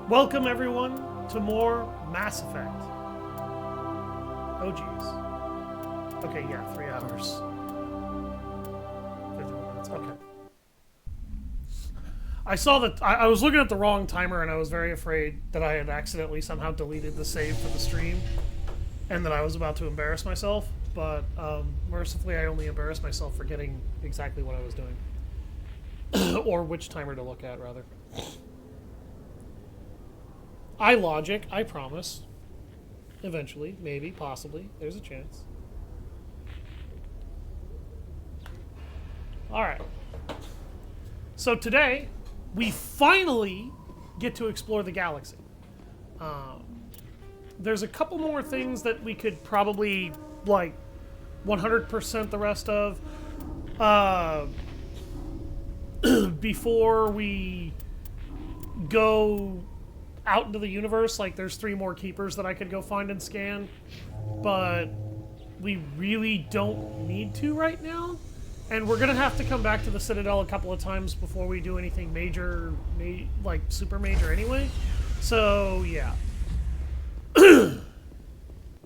Welcome everyone to more Mass Effect. Oh geez. Okay, yeah, 3 hours. 51 minutes, okay. I saw that I was looking at the wrong timer and I was very afraid that I had accidentally somehow deleted the save for the stream and that I was about to embarrass myself, but mercifully I only embarrassed myself forgetting exactly what I was doing. Or which timer to look at, rather. iLogic, I promise. Eventually, maybe, possibly. There's a chance. Alright. So today, we finally get to explore the galaxy. There's a couple more things that we could probably, like, 100% the rest of. Before we go out into the universe. Like, there's 3 more keepers that I could go find and scan, but we really don't need to right now, and we're gonna have to come back to the Citadel a couple of times before we do anything major, like super major anyway, so yeah.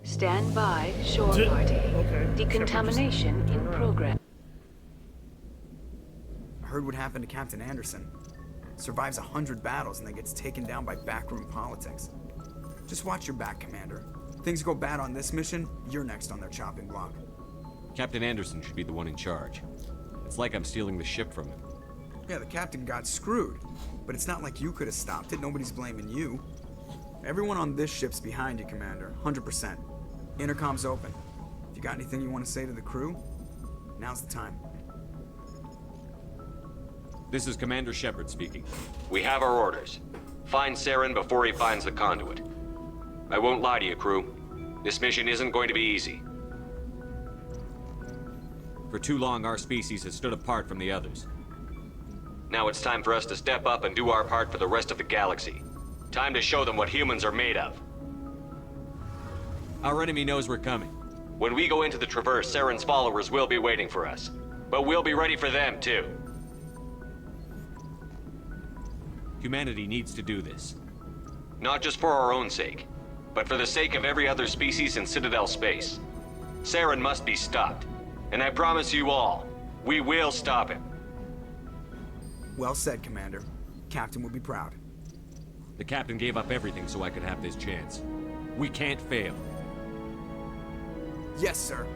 Stand by, shore party. Okay. Decontamination in progress. I heard what happened to Captain Anderson. Survives 100 battles and then gets taken down by backroom politics. Just watch your back, Commander. Things go bad on this mission, you're next on their chopping block. Captain Anderson should be the one in charge. It's like I'm stealing the ship from him. Yeah, the captain got screwed, but it's not like you could have stopped it. Nobody's blaming you. Everyone on this ship's behind you, Commander. 100%. Intercom's open. If you got anything you want to say to the crew, now's the time. This is Commander Shepard speaking. We have our orders. Find Saren before he finds the conduit. I won't lie to you, crew. This mission isn't going to be easy. For too long, our species has stood apart from the others. Now it's time for us to step up and do our part for the rest of the galaxy. Time to show them what humans are made of. Our enemy knows we're coming. When we go into the Traverse, Saren's followers will be waiting for us. But we'll be ready for them, too. Humanity needs to do this. Not just for our own sake, but for the sake of every other species in Citadel space. Saren must be stopped. And I promise you all, we will stop him. Well said, Commander. Captain will be proud. The captain gave up everything so I could have this chance. We can't fail. Yes, sir.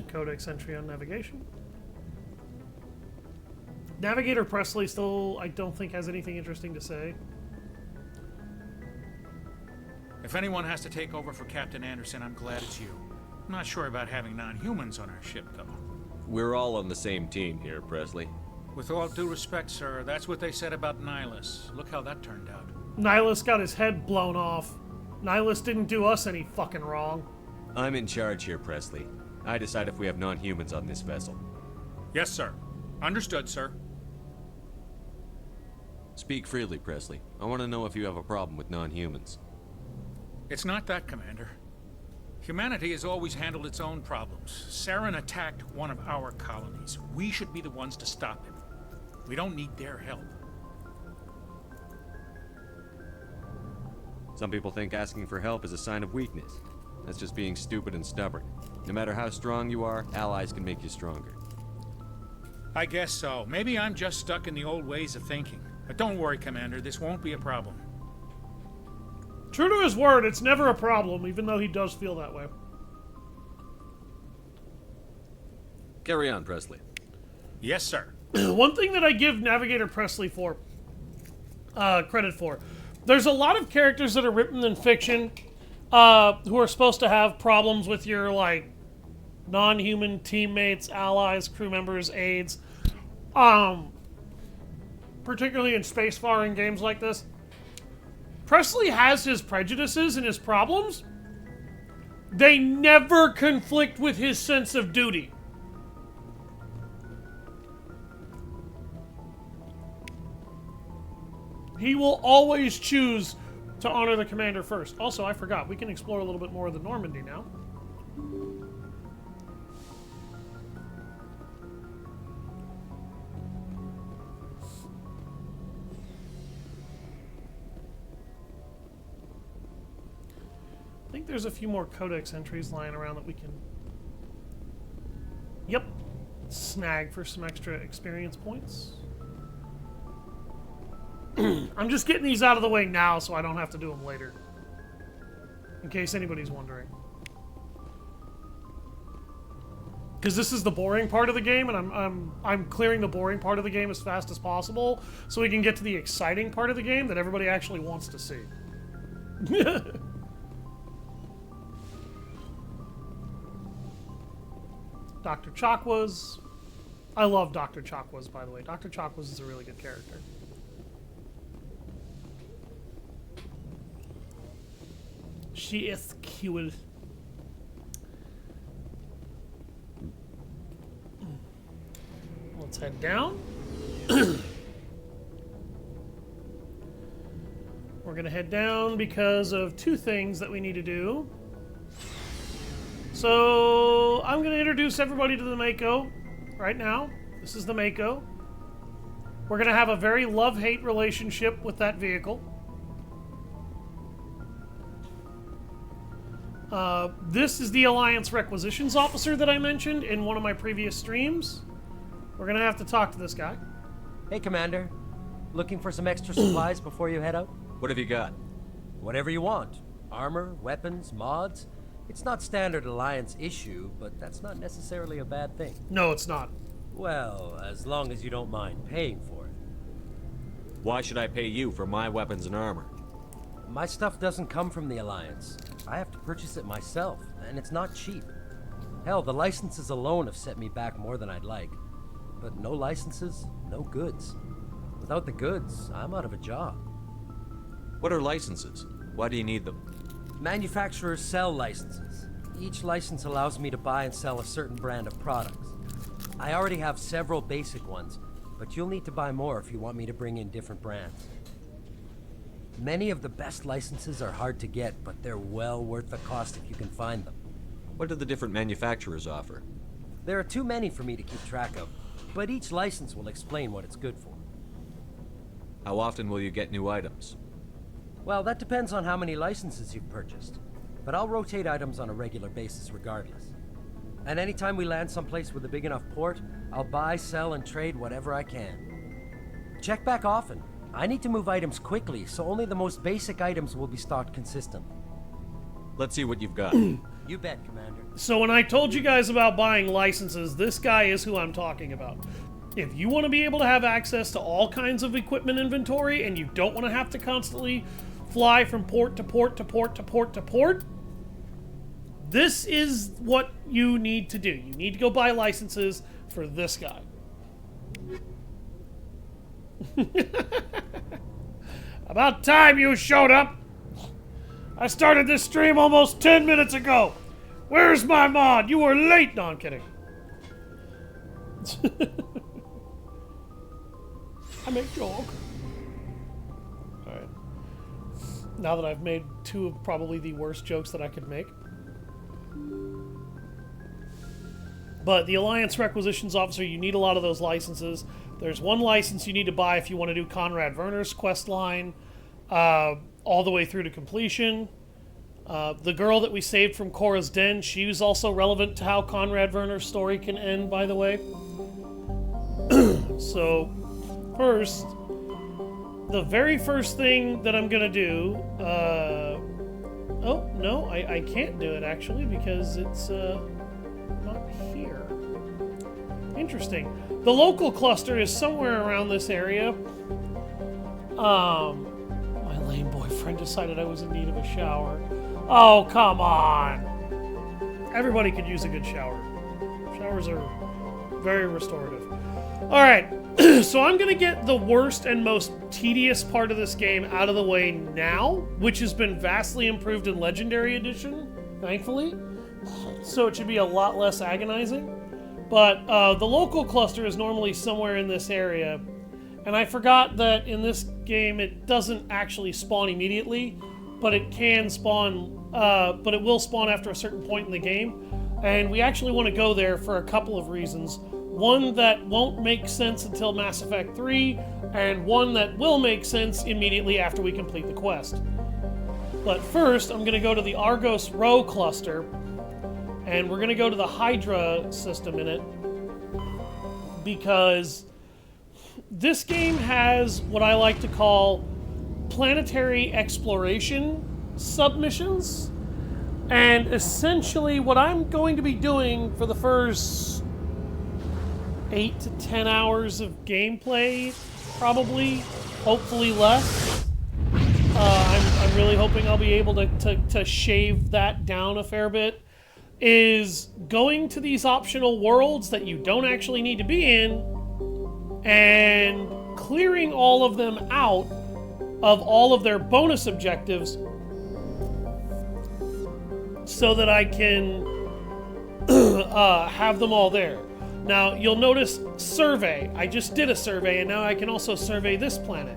Codex entry on navigation. Navigator Presley still, I don't think, has anything interesting to say. If anyone has to take over for Captain Anderson, I'm glad it's you. I'm not sure about having non-humans on our ship, though. We're all on the same team here, Presley. With all due respect, sir, that's what they said about Nihilus. Look how that turned out. Nihilus got his head blown off. Nihilus didn't do us any fucking wrong. I'm in charge here, Presley. I decide if we have non-humans on this vessel. Yes, sir. Understood, sir. Speak freely, Presley. I want to know if you have a problem with non-humans. It's not that, Commander. Humanity has always handled its own problems. Saren attacked one of our colonies. We should be the ones to stop him. We don't need their help. Some people think asking for help is a sign of weakness. That's just being stupid and stubborn. No matter how strong you are, allies can make you stronger. I guess so. Maybe I'm just stuck in the old ways of thinking. But don't worry, Commander. This won't be a problem. True to his word, it's never a problem, even though he does feel that way. Carry on, Presley. Yes, sir. One thing that I give Navigator Presley for credit for, there's a lot of characters that are written in fiction who are supposed to have problems with your, like, non-human teammates, allies, crew members, aides. Particularly in spacefaring games like this. Presley has his prejudices and his problems. They never conflict with his sense of duty. He will always choose to honor the commander first. Also, I forgot, we can explore a little bit more of the Normandy now. I think there's a few more codex entries lying around that we can... Yep. Snag for some extra experience points. I'm just getting these out of the way now so I don't have to do them later. In case anybody's wondering. Because this is the boring part of the game, and I'm clearing the boring part of the game as fast as possible so we can get to the exciting part of the game that everybody actually wants to see. Dr. Chakwas. I love Dr. Chakwas, by the way. Dr. Chakwas is a really good character. She is cute. Let's head down. We're gonna head down because of two things that we need to do. So I'm gonna introduce everybody to the Mako right now. This is the Mako. We're gonna have a very love-hate relationship with that vehicle. This is the Alliance Requisitions Officer that I mentioned in one of my previous streams. We're gonna have to talk to this guy. Hey, Commander. Looking for some extra supplies before you head out? What have you got? Whatever you want. Armor, weapons, mods. It's not standard Alliance issue, but that's not necessarily a bad thing. No, it's not. Well, as long as you don't mind paying for it. Why should I pay you for my weapons and armor? My stuff doesn't come from the Alliance. I have to purchase it myself, and it's not cheap. Hell, the licenses alone have set me back more than I'd like. But no licenses, no goods. Without the goods, I'm out of a job. What are licenses? Why do you need them? Manufacturers sell licenses. Each license allows me to buy and sell a certain brand of products. I already have several basic ones, but you'll need to buy more if you want me to bring in different brands. Many of the best licenses are hard to get, but they're well worth the cost if you can find them. What do the different manufacturers offer? There are too many for me to keep track of, but each license will explain what it's good for. How often will you get new items? Well, that depends on how many licenses you've purchased, but I'll rotate items on a regular basis regardless. And anytime we land someplace with a big enough port, I'll buy, sell, and trade whatever I can. Check back often. I need to move items quickly, so only the most basic items will be stocked consistently. Let's see what you've got. You bet, Commander. So when I told you guys about buying licenses, this guy is who I'm talking about. If you want to be able to have access to all kinds of equipment inventory and you don't want to have to constantly fly from port to port to port to port to port, this is what you need to do. You need to go buy licenses for this guy. About time you showed up. I started this stream almost 10 minutes ago. Where's my mod? You were late. No, I'm kidding. I make joke. Alright. Now that I've made two of probably the worst jokes that I could make. But the Alliance Requisitions Officer, you need a lot of those licenses. There's one license you need to buy if you want to do Conrad Werner's quest line all the way through to completion. The girl that we saved from Korra's Den, she was also relevant to how Conrad Werner's story can end, by the way. So, first, the very first thing that I'm going to do... oh, no, I can't do it, actually, because it's not here. Interesting. The local cluster is somewhere around this area. My lame boyfriend decided I was in need of a shower. Oh, come on! Everybody could use a good shower. Showers are very restorative. Alright, so I'm going to get the worst and most tedious part of this game out of the way now, which has been vastly improved in Legendary Edition, thankfully. So it should be a lot less agonizing. But the local cluster is normally somewhere in this area. And I forgot that in this game it doesn't actually spawn immediately. but it can spawn, but it will spawn after a certain point in the game. And we actually want to go there for a couple of reasons. One that won't make sense until Mass Effect 3, and one that will make sense immediately after we complete the quest. But first, I'm going to go to the Argos Rho cluster, and we're going to go to the Hydra system in it, because this game has what I like to call planetary exploration submissions. And essentially what I'm going to be doing for the first 8 to 10 hours of gameplay, probably, hopefully less. I'm really hoping I'll be able to shave that down a fair bit, is going to these optional worlds that you don't actually need to be in and clearing all of them out of all of their bonus objectives so that I can have them all there. Now, you'll notice survey. I just did a survey, and now I can also survey this planet.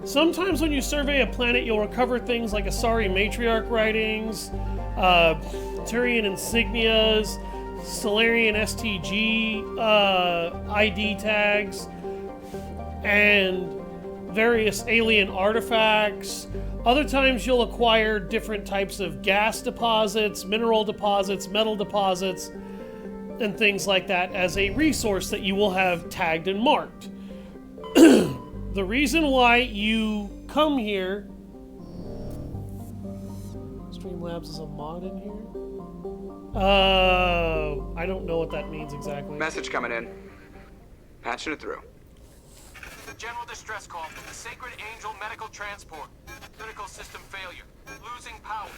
Sometimes when you survey a planet, you'll recover things like Asari Matriarch writings, Turian insignias, Solarian STG ID tags, and various alien artifacts. Other times you'll acquire different types of gas deposits, mineral deposits, metal deposits, and things like that as a resource that you will have tagged and marked. The reason why you come here... Streamlabs is a mod in here? I don't know what that means exactly. Message coming in. Patching it through. General distress call from the Sacred Angel Medical Transport. Critical system failure. Losing power.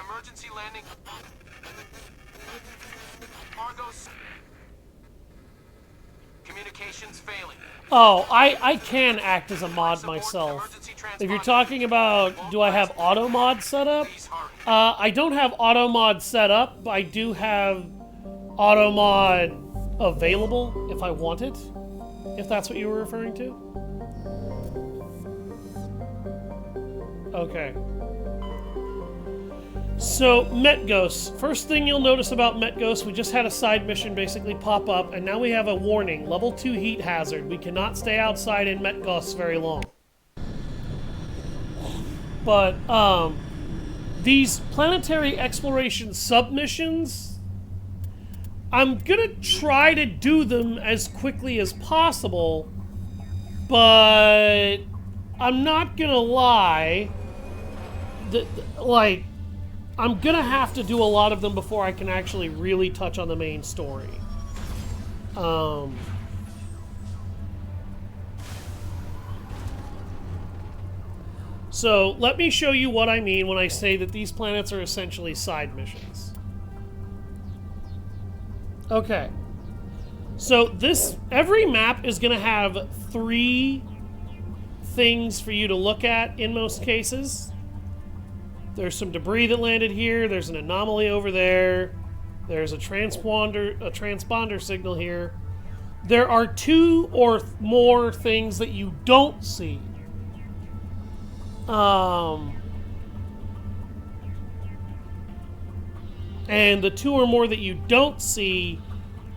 Emergency landing. Argos. Communications failing. Oh, I can act as a mod myself. If you're talking about, do I have auto mod set up? I don't have auto mod set up, but I do have auto mod available if I want it. If that's what you were referring to? Okay. So, Metgos. First thing you'll notice about Metgos, we just had a side mission basically pop up, and now we have a warning. Level 2 heat hazard. We cannot stay outside in Metgos very long. But, these planetary exploration submissions, I'm gonna try to do them as quickly as possible, but I'm not gonna lie, I'm gonna have to do a lot of them before I can actually really touch on the main story. So let me show you what I mean when I say that these planets are essentially side missions. Okay, so every map is going to have 3 things for you to look at in most cases. There's some debris that landed here, there's an anomaly over there, there's a transponder signal here. There are 2 or more things that you don't see. And the 2 or more that you don't see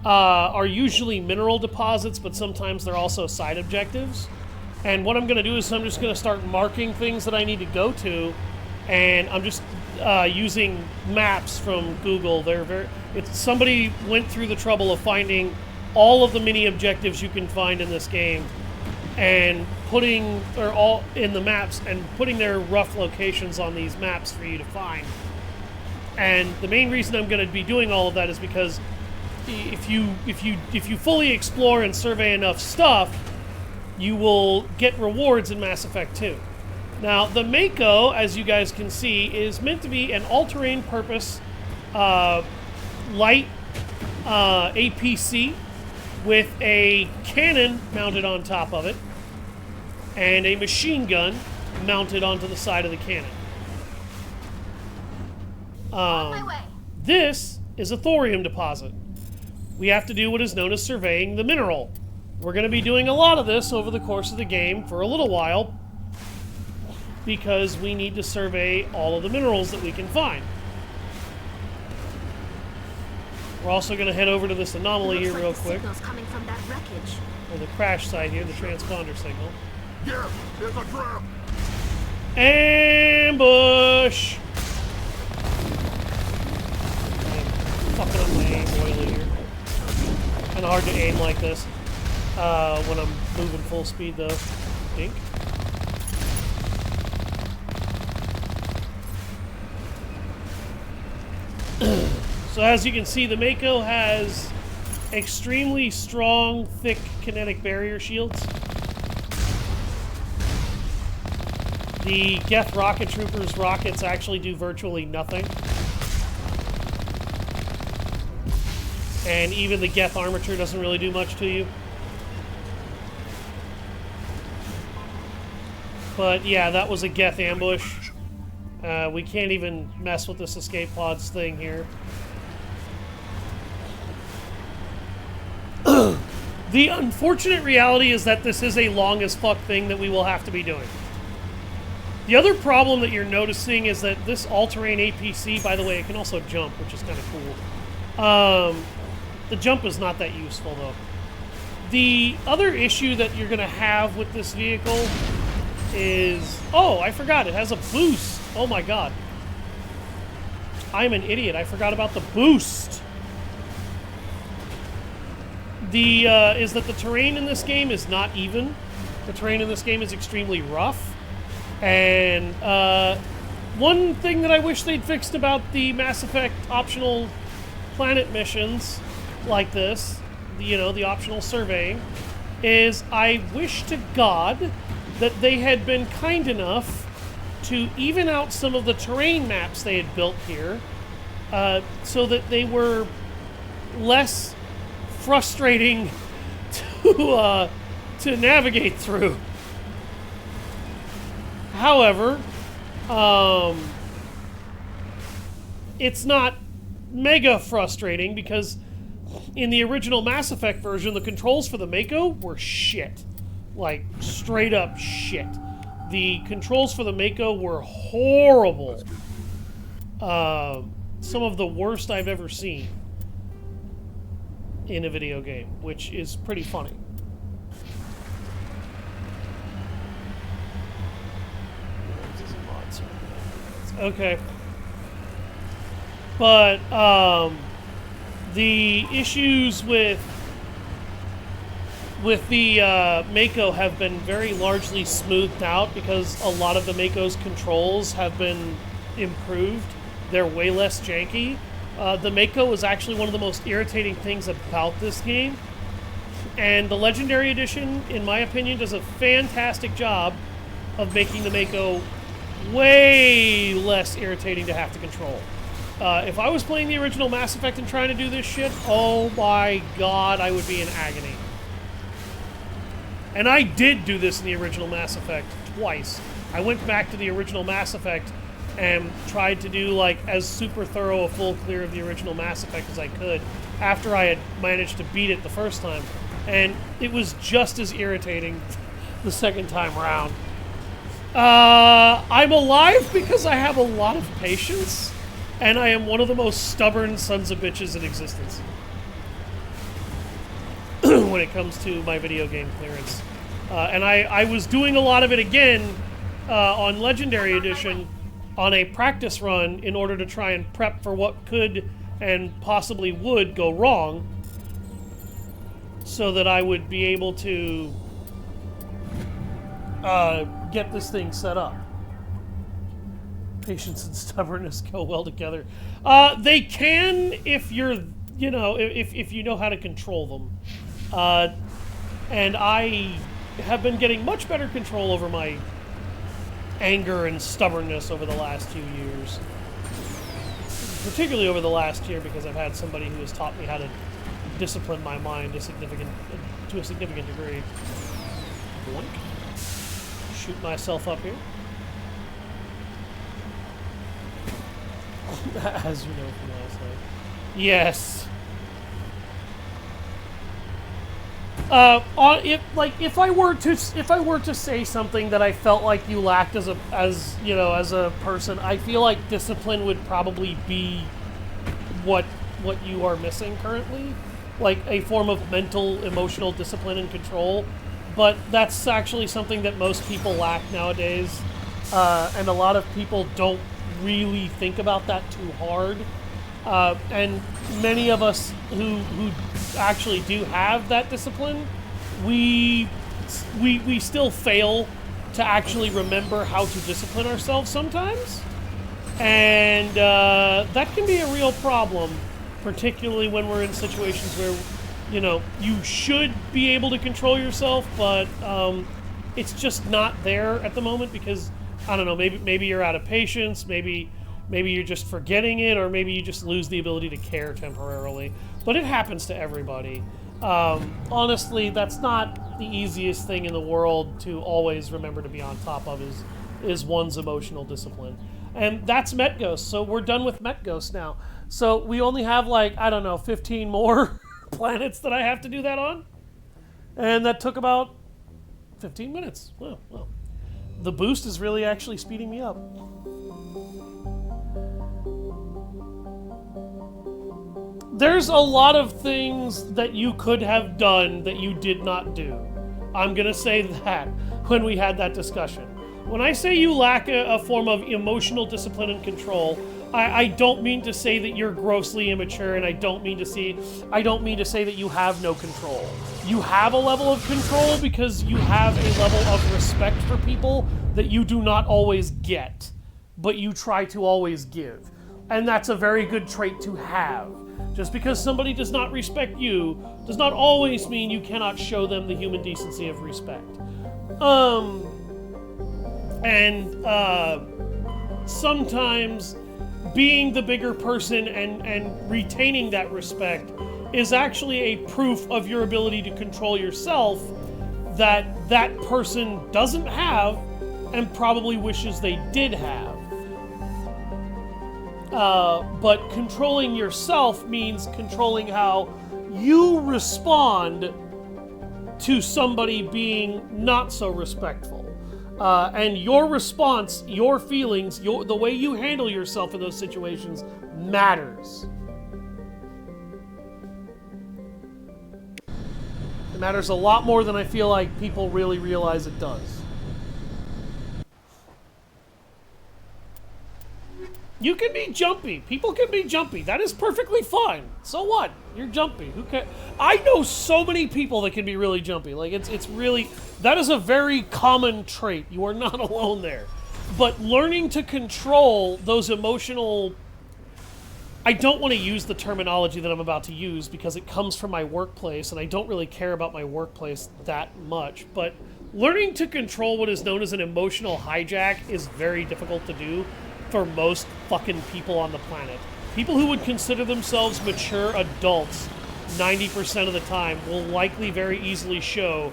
are usually mineral deposits, but sometimes they're also side objectives. And what I'm going to do is I'm just going to start marking things that I need to go to, and I'm just using maps from Google. Somebody went through the trouble of finding all of the mini objectives you can find in this game, and all in the maps and putting their rough locations on these maps for you to find. And the main reason I'm going to be doing all of that is because if you fully explore and survey enough stuff, you will get rewards in Mass Effect 2. Now, the Mako, as you guys can see, is meant to be an all-terrain purpose light APC with a cannon mounted on top of it and a machine gun mounted onto the side of the cannon. This is a thorium deposit. We have to do what is known as surveying the mineral. We're going to be doing a lot of this over the course of the game for a little while. because we need to survey all of the minerals that we can find. We're also going to head over to this anomaly here real quick. Signals coming from that wreckage. Or the crash site here, the transponder signal. Yeah, there's a trap. Ambush! I'm fucking up my aim royally here. Kind of hard to aim like this when I'm moving full speed, though. Dink. So as you can see, the Mako has extremely strong, thick kinetic barrier shields. The Geth rocket troopers' rockets actually do virtually nothing. And even the Geth armature doesn't really do much to you. But yeah, that was a Geth ambush. We can't even mess with this escape pods thing here. The unfortunate reality is that this is a long as fuck thing that we will have to be doing. The other problem that you're noticing is that this all-terrain APC, by the way, it can also jump, which is kind of cool. The jump is not that useful, though. The other issue that you're going to have with this vehicle is... Oh, I forgot. It has a boost. Oh, my God. I'm an idiot. I forgot about the boost. Is that the terrain in this game is not even. The terrain in this game is extremely rough. And one thing that I wish they'd fixed about the Mass Effect optional planet missions like this, you know, the optional surveying, is I wish to God that they had been kind enough to even out some of the terrain maps they had built here so that they were less frustrating to navigate through. However, it's not mega frustrating because in the original Mass Effect version, the controls for the Mako were shit. Like, straight up shit. The controls for the Mako were horrible. Some of the worst I've ever seen in a video game, which is pretty funny. Okay. But, the issues with the Mako have been very largely smoothed out because a lot of the Mako's controls have been improved. They're way less janky. The Mako is actually one of the most irritating things about this game. And the Legendary Edition, in my opinion, does a fantastic job of making the Mako way less irritating to have to control. If I was playing the original Mass Effect and trying to do this shit, oh my God, I would be in agony. And I did do this in the original Mass Effect twice. I went back to the original Mass Effect and tried to do like as super thorough a full clear of the original Mass Effect as I could after I had managed to beat it the first time. And it was just as irritating the second time around. I'm alive because I have a lot of patience, and I am one of the most stubborn sons of bitches in existence when it comes to my video game clearance. And I was doing a lot of it again on Legendary Edition on a practice run in order to try and prep for what could and possibly would go wrong so that I would be able to get this thing set up. Patience and stubbornness go well together. They can if you're, you know, if you know how to control them. And I have been getting much better control over my anger and stubbornness over the last few years. Particularly over the last year because I've had somebody who has taught me how to discipline my mind to a significant degree. Boink. Shoot myself up here. As you know from last night. Yes. If I were to say something that I felt like you lacked as a person, I feel like discipline would probably be what you are missing currently, like a form of mental, emotional discipline and control. But that's actually something that most people lack nowadays, and a lot of people don't really think about that too hard. And many of us who actually do have that discipline, we still fail to actually remember how to discipline ourselves sometimes, and that can be a real problem, particularly when we're in situations where you should be able to control yourself, but it's just not there at the moment because I don't know, maybe you're out of patience, maybe you're just forgetting it, or maybe you just lose the ability to care temporarily. But it happens to everybody. Honestly, that's not the easiest thing in the world to always remember to be on top of is one's emotional discipline. And that's Metghost, so we're done with Metghost now. So we only have 15 more planets that I have to do that on. And that took about 15 minutes. Well, the boost is really actually speeding me up. There's a lot of things that you could have done that you did not do. I'm going to say that when we had that discussion. When I say you lack a form of emotional discipline and control, I don't mean to say that you're grossly immature, and I don't mean to say that you have no control. You have a level of control because you have a level of respect for people that you do not always get, but you try to always give. And that's a very good trait to have. Just because somebody does not respect you does not always mean you cannot show them the human decency of respect. Sometimes being the bigger person and retaining that respect is actually a proof of your ability to control yourself that person doesn't have and probably wishes they did have. But controlling yourself means controlling how you respond to somebody being not so respectful. And your response, your feelings, the way you handle yourself in those situations matters. It matters a lot more than I feel like people really realize it does. You can be jumpy. People can be jumpy. That is perfectly fine. So what? You're jumpy. Who cares? I know so many people that can be really jumpy. Like it's really, that is a very common trait. You are not alone there. But learning to control those emotional, I don't want to use the terminology that I'm about to use because it comes from my workplace and I don't really care about my workplace that much. But learning to control what is known as an emotional hijack is very difficult to do for most fucking people on the planet. People who would consider themselves mature adults 90% of the time will likely very easily show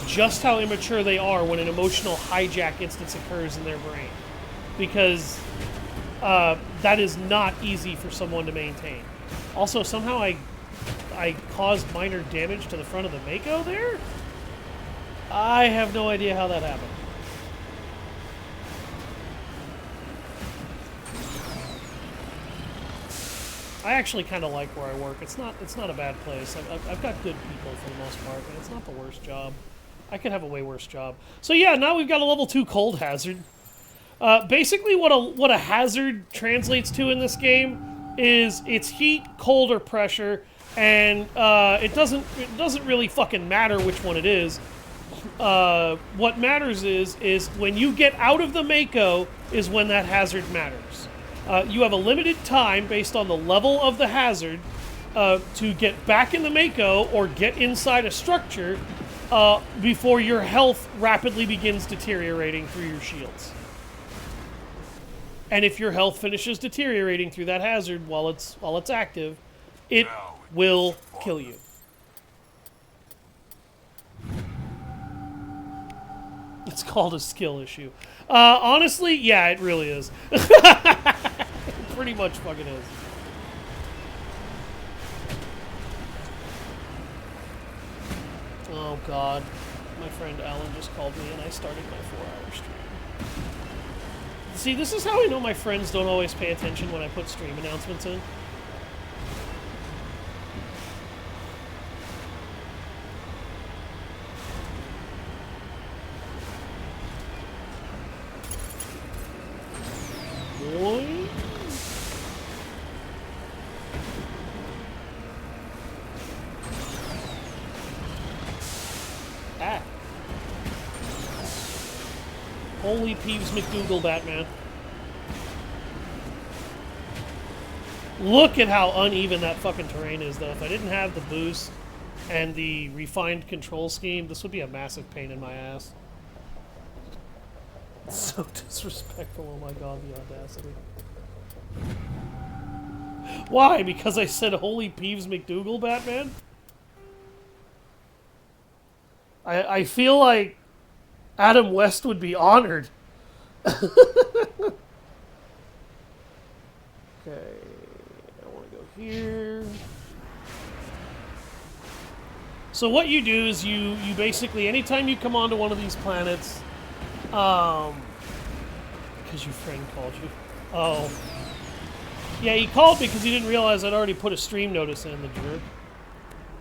just how immature they are when an emotional hijack instance occurs in their brain. Because that is not easy for someone to maintain. Also, somehow I caused minor damage to the front of the Mako there? I have no idea how that happened. I actually kind of like where I work. It's not a bad place. I've got good people for the most part, and it's not the worst job. I could have a way worse job. So yeah, now we've got a level 2 cold hazard. Basically, what a hazard translates to in this game is it's heat, cold, or pressure, and it doesn't really fucking matter which one it is. What matters is when you get out of the Mako is when that hazard matters. You have a limited time based on the level of the hazard to get back in the Mako or get inside a structure before your health rapidly begins deteriorating through your shields. And if your health finishes deteriorating through that hazard while it's active, it will kill you. It's called a skill issue. Honestly, yeah, it really is. It pretty much fucking is. Oh god. My friend Alan just called me and I started my 4-hour stream. See, this is how I know my friends don't always pay attention when I put stream announcements in. Boy. Ah. Holy Peeves McDougal, Batman. Look at how uneven that fucking terrain is, though. If I didn't have the boost and the refined control scheme, this would be a massive pain in my ass. So disrespectful, oh my god, the audacity. Why? Because I said Holy Peeves McDougal, Batman? I feel like Adam West would be honored. Okay, I want to go here. So what you do is you basically, anytime you come onto one of these planets, because your friend called you. Oh. Yeah, he called me because he didn't realize I'd already put a stream notice in, the jerk.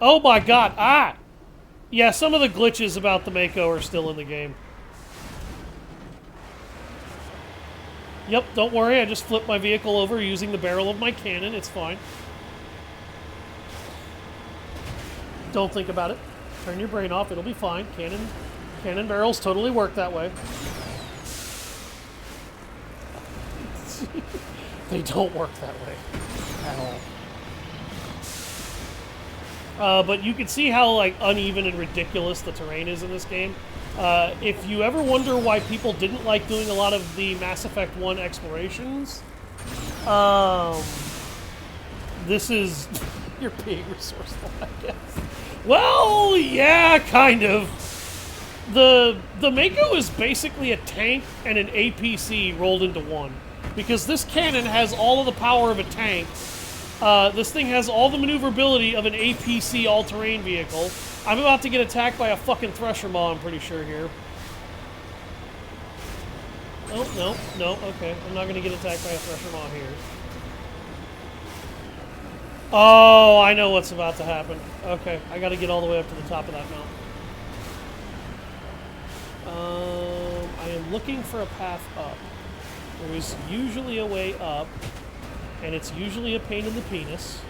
Oh my god, ah! Yeah, some of the glitches about the Mako are still in the game. Yep, don't worry, I just flipped my vehicle over using the barrel of my cannon, it's fine. Don't think about it. Turn your brain off, it'll be fine. Cannon barrels totally work that way. They don't work that way at all. But you can see how like uneven and ridiculous the terrain is in this game. If you ever wonder why people didn't like doing a lot of the Mass Effect 1 explorations, this is... You're being resourceful, I guess. Well, yeah, kind of. The Mako is basically a tank and an APC rolled into one. Because this cannon has all of the power of a tank. This thing has all the maneuverability of an APC all-terrain vehicle. I'm about to get attacked by a fucking Thresher Maw, I'm pretty sure, here. Oh, no, okay. I'm not going to get attacked by a Thresher Maw here. Oh, I know what's about to happen. Okay, I got to get all the way up to the top of that mountain. I am looking for a path up. There is usually a way up, and it's usually a pain in the penis.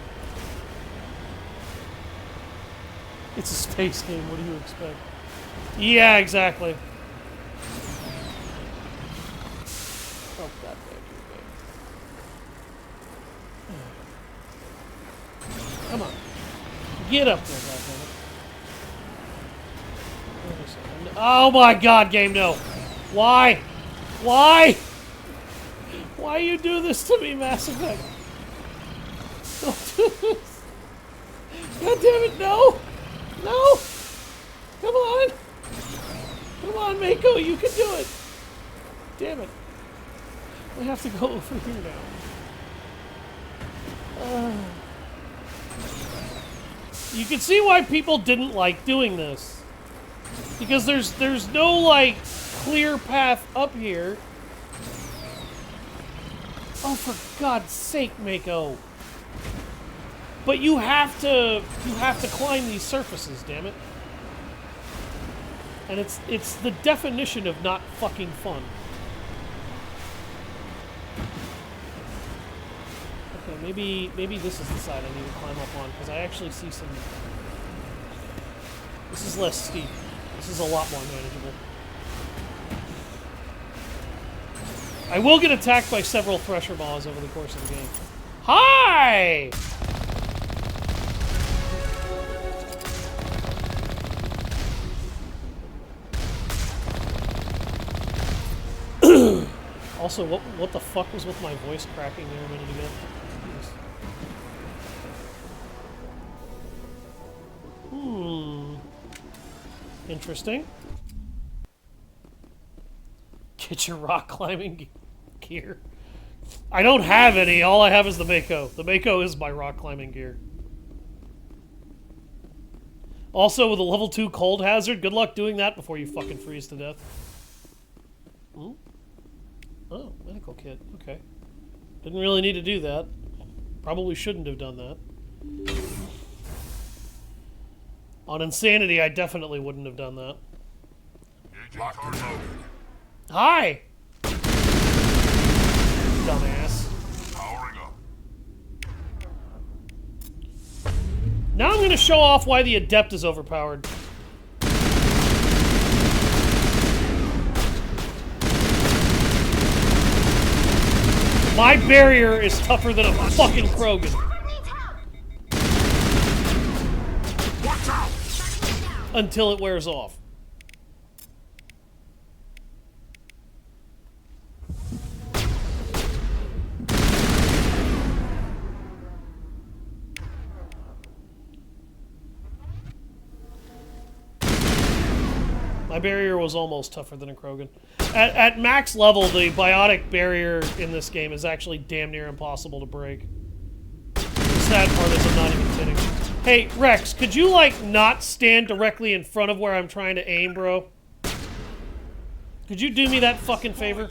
It's a space game, what do you expect? Yeah, exactly. Oh, god damn you, Come on. Get up there, goddammit. Oh my god, game, no. Why? Why? Why you do this to me, Mass Effect? Don't do this. God damn it, no! No! Come on! Come on, Mako, you can do it! Damn it. We have to go over here now. You can see why people didn't like doing this. Because there's no, like, clear path up here. Oh, for God's sake, Mako. But you have to climb these surfaces, damn it. And it's the definition of not fucking fun. Okay, maybe this is the side I need to climb up on, because I actually see some... This is less steep. This is a lot more manageable. I will get attacked by several Thresher Maws over the course of the game. Hi! Also, what the fuck was with my voice cracking there a minute ago? Interesting. Get your rock climbing gear. I don't have any. All I have is the Mako. The Mako is my rock climbing gear. Also, with a level 2 cold hazard, good luck doing that before you fucking freeze to death. Hmm? Oh, medical kit. Okay. Didn't really need to do that. Probably shouldn't have done that. On Insanity, I definitely wouldn't have done that. Locked and loaded. Hi! Dumbass. Powering up. Now I'm gonna show off why the Adept is overpowered. My barrier is tougher than a fucking Krogan. Watch out! Until it wears off. My barrier was almost tougher than a Krogan. At max level, the biotic barrier in this game is actually damn near impossible to break. The sad part is I'm not even kidding. Hey, Rex, could you, like, not stand directly in front of where I'm trying to aim, bro? Could you do me that fucking favor?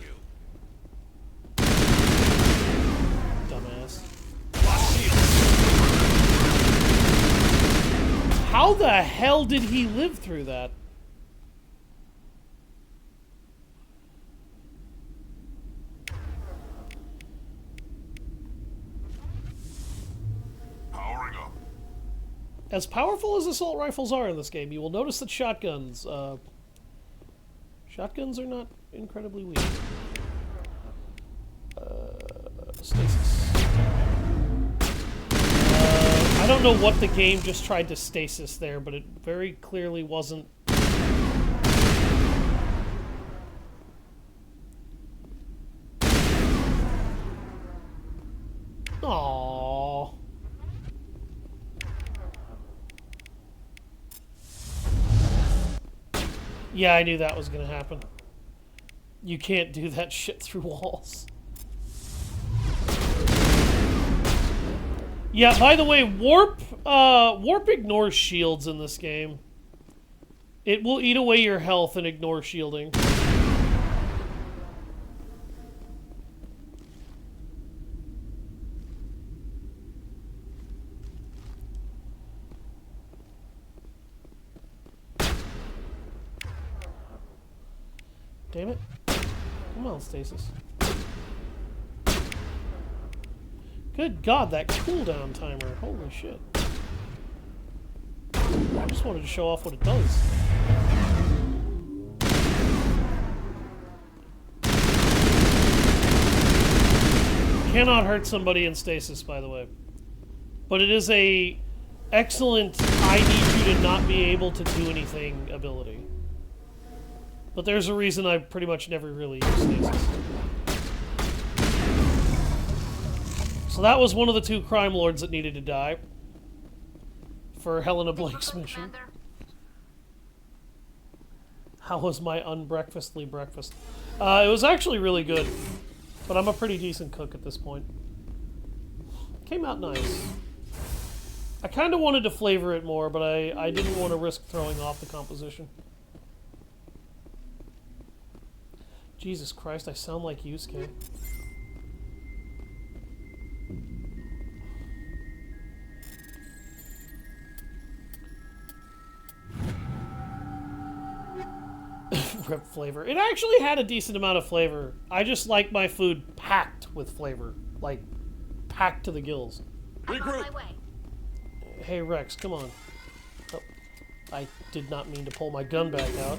Dumbass. How the hell did he live through that? Powering up. As powerful as assault rifles are in this game, you will notice that shotguns are not incredibly weak. Stasis. I don't know what the game just tried to stasis there, but it very clearly wasn't. Aww. Yeah, I knew that was gonna happen. You can't do that shit through walls. Yeah, by the way, warp ignores shields in this game. It will eat away your health and ignore shielding. Damn it. Come on, Stasis. Good God, that cooldown timer. Holy shit. I just wanted to show off what it does. Cannot hurt somebody in stasis, by the way. But it is a excellent I need you to not be able to do anything ability. But there's a reason I pretty much never really use stasis. So that was one of the two crime lords that needed to die for Helena Blake's mission. How was my unbreakfastly breakfast? It was actually really good, but I'm a pretty decent cook at this point. Came out nice. I kind of wanted to flavor it more, but I didn't want to risk throwing off the composition. Jesus Christ, I sound like Yusuke. Rip flavor. It actually had a decent amount of flavor. I just like my food packed with flavor. Like, packed to the gills. Regroup. Hey Rex, come on. Oh, I did not mean to pull my gun back out.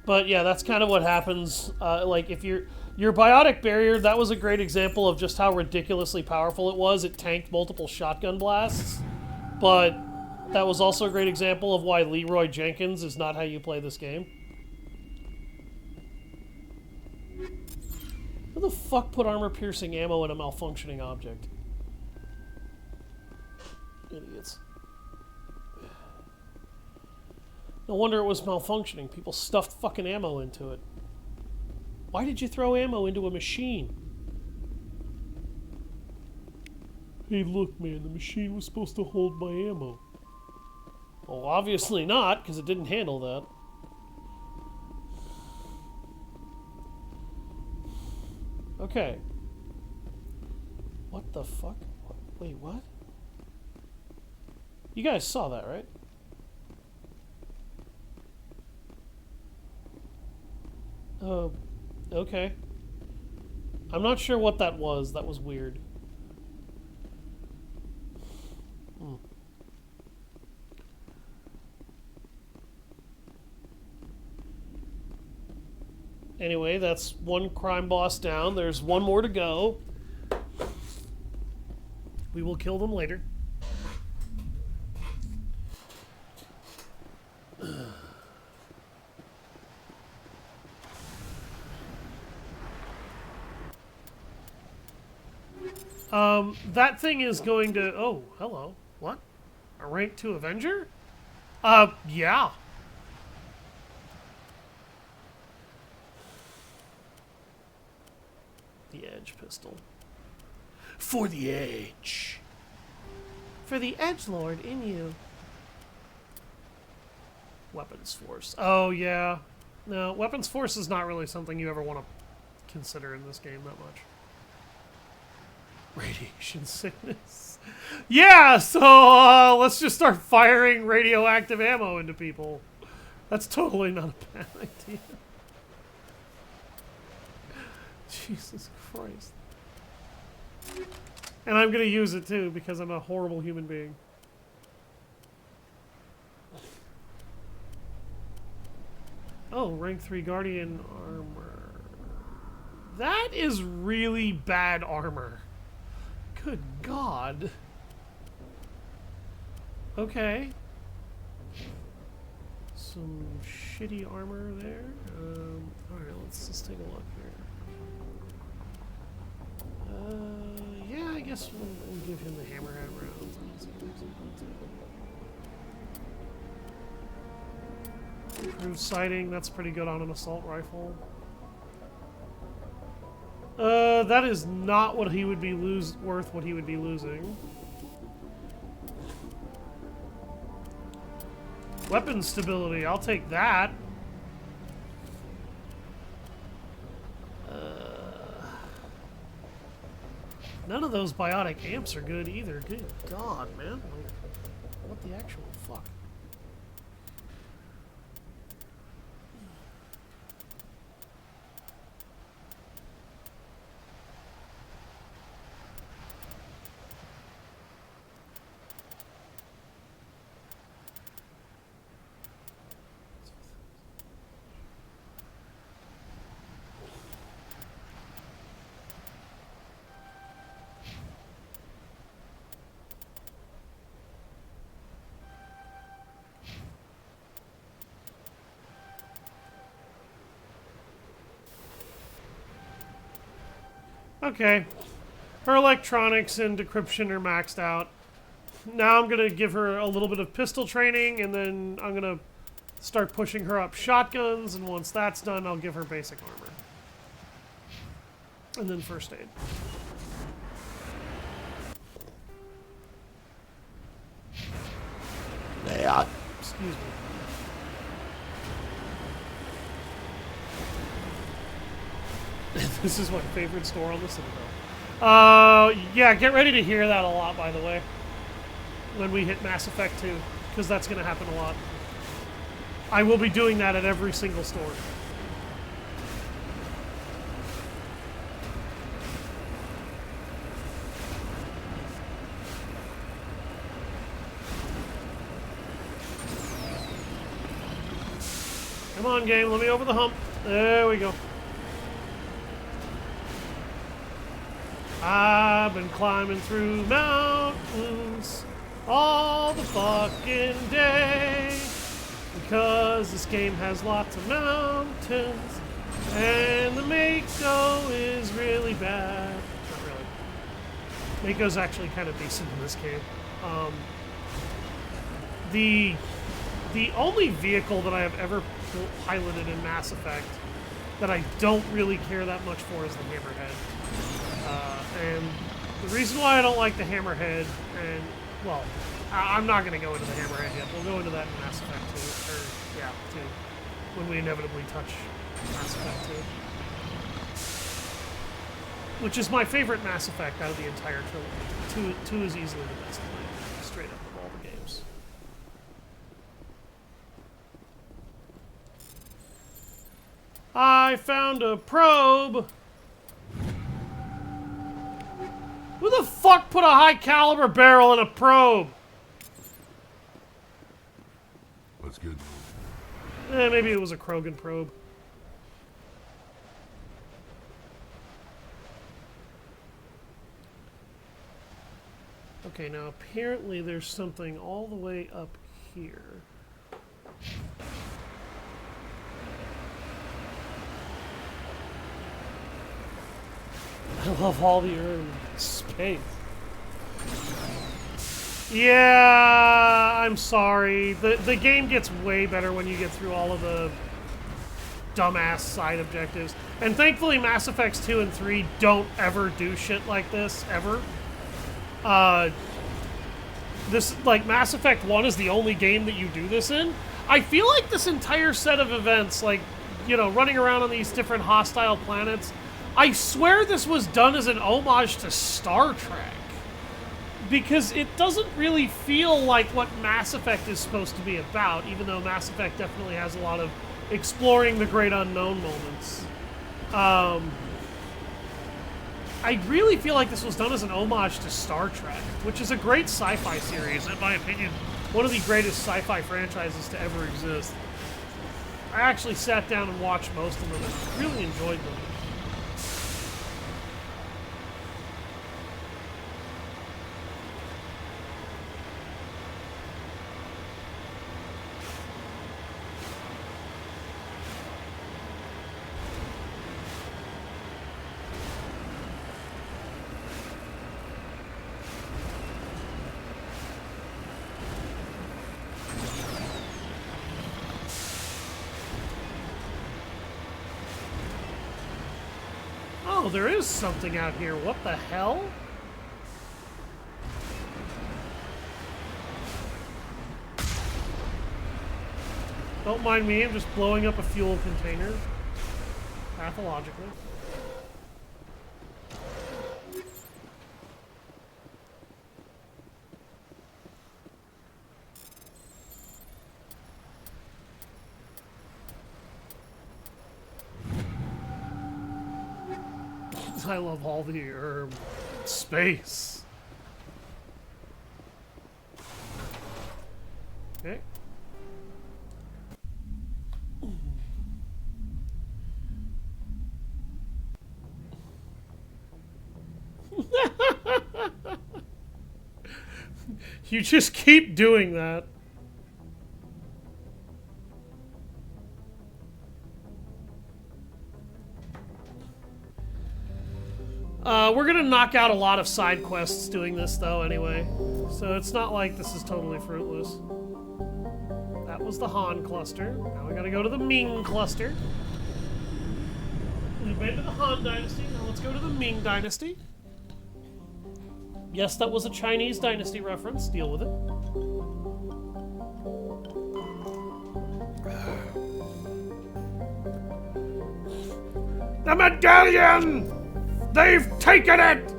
But yeah, that's kind of what happens. Like, if your biotic barrier, that was a great example of just how ridiculously powerful it was. It tanked multiple shotgun blasts. But that was also a great example of why Leroy Jenkins is not how you play this game. Who the fuck put armor-piercing ammo in a malfunctioning object? Idiots. No wonder it was malfunctioning. People stuffed fucking ammo into it. Why did you throw ammo into a machine? Hey, look, man, the machine was supposed to hold my ammo. Well, obviously not, because it didn't handle that. Okay. What the fuck? Wait, what? You guys saw that, right? Oh, okay. I'm not sure what that was. That was weird. Anyway, that's one crime boss down. There's one more to go. We will kill them later. That thing is going to... Oh, hello. What? A rank 2 Avenger? Yeah. The Edge pistol. For the Edge. For the Edgelord in you. Weapons Force. Oh, yeah. No, Weapons Force is not really something you ever want to consider in this game that much. Radiation sickness. Yeah, so let's just start firing radioactive ammo into people. That's totally not a bad idea. Jesus Christ. And I'm going to use it too because I'm a horrible human being. Oh, rank 3 Guardian armor. That is really bad armor. Good God. Okay. Some shitty armor there. Alright, let's just take a look here. Yeah, I guess we'll give him the hammerhead rounds. Improved sighting, that's pretty good on an assault rifle. That is not what he would be worth what he would be losing. Weapon stability, I'll take that. None of those biotic amps are good either. Good God, man. Like, what the actual fuck? Okay. Her electronics and decryption are maxed out. Now I'm going to give her a little bit of pistol training, and then I'm going to start pushing her up shotguns, and once that's done, I'll give her basic armor. And then first aid. Yeah. Excuse me. This is my favorite store on the Citadel. Yeah, get ready to hear that a lot, by the way. When we hit Mass Effect 2, because that's going to happen a lot. I will be doing that at every single store. Come on, game, let me over the hump. There we go. I've been climbing through mountains all the fucking day because this game has lots of mountains and the Mako is really bad. Not really. Mako's actually kind of decent in this game. The only vehicle that I have ever piloted in Mass Effect that I don't really care that much for is the Hammerhead. And The reason why I don't like the Hammerhead, and, well, I'm not going to go into the Hammerhead yet. We'll go into that in Mass Effect 2, or, yeah, 2, when we inevitably touch Mass Effect 2. Which is my favorite Mass Effect out of the entire trilogy. 2 is easily the best, in my opinion, straight up of all the games. I found a probe! Who the fuck put a high caliber barrel in a probe? Let's get Maybe it was a Krogan probe. Okay, now apparently there's something all the way up here. I love all the space. Yeah, I'm sorry. The game gets way better when you get through all of the dumbass side objectives. And thankfully Mass Effects 2 and 3 don't ever do shit like this, ever. Like, Mass Effect 1 is the only game that you do this in. I feel like this entire set of events, like, you know, running around on these different hostile planets, I swear this was done as an homage to Star Trek. Because it doesn't really feel like what Mass Effect is supposed to be about, even though Mass Effect definitely has a lot of exploring the great unknown moments. I really feel like this was done as an homage to Star Trek, which is a great sci-fi series, in my opinion. One of the greatest sci-fi franchises to ever exist. I actually sat down and watched most of them and really enjoyed them. Oh, there is something out here. What the hell? Don't mind me, I'm just blowing up a fuel container. Pathologically. I love all the space. Okay. You just keep doing that. We're gonna knock out a lot of side quests doing this, though, anyway. So it's not like this is totally fruitless. That was the Han cluster. Now we gotta go to the Ming cluster. We've been to the Han dynasty, now let's go to the Ming dynasty. Yes, that was a Chinese dynasty reference. Deal with it. The medallion! They've taken it!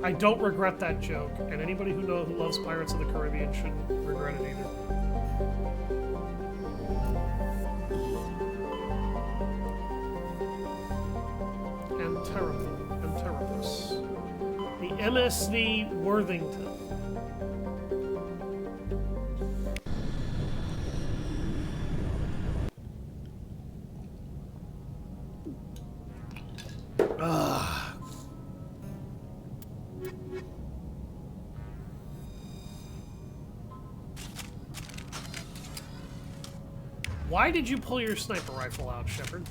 I don't regret that joke, and anybody who loves Pirates of the Caribbean shouldn't regret it either. Anterapus. The MSV Worthington. Why did you pull your sniper rifle out, Shepard?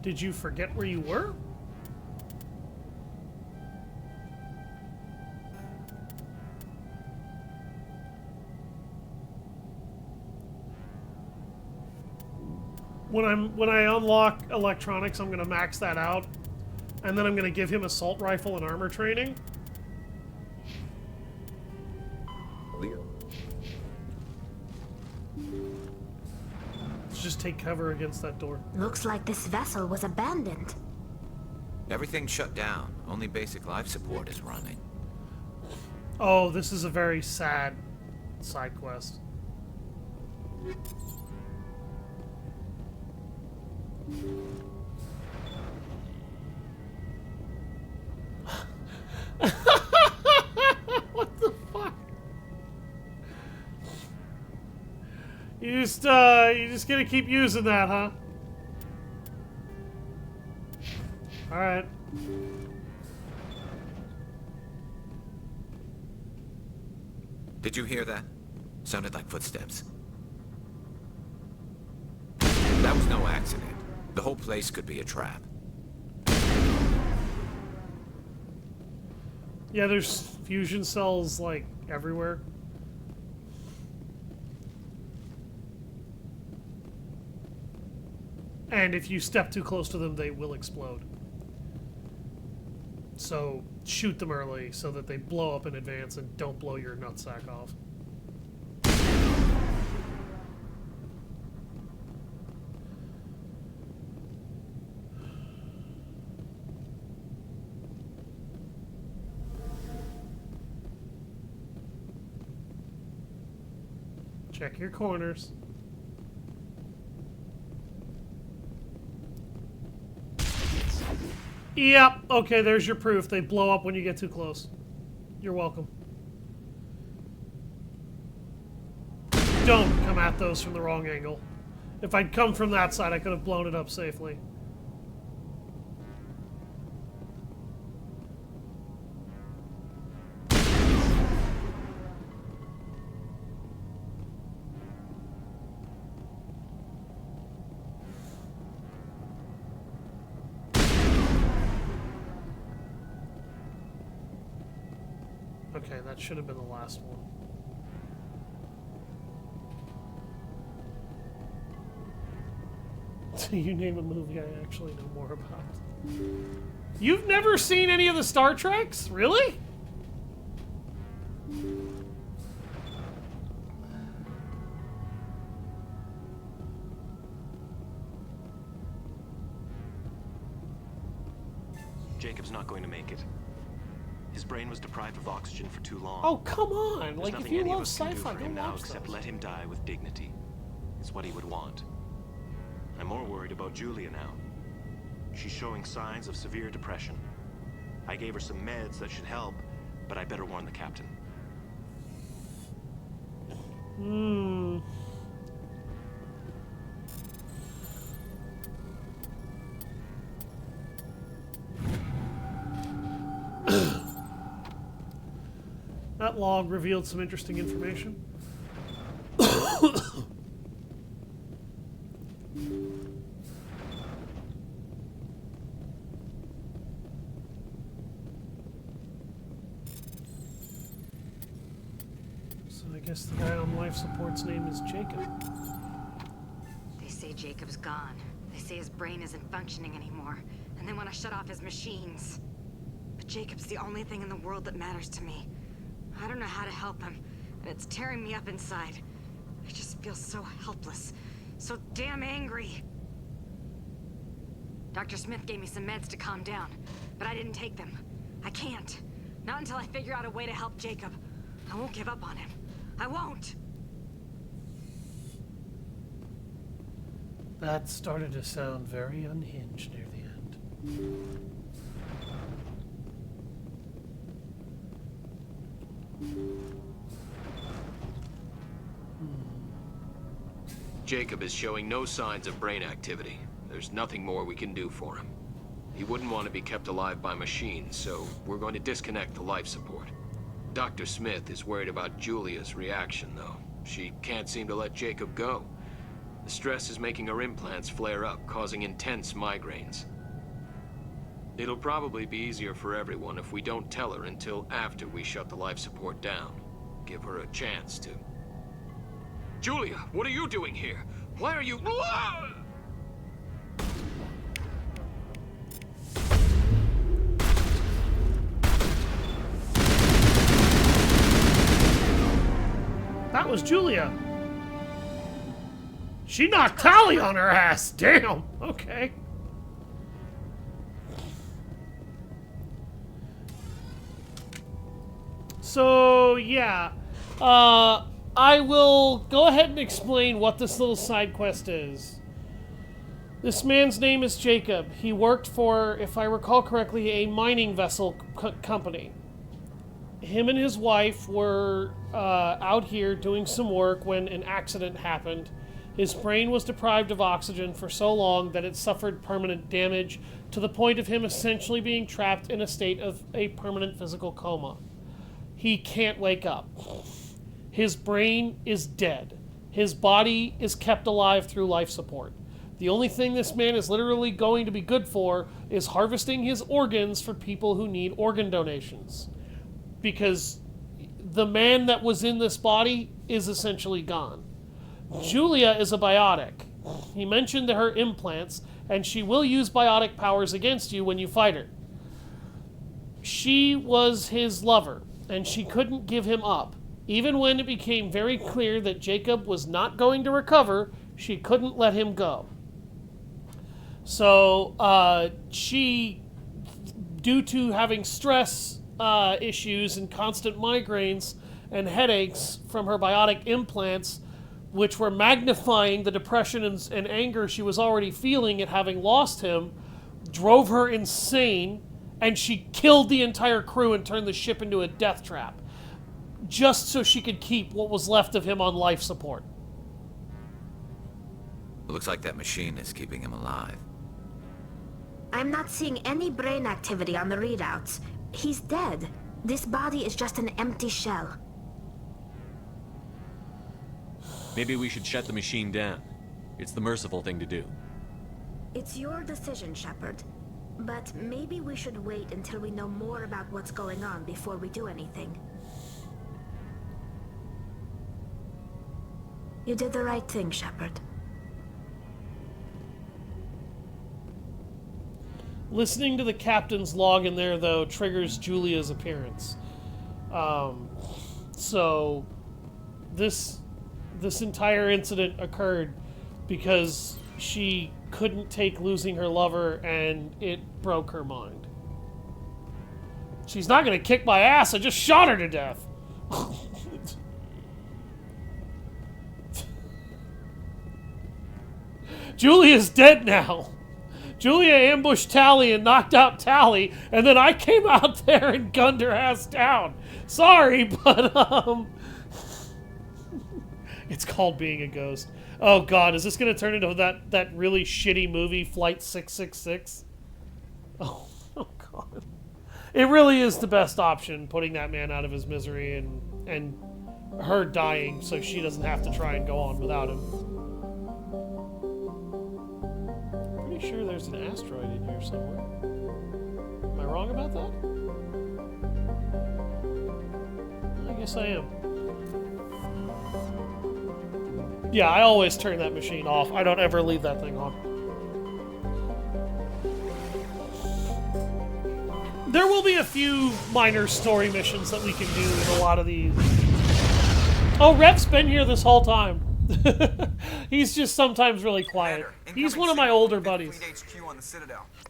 Did you forget where you were? when I unlock electronics, I'm gonna max that out, and then I'm gonna give him assault rifle and armor training. Let's just take cover against that door. Looks like this vessel was abandoned. Everything's shut down. Only basic life support is running. Oh, this is a very sad side quest. What the fuck? You just gonna keep using that, huh? All right. Did you hear that? Sounded like footsteps. That was no accident. The whole place could be a trap. Yeah, there's fusion cells, like, everywhere. And if you step too close to them, they will explode. So, shoot them early so that they blow up in advance and don't blow your nutsack off. Check your corners. Yep, okay, there's your proof. They blow up when you get too close. You're welcome. Don't come at those from the wrong angle. If I'd come from that side, I could have blown it up safely. Okay, that should have been the last one. You name a movie I actually know more about. You've never seen any of the Star Treks? Really? Jacob's not going to make it. His brain was deprived of oxygen for too long. Oh, come on! There's like, if nothing you any of love us can do sci-fi, for go him now watch except those. let him die with dignity. It's what he would want. I'm more worried about Julia now. She's showing signs of severe depression. I gave her some meds that should help, but I better warn the captain. That log revealed some interesting information. So I guess the guy on life support's name is Jacob. They say Jacob's gone. They say his brain isn't functioning anymore, and they want to shut off his machines. But Jacob's the only thing in the world that matters to me. I don't know how to help him, and it's tearing me up inside. I just feel so helpless, so damn angry. Dr. Smith gave me some meds to calm down, but I didn't take them. I can't. Not until I figure out a way to help Jacob. I won't give up on him. I won't! That started to sound very unhinged near the end. Jacob is showing no signs of brain activity. There's nothing more we can do for him. He wouldn't want to be kept alive by machines, so we're going to disconnect the life support. Dr. Smith is worried about Julia's reaction, though. She can't seem to let Jacob go. The stress is making her implants flare up, causing intense migraines. It'll probably be easier for everyone if we don't tell her until after we shut the life support down. Give her a chance to... Julia, what are you doing here? Why are you... was Julia. She knocked Tally on her ass. Damn. Okay. So, yeah. I will go ahead and explain what this little side quest is. This man's name is Jacob. He worked for, if I recall correctly, a mining vessel company. Him and his wife were out here doing some work when an accident happened. His brain was deprived of oxygen for so long that it suffered permanent damage to the point of him essentially being trapped in a state of a permanent physical coma. He can't wake up. His brain is dead. His body is kept alive through life support. The only thing this man is literally going to be good for is harvesting his organs for people who need organ donations. Because the man that was in this body is essentially gone. Julia is a biotic. He mentioned her implants, and she will use biotic powers against you when you fight her. She was his lover, and she couldn't give him up. Even when it became very clear that Jacob was not going to recover, she couldn't let him go. So, she, due to having stress issues and constant migraines and headaches from her biotic implants, which were magnifying the depression and anger she was already feeling at having lost him, drove her insane, and she killed the entire crew and turned the ship into a death trap, just so she could keep what was left of him on life support. Looks like that machine is keeping him alive. I'm not seeing any brain activity on the readouts. He's dead. This body is just an empty shell. Maybe we should shut the machine down. It's the merciful thing to do. It's your decision, Shepard. But maybe we should wait until we know more about what's going on before we do anything. You did the right thing, Shepard. Listening to the captain's log in there, though, triggers Julia's appearance. So, this entire incident occurred because she couldn't take losing her lover, and it broke her mind. She's not gonna kick my ass, I just shot her to death! Julia's dead now! Julia ambushed Tally and knocked out Tally, and then I came out there and gunned her ass down. Sorry, but, it's called being a ghost. Oh god, is this gonna turn into that really shitty movie, Flight 666? Oh god. It really is the best option, putting that man out of his misery and her dying so she doesn't have to try and go on without him. Pretty sure there's an asteroid in here somewhere. Am I wrong about that? I guess I am. Yeah, I always turn that machine off. I don't ever leave that thing on. There will be a few minor story missions that we can do with a lot of these. Oh, Rev's been here this whole time. He's just sometimes really quiet. He's one of my older buddies.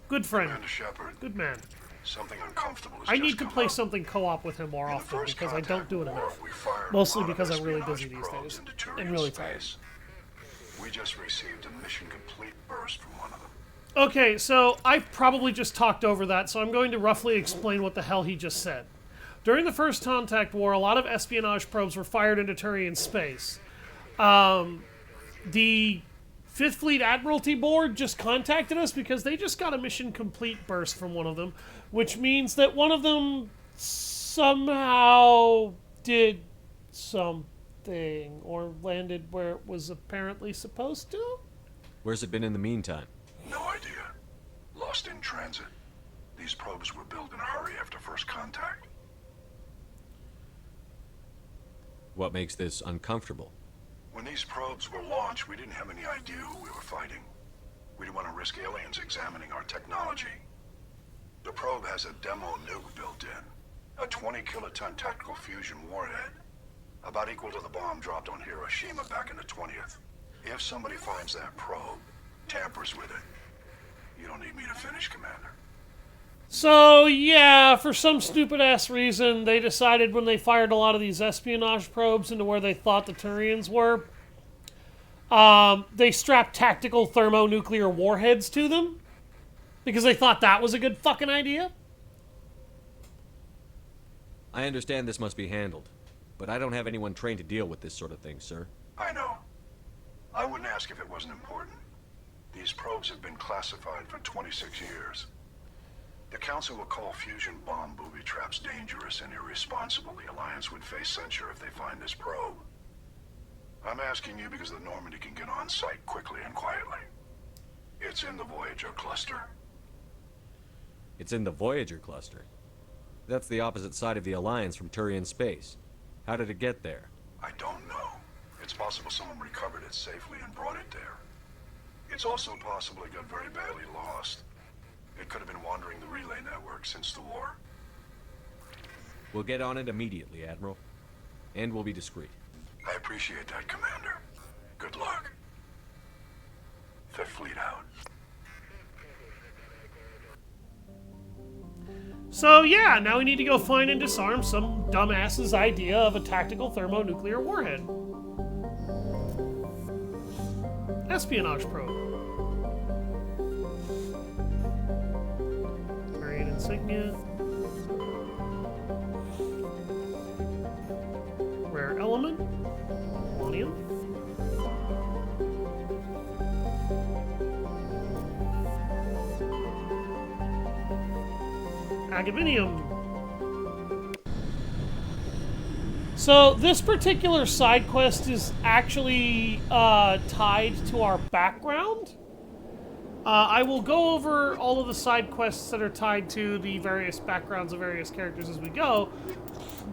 Good friend. Good man. Something uncomfortable I need to play something co-op with him more often because I don't do it enough. Mostly because I'm really busy these days and really tired. We just received a mission complete burst from one of them. Okay, so I probably just talked over that, so I'm going to roughly explain what the hell he just said. During the First Contact War, a lot of espionage probes were fired into Turian space. The Fifth Fleet Admiralty Board just contacted us because they just got a mission complete burst from one of them, which means that one of them somehow did something or landed where it was apparently supposed to? Where's it been in the meantime? No idea. Lost in transit. These probes were built in a hurry after first contact. What makes this uncomfortable? When these probes were launched, we didn't have any idea who we were fighting. We didn't want to risk aliens examining our technology. The probe has a demo nuke built in. A 20-kiloton tactical fusion warhead. About equal to the bomb dropped on Hiroshima back in the 20th. If somebody finds that probe, tampers with it, you don't need me to finish, Commander. So, yeah, for some stupid-ass reason, they decided when they fired a lot of these espionage probes into where they thought the Turians were, they strapped tactical thermonuclear warheads to them because they thought that was a good fucking idea. I understand this must be handled, but I don't have anyone trained to deal with this sort of thing, sir. I know. I wouldn't ask if it wasn't important. These probes have been classified for 26 years. The Council will call fusion bomb booby traps dangerous and irresponsible. The Alliance would face censure if they find this probe. I'm asking you because the Normandy can get on site quickly and quietly. It's in the Voyager cluster. It's in the Voyager cluster. That's the opposite side of the Alliance from Turian space. How did it get there? I don't know. It's possible someone recovered it safely and brought it there. It's also possible it got very badly lost. It could have been wandering the relay network since the war. We'll get on it immediately, Admiral. And we'll be discreet. I appreciate that, Commander. Good luck. Fifth Fleet out. So, yeah, now we need to go find and disarm some dumbass's idea of a tactical thermonuclear warhead. Espionage probe. Turian insignia. Rare element. Polonium. Agabinium. So this particular side quest is actually tied to our background. I will go over all of the side quests that are tied to the various backgrounds of various characters as we go.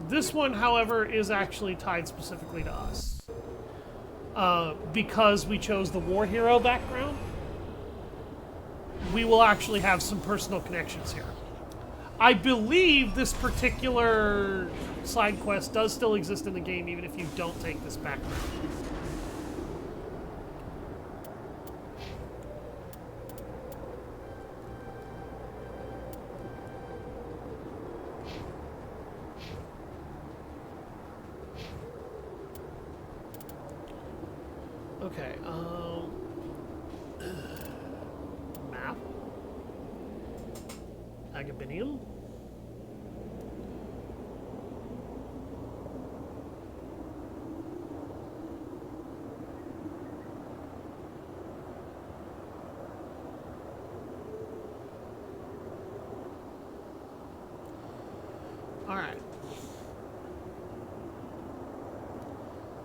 This one, however, is actually tied specifically to us. Because we chose the war hero background, we will actually have some personal connections here. I believe this particular side quest does still exist in the game, even if you don't take this background. Okay, map. Agabinium. Alright.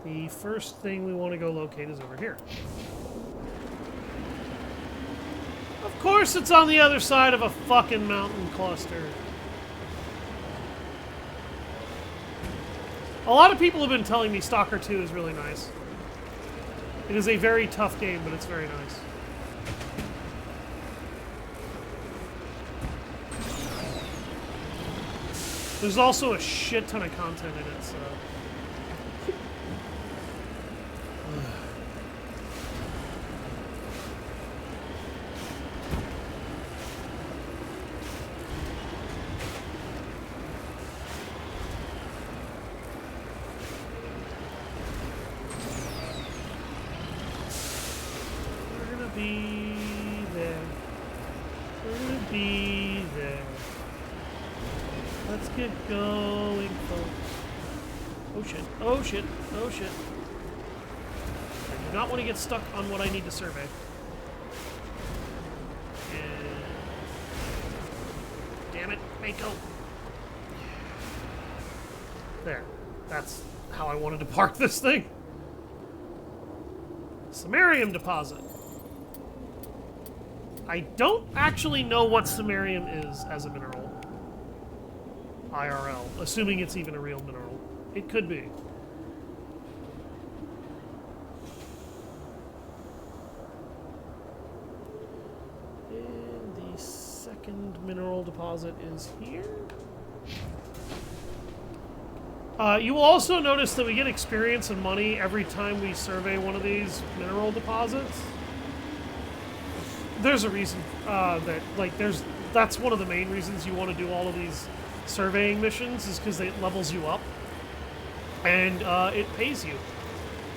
The first thing we want to go locate is over here. Of course it's on the other side of a fucking mountain cluster. A lot of people have been telling me Stalker 2 is really nice. It is a very tough game, but it's very nice. There's also a shit ton of content in it, so... We're gonna be there. We're gonna be there. Let's get going, folks. Oh shit, oh shit, oh shit. I do not want to get stuck on what I need to survey. And... damn it, Mako. There. That's how I wanted to park this thing. Samarium deposit. I don't actually know what samarium is as a mineral. IRL, assuming it's even a real mineral. It could be. And the second mineral deposit is here. You will also notice that we get experience and money every time we survey one of these mineral deposits. There's a reason that's one of the main reasons you want to do all of these surveying missions, is because it levels you up and it pays you.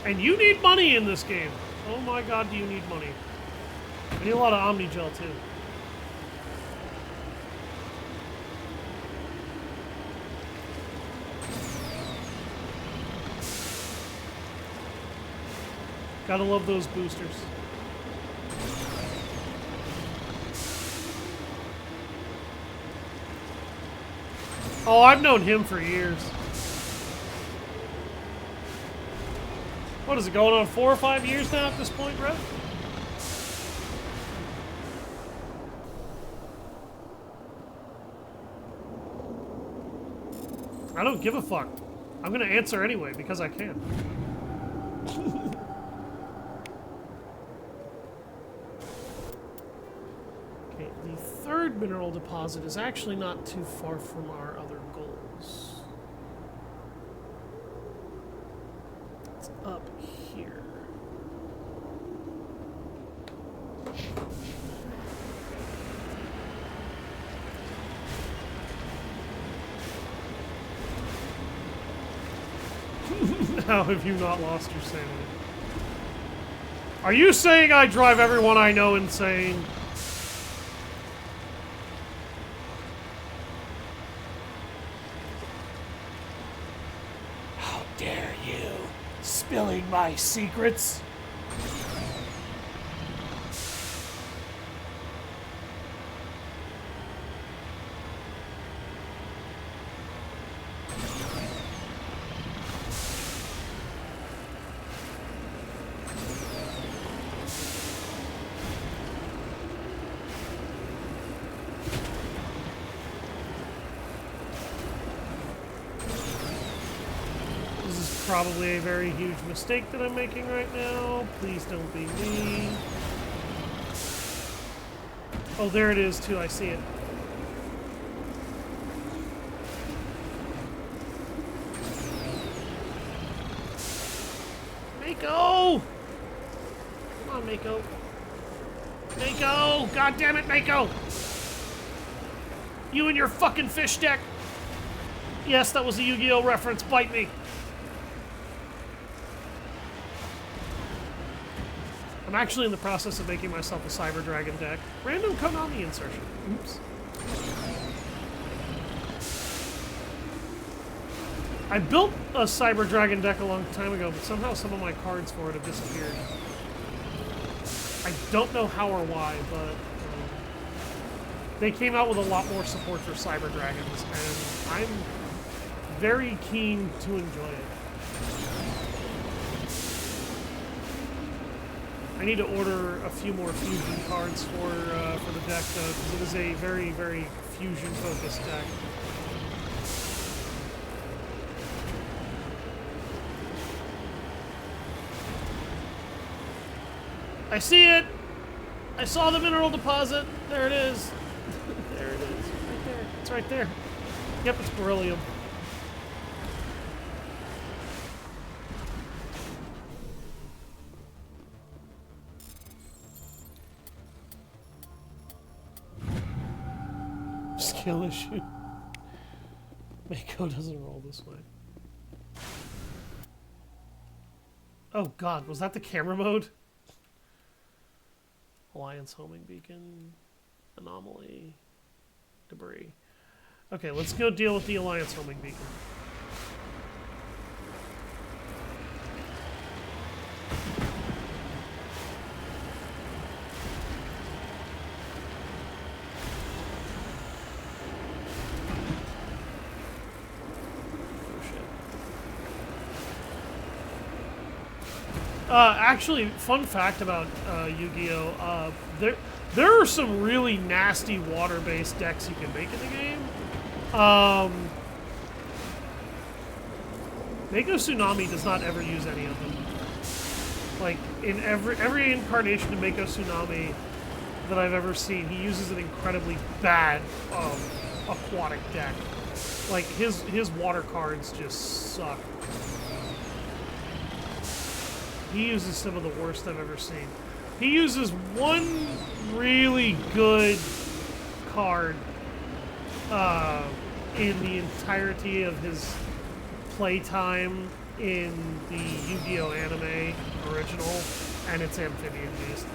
And you need money in this game. Oh my god, do you need money? I need a lot of Omni Gel too. Gotta love those boosters. Oh, I've known him for years. What is it, going on 4 or 5 years now at this point, bro? I don't give a fuck. I'm gonna answer anyway because I can. Okay, the third mineral deposit is actually not too far from our other goals. It's up here. How have you not lost your sanity? Are you saying I drive everyone I know insane? How dare you, spilling my secrets? Probably a very huge mistake that I'm making right now. Please don't be me. Oh, there it is too. I see it. Mako! Come on, Mako. Mako! God damn it, Mako! You and your fucking fish deck. Yes, that was a Yu-Gi-Oh reference. Bite me. I'm actually in the process of making myself a Cyber Dragon deck. Random Konami insertion. Oops. I built a Cyber Dragon deck a long time ago, but somehow some of my cards for it have disappeared. I don't know how or why, but they came out with a lot more support for Cyber Dragons, and I'm very keen to enjoy it. I need to order a few more fusion cards for the deck, though, because it is a very, very fusion-focused deck. I see it! I saw the mineral deposit! There it is! There it is. Right there. It's right there. Yep, it's beryllium. Skill issue. Mako doesn't roll this way. Oh god, was that the camera mode? Alliance homing beacon. Anomaly. Debris. Okay, let's go deal with the Alliance homing beacon. Actually, fun fact about Yu-Gi-Oh! There are some really nasty water-based decks you can make in the game. Mako Tsunami does not ever use any of them. Like, in every incarnation of Mako Tsunami that I've ever seen, he uses an incredibly bad aquatic deck. Like, his water cards just suck. He uses some of the worst I've ever seen. He uses one really good card in the entirety of his playtime in the Yu-Gi-Oh! Anime original, and it's Amphibian Beast.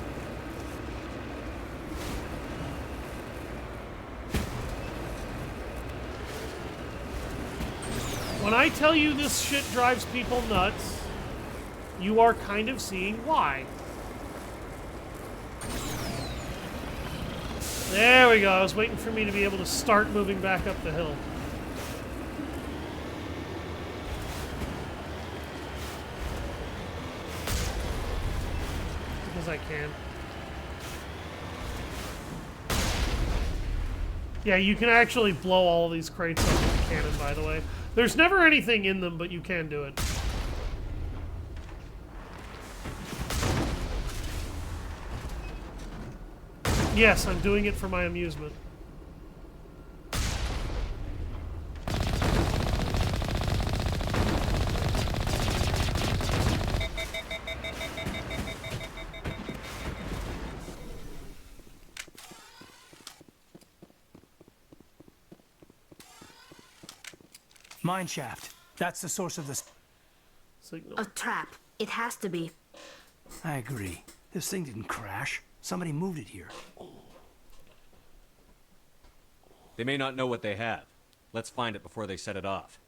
When I tell you this shit drives people nuts, you are kind of seeing why. There we go. I was waiting for me to be able to start moving back up the hill. Because I can. Yeah, you can actually blow all of these crates up with a cannon, by the way. There's never anything in them, but you can do it. Yes, I'm doing it for my amusement. Mine shaft. That's the source of this signal. A trap. It has to be. I agree. This thing didn't crash. Somebody moved it here. They may not know what they have. Let's find it before they set it off.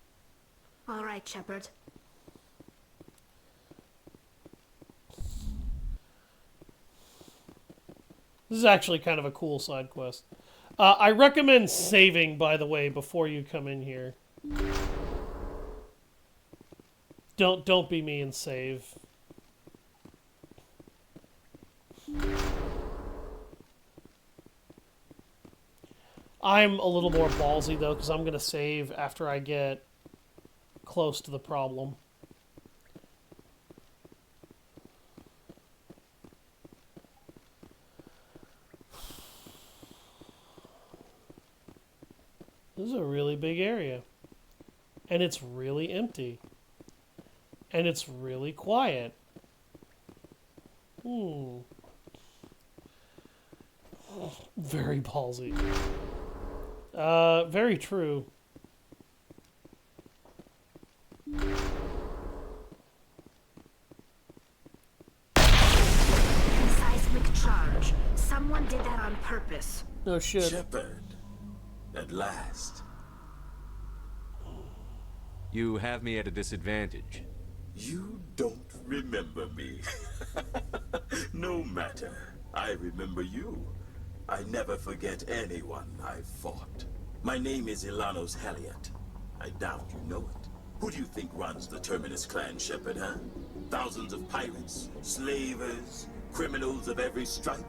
All right, Shepard. This is actually kind of a cool side quest. I recommend saving, by the way, before you come in here. Don't be me and save. I'm a little more ballsy, though, because I'm going to save after I get close to the problem. This is a really big area. And it's really empty. And it's really quiet. Very ballsy. Very true. Seismic charge. Someone did that on purpose. No shit. Shepard, at last. You have me at a disadvantage. You don't remember me. No matter. I remember you. I never forget anyone I've fought. My name is Ilanos Halliot. I doubt you know it. Who do you think runs the Terminus clan, Shepard, huh? Thousands of pirates, slavers, criminals of every stripe.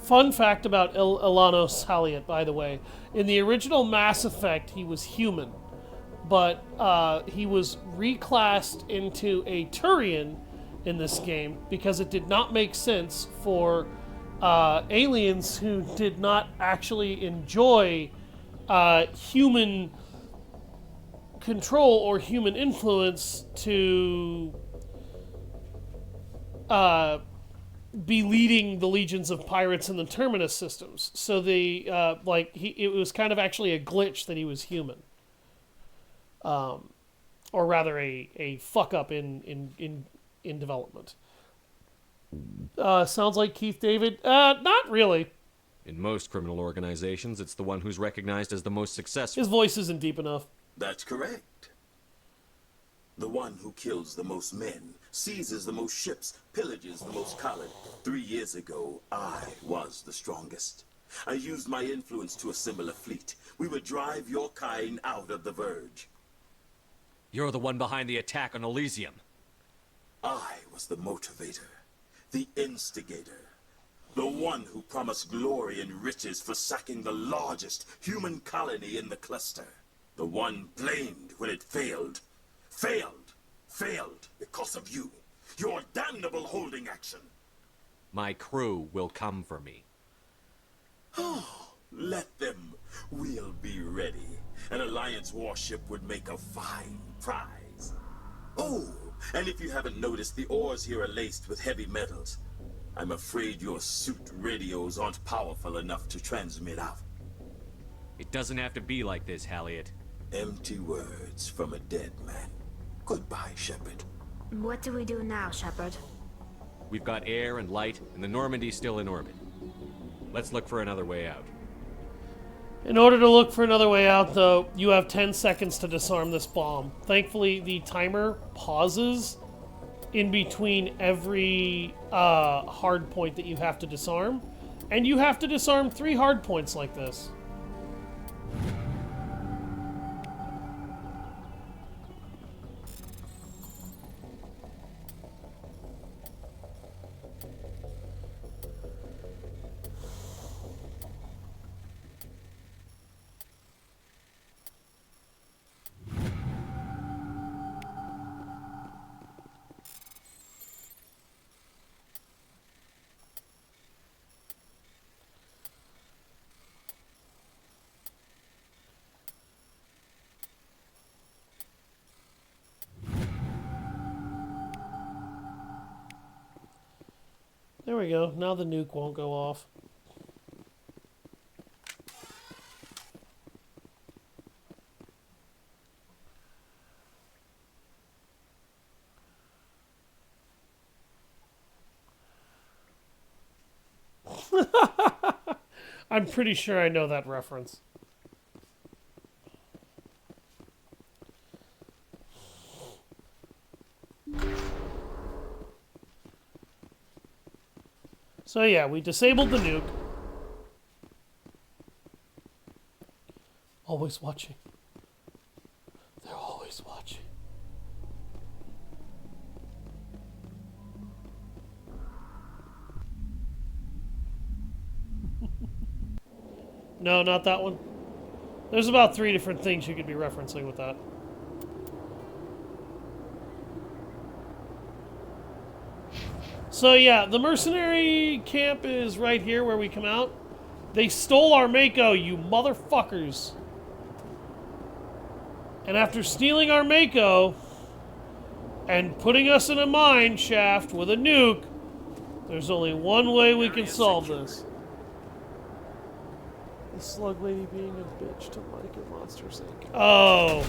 Fun fact about Ilanos Halliot, by the way. In the original Mass Effect, he was human. But he was reclassed into a Turian in this game because it did not make sense for aliens who did not actually enjoy human control or human influence to be leading the legions of pirates in the Terminus systems. So the it was kind of actually a glitch that he was human. Or rather a fuck up in development. Sounds like Keith David. Not really. In most criminal organizations, it's the one who's recognized as the most successful. His voice isn't deep enough. That's correct. The one who kills the most men, seizes the most ships, pillages the most colony. 3 years ago, I was the strongest. I used my influence to assemble a fleet. We would drive your kind out of the Verge. You're the one behind the attack on Elysium. I was the motivator, the instigator, the one who promised glory and riches for sacking the largest human colony in the cluster. The one blamed when it failed. Failed because of you. Your damnable holding action. My crew will come for me. Oh, let them. We'll be ready. An Alliance warship would make a fine prize. Oh, and if you haven't noticed, the ores here are laced with heavy metals. I'm afraid your suit radios aren't powerful enough to transmit out. It doesn't have to be like this, Halliot. Empty words from a dead man. Goodbye, Shepard. What do we do now, Shepard? We've got air and light, and the Normandy's still in orbit. Let's look for another way out. In order to look for another way out, though, you have 10 seconds to disarm this bomb. Thankfully, the timer pauses in between every hard point that you have to disarm, and you have to disarm 3 hard points like this. There we go. Now the nuke won't go off. I'm pretty sure I know that reference. So yeah, we disabled the nuke. Always watching. They're always watching. No, not that one. There's about 3 different things you could be referencing with that. So yeah, the mercenary camp is right here where we come out. They stole our Mako, you motherfuckers. And after stealing our Mako and putting us in a mine shaft with a nuke, there's only one way we can solve this. The slug lady being a bitch to Mike at Monsters Inc. Oh.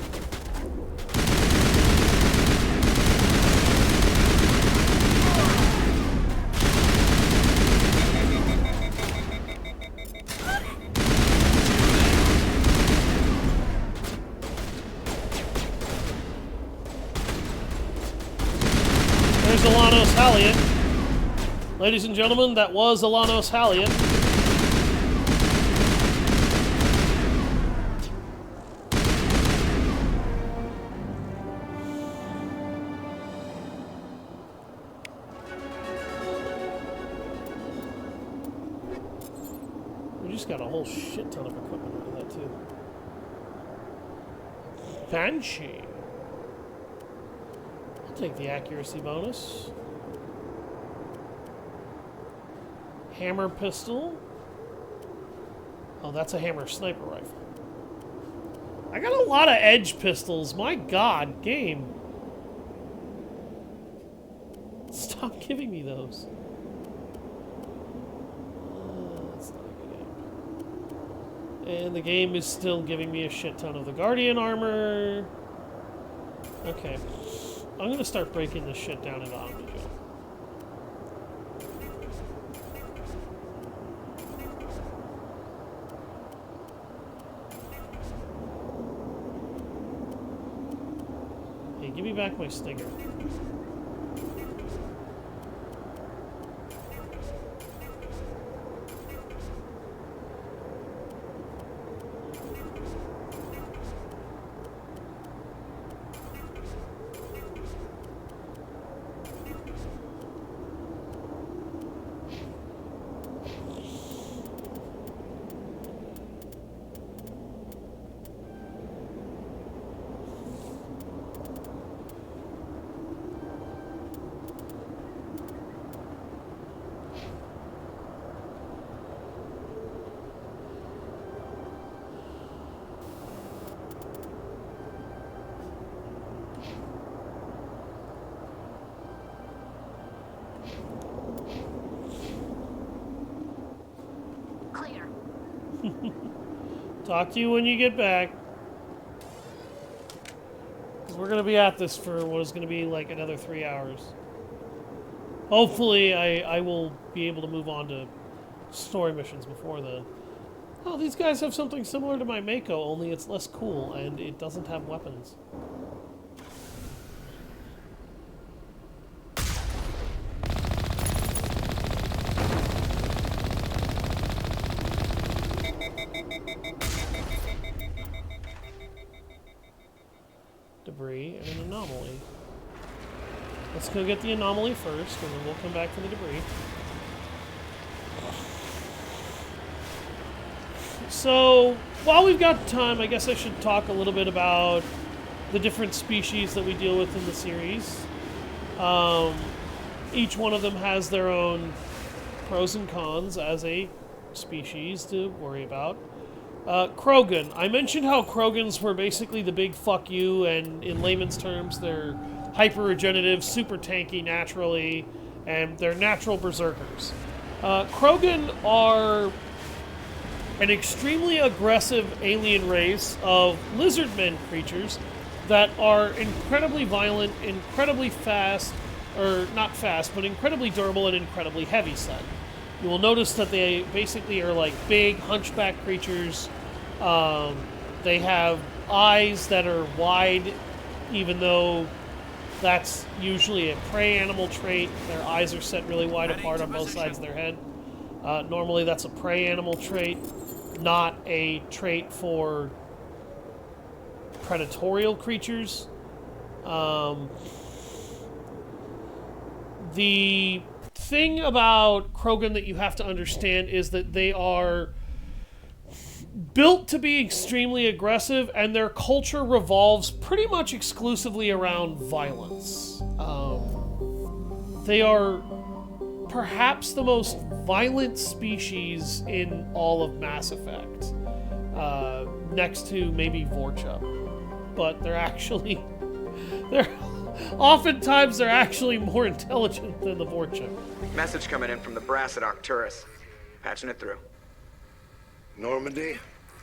There's Alanos Halliot. Ladies and gentlemen, that was Alanos Halliot. We just got a whole shit ton of equipment out of that too. Banshee. I'll take the accuracy bonus. Hammer pistol. Oh, that's a hammer sniper rifle. I got a lot of edge pistols. My god, game. Stop giving me those. That's not a good aim. And the game is still giving me a shit ton of the Guardian armor. Okay. I'm gonna start breaking this shit down into Omnigel. Hey, give me back my Stinger. Talk to you when you get back. Because we're going to be at this for what is going to be like another 3 hours. Hopefully, I will be able to move on to story missions before then. Oh, these guys have something similar to my Mako, only it's less cool, and it doesn't have weapons. Debris and an anomaly. Let's go get the anomaly first, and then we'll come back to the debris. So, while we've got time, I guess I should talk a little bit about the different species that we deal with in the series. Each one of them has their own pros and cons as a species to worry about. Krogan. I mentioned how Krogans were basically the big fuck you, and in layman's terms, they're hyper-regenerative, super tanky naturally, and they're natural berserkers. Krogan are an extremely aggressive alien race of lizardmen creatures that are incredibly violent, incredibly fast, or not fast, but incredibly durable and incredibly heavy set. You will notice that they basically are like big hunchback creatures. They have eyes that are wide, even though that's usually a prey animal trait. Their eyes are set really wide apart on both sides of their head. Normally that's a prey animal trait, not a trait for predatorial creatures. The thing about Krogan that you have to understand is that they are built to be extremely aggressive, and their culture revolves pretty much exclusively around violence. They are perhaps the most violent species in all of Mass Effect, next to maybe Vorcha. But oftentimes they're actually more intelligent than the Vorcha. Message coming in from the brass at Arcturus. Patching it through. Normandy,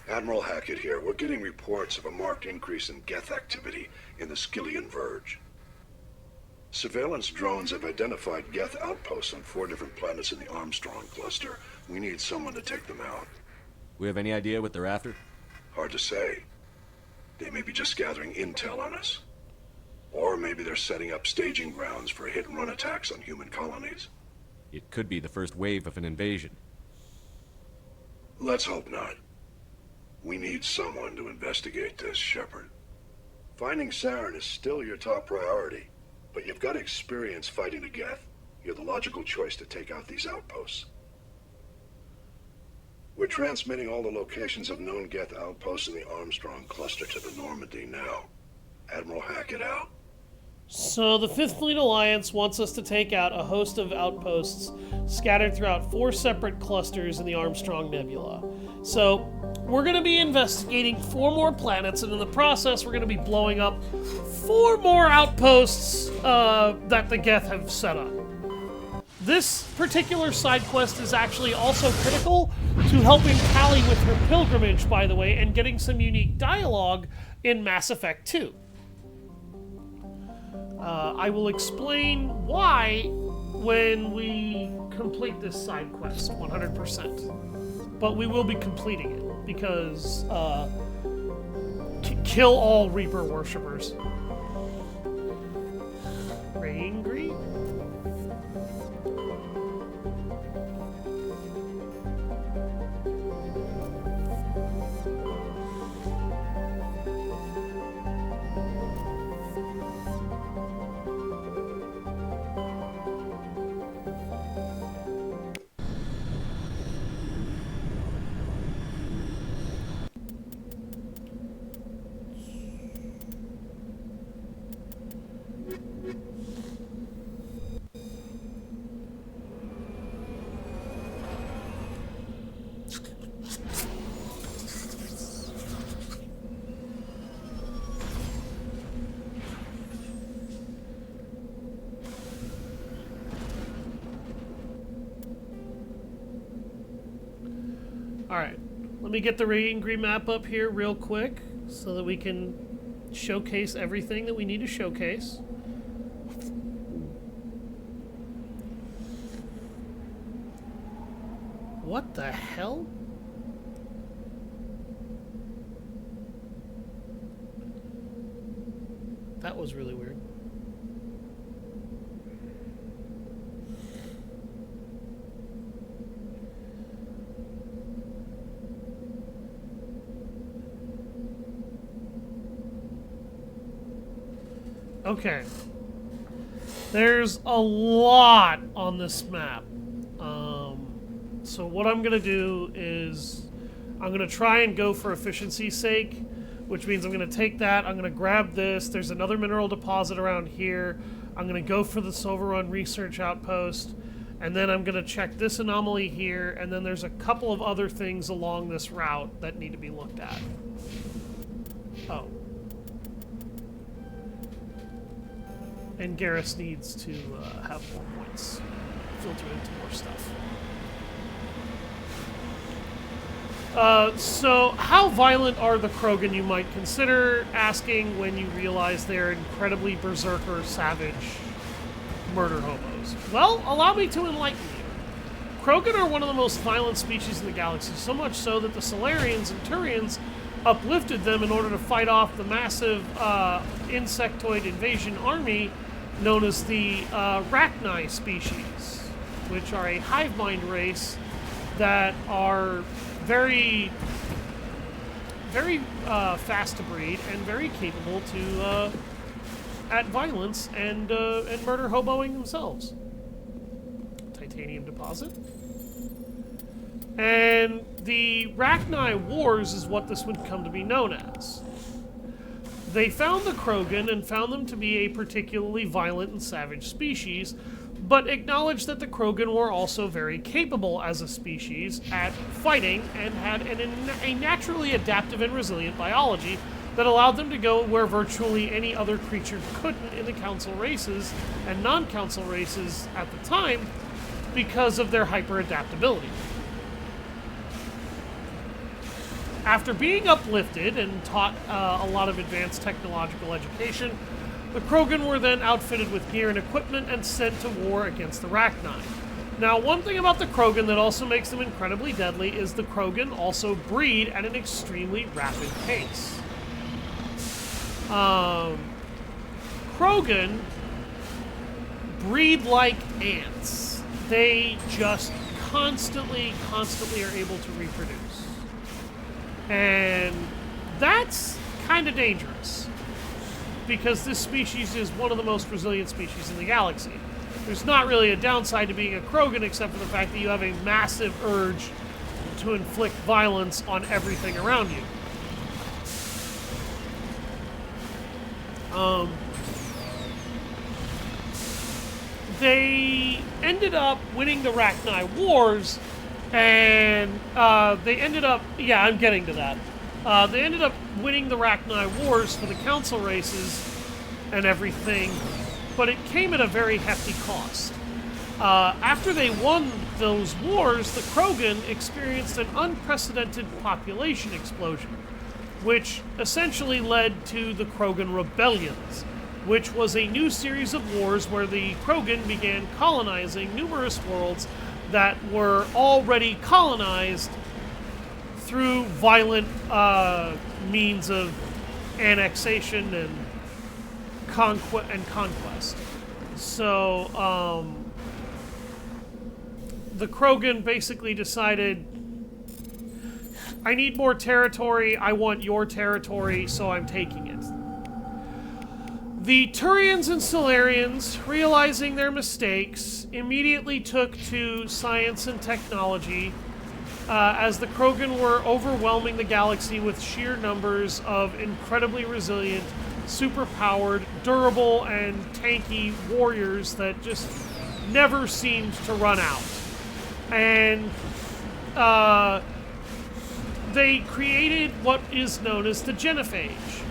Admiral Hackett here. We're getting reports of a marked increase in Geth activity in the Skyllian Verge. Surveillance drones have identified Geth outposts on 4 different planets in the Armstrong cluster. We need someone to take them out. We have any idea what they're after? Hard to say. They may be just gathering intel on us. Or maybe they're setting up staging grounds for hit-and-run attacks on human colonies. It could be the first wave of an invasion. Let's hope not. We need someone to investigate this, Shepard. Finding Saren is still your top priority, but you've got experience fighting the Geth. You're the logical choice to take out these outposts. We're transmitting all the locations of known Geth outposts in the Armstrong cluster to the Normandy now. Admiral Hackett out. So the Fifth Fleet Alliance wants us to take out a host of outposts scattered throughout 4 separate clusters in the Armstrong Nebula. So we're going to be investigating 4 more planets, and in the process we're going to be blowing up 4 more outposts that the Geth have set up. This particular side quest is actually also critical to helping Tali with her pilgrimage, by the way, and getting some unique dialogue in Mass Effect 2. I will explain why when we complete this side quest 100%. But we will be completing it because kill all Reaper worshippers. Angry? Let me get the Angry map up here real quick so that we can showcase everything that we need to showcase. What the hell? That was really weird. Okay. There's a lot on this map. So what I'm going to do is I'm going to try and go for efficiency's sake, which means I'm going to take that, I'm going to grab this, there's another mineral deposit around here, I'm going to go for the Silver Run Research Outpost, and then I'm going to check this anomaly here, and then there's a couple of other things along this route that need to be looked at. Oh. And Garrus needs to have more points filter into more stuff. So, how violent are the Krogan, you might consider asking when you realize they're incredibly berserker, savage murder hobos? Well, allow me to enlighten you. Krogan are one of the most violent species in the galaxy, so much so that the Solarians and Turians uplifted them in order to fight off the massive insectoid invasion army known as the Rachni species, which are a hive mind race that are very fast to breed and very capable to at violence and murder hoboing themselves. Titanium deposit. And the Rachni Wars is what this would come to be known as. They found the Krogan and found them to be a particularly violent and savage species, but acknowledged that the Krogan were also very capable as a species at fighting and had a naturally adaptive and resilient biology that allowed them to go where virtually any other creature couldn't in the Council races and non-Council races at the time because of their hyper-adaptability. After being uplifted and taught a lot of advanced technological education, the Krogan were then outfitted with gear and equipment and sent to war against the Rachni. Now, one thing about the Krogan that also makes them incredibly deadly is the Krogan also breed at an extremely rapid pace. Krogan breed like ants. They just constantly are able to reproduce. And that's kind of dangerous, because this species is one of the most resilient species in the galaxy. There's not really a downside to being a Krogan except for the fact that you have a massive urge to inflict violence on everything around you. They ended up winning the Rachni Wars, and they ended up... Yeah, I'm getting to that. They ended up winning the Rachni Wars for the Council races and everything, but it came at a very hefty cost. After they won those wars, the Krogan experienced an unprecedented population explosion, which essentially led to the Krogan Rebellions, which was a new series of wars where the Krogan began colonizing numerous worlds that were already colonized through violent means of annexation and conquest. So the Krogan basically decided, I need more territory, I want your territory, so I'm taking it. The Turians and Solarians, realizing their mistakes, immediately took to science and technology, as the Krogan were overwhelming the galaxy with sheer numbers of incredibly resilient, superpowered, durable, and tanky warriors that just never seemed to run out. And they created what is known as the genophage.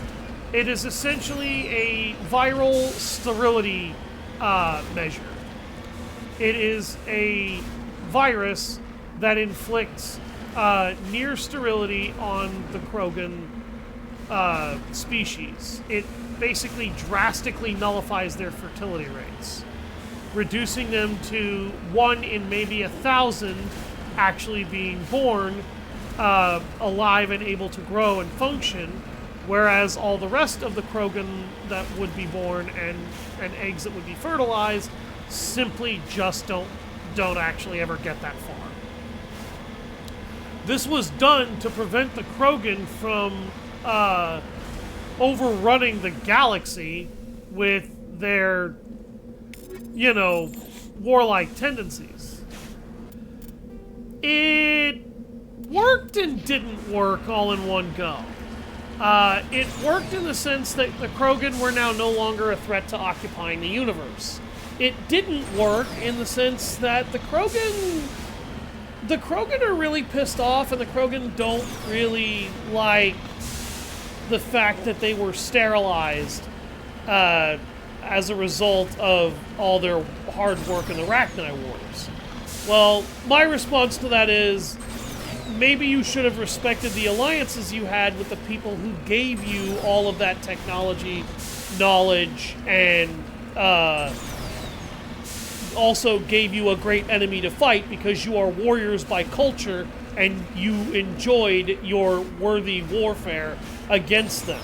It is essentially a viral sterility measure. It is a virus that inflicts near sterility on the Krogan species. It basically drastically nullifies their fertility rates, reducing them to 1 in maybe 1,000 actually being born alive and able to grow and function, whereas all the rest of the Krogan that would be born and eggs that would be fertilized simply just don't actually ever get that far. This was done to prevent the Krogan from overrunning the galaxy with their, warlike tendencies. It worked and didn't work all in one go. It worked in the sense that the Krogan were now no longer a threat to occupying the universe. It didn't work in the sense that the Krogan are really pissed off, and the Krogan don't really like the fact that they were sterilized as a result of all their hard work in the Rachni Wars. Well, my response to that is, maybe you should have respected the alliances you had with the people who gave you all of that technology, knowledge, and also gave you a great enemy to fight, because you are warriors by culture and you enjoyed your worthy warfare against them.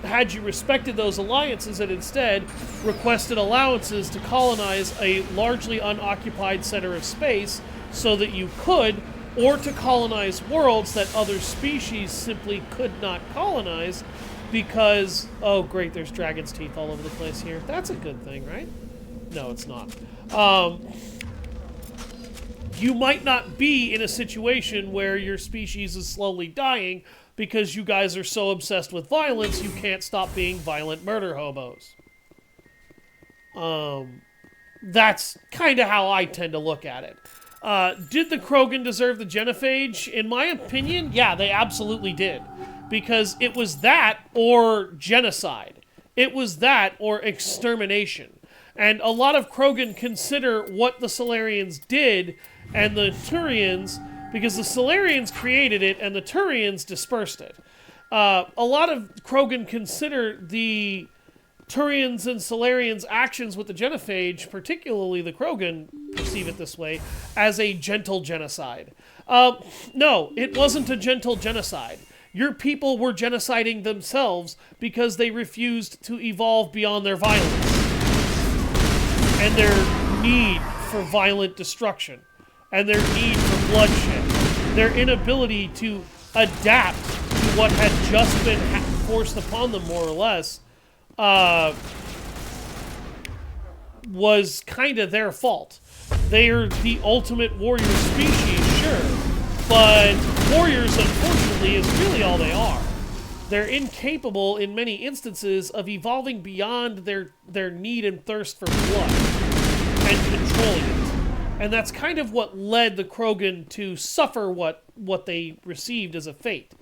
Had you respected those alliances and instead requested allowances to colonize a largely unoccupied center of space so that you could, or to colonize worlds that other species simply could not colonize because, oh great, there's dragon's teeth all over the place here. That's a good thing, right? No, it's not. You might not be in a situation where your species is slowly dying because you guys are so obsessed with violence you can't stop being violent murder hobos. That's kind of how I tend to look at it. Did the Krogan deserve the genophage? In my opinion, yeah, they absolutely did. Because it was that or genocide. It was that or extermination. And a lot of Krogan consider what the Solarians did and the Turians, because the Solarians created it and the Turians dispersed it. A lot of Krogan consider the Turians and Solarians' actions with the genophage, particularly the Krogan perceive it this way, as a gentle genocide. No, it wasn't a gentle genocide. Your people were genociding themselves because they refused to evolve beyond their violence and their need for violent destruction, and their need for bloodshed, their inability to adapt to what had just been forced upon them, more or less, was kind of their fault. They're the ultimate warrior species, sure, but warriors, unfortunately, is really all they are. They're incapable, in many instances, of evolving beyond their need and thirst for blood and controlling it. And that's kind of what led the Krogan to suffer what they received as a fate.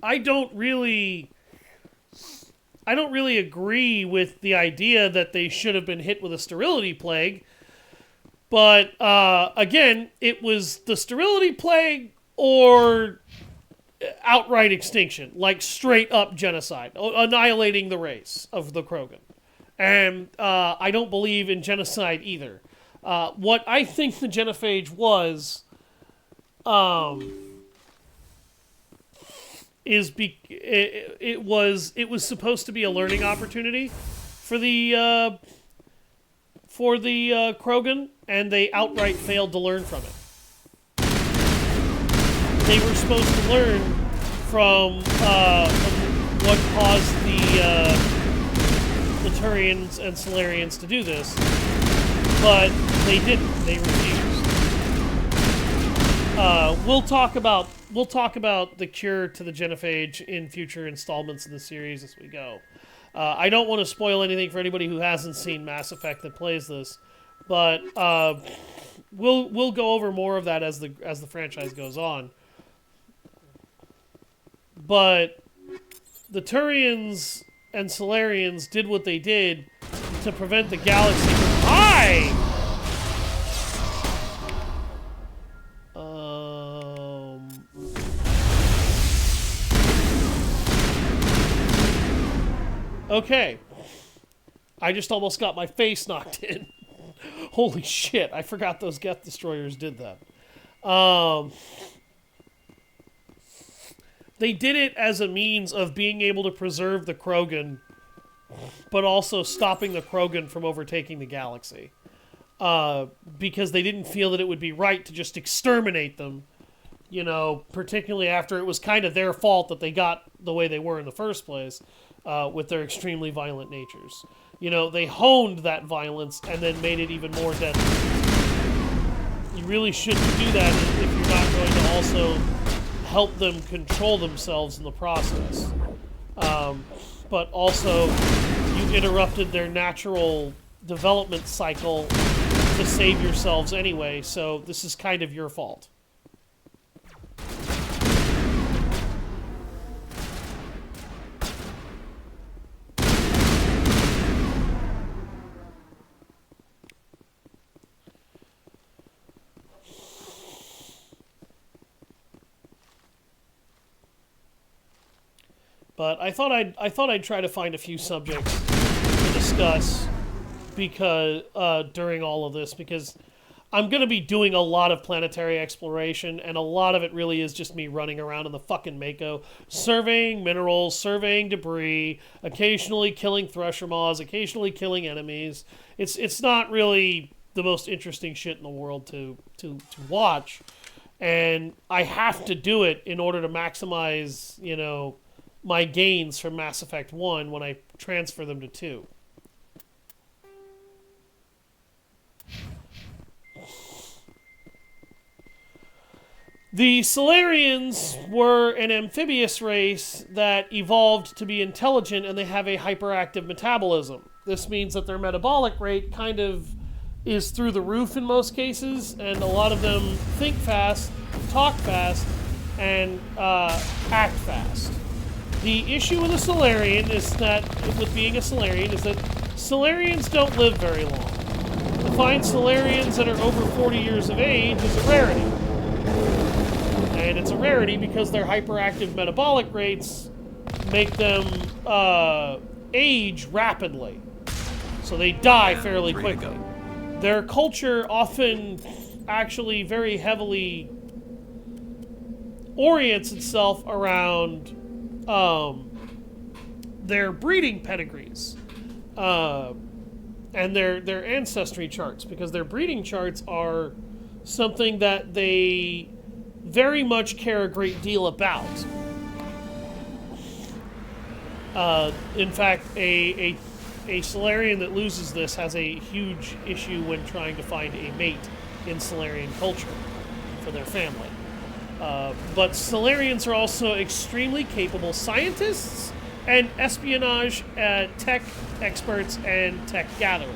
I don't really agree with the idea that they should have been hit with a sterility plague. But, again, it was the sterility plague or outright extinction, like straight up genocide, annihilating the race of the Krogan. And I don't believe in genocide either. What I think the genophage was, it was supposed to be a learning opportunity for the Krogan, and they outright failed to learn from it. They were supposed to learn from what caused the Turians and Solarians to do this, but they didn't. They refused. We'll talk about the cure to the genophage in future installments of the series as we go. I don't want to spoil anything for anybody who hasn't seen Mass Effect that plays this, but we'll go over more of that as the franchise goes on. But the Turians and Solarians did what they did to prevent the galaxy from... Hi! Okay. I just almost got my face knocked in. Holy shit, I forgot those Geth Destroyers did that. They did it as a means of being able to preserve the Krogan, but also stopping the Krogan from overtaking the galaxy. Because they didn't feel that it would be right to just exterminate them, you know, particularly after it was kind of their fault that they got the way they were in the first place, with their extremely violent natures. You know, they honed that violence and then made it even more deadly. You really shouldn't do that if you're not going to also help them control themselves in the process. But also, you interrupted their natural development cycle to save yourselves anyway, so this is kind of your fault. But I thought I'd try to find a few subjects to discuss because during all of this, because I'm going to be doing a lot of planetary exploration, and a lot of it really is just me running around in the fucking Mako, surveying minerals, surveying debris, occasionally killing thresher maws, occasionally killing enemies. It's not really the most interesting shit in the world to watch, and I have to do it in order to maximize, you know, my gains from Mass Effect 1 when I transfer them to 2. The Solarians were an amphibious race that evolved to be intelligent, and they have a hyperactive metabolism. This means that their metabolic rate kind of is through the roof in most cases, and a lot of them think fast, talk fast, and act fast. The issue with a Solarian is that, with being a Solarian, is that Solarians don't live very long. To find Solarians that are over 40 years of age is a rarity. And it's a rarity because their hyperactive metabolic rates make them age rapidly. So they die fairly quickly. Their culture often actually very heavily orients itself around their breeding pedigrees and their ancestry charts, because their breeding charts are something that they very much care a great deal about. In fact, a Solarian that loses this has a huge issue when trying to find a mate in Solarian culture for their family. But Solarians are also extremely capable scientists and espionage tech experts and tech gatherers.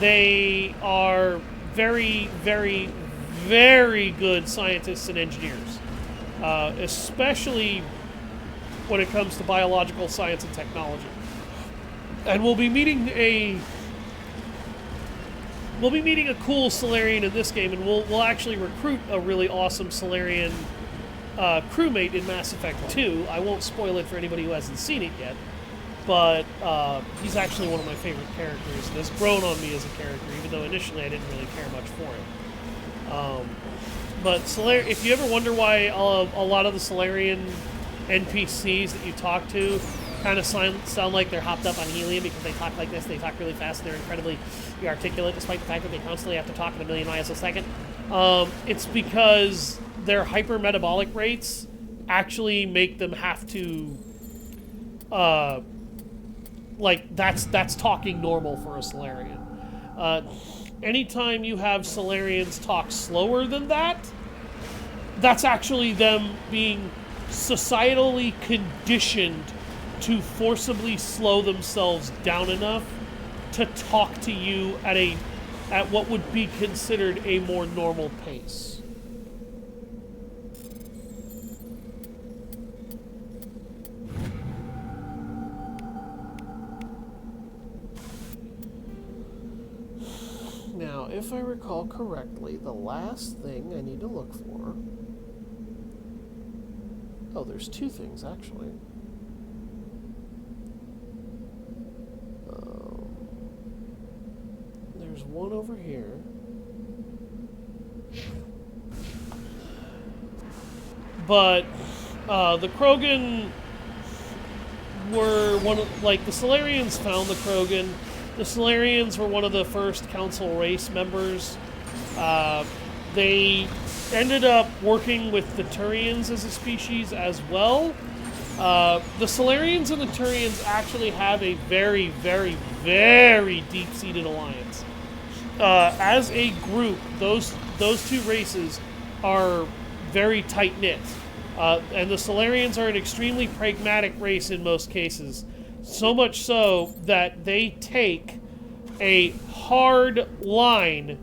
They are very, very, very good scientists and engineers, especially when it comes to biological science and technology. And we'll be meeting a cool Solarian in this game, and we'll actually recruit a really awesome Solarian crewmate in Mass Effect 2. I won't spoil it for anybody who hasn't seen it yet, but he's actually one of my favorite characters, and has grown on me as a character, even though initially I didn't really care much for him. But if you ever wonder why a lot of the Solarian NPCs that you talk to kind of sound like they're hopped up on helium because they talk like this, they talk really fast, and they're incredibly articulate despite the fact that they constantly have to talk at a million miles a second, it's because their hypermetabolic rates actually make them have to that's talking normal for a Solarian. Anytime you have Solarians talk slower than that, that's actually them being societally conditioned to forcibly slow themselves down enough to talk to you at what would be considered a more normal pace. Now, if I recall correctly, the last thing I need to look for... Oh, there's two things, actually. there's one over here. But the Krogan were the Solarians found the Krogan. The Solarians were one of the first Council race members. They ended up working with the Turians as a species as well. The Solarians and the Turians actually have a very, very, very deep-seated alliance. As a group, those two races are very tight-knit. And the Solarians are an extremely pragmatic race in most cases. So much so that they take a hard line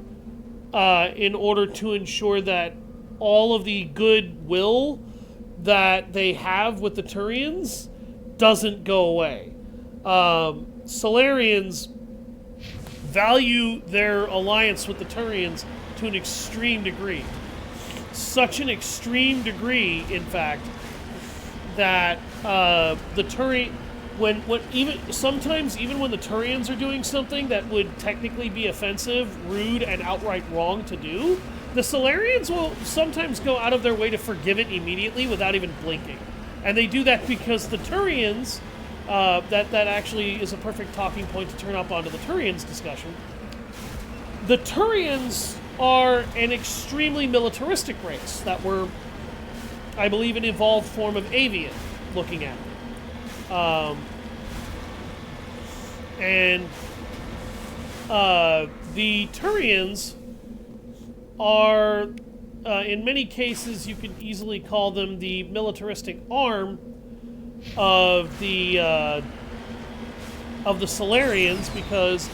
in order to ensure that all of the goodwill that they have with the Turians doesn't go away. Solarians value their alliance with the Turians to an extreme degree. Such an extreme degree, in fact, that the Turian, sometimes even when the Turians are doing something that would technically be offensive, rude, and outright wrong to do, the Solarians will sometimes go out of their way to forgive it immediately without even blinking. And they do that because the Turians, that actually is a perfect talking point to turn up onto the Turians discussion. The Turians are an extremely militaristic race that were, I believe, an evolved form of avian, looking at them. The Turians are, in many cases, you could easily call them the militaristic arm of the Solarians, because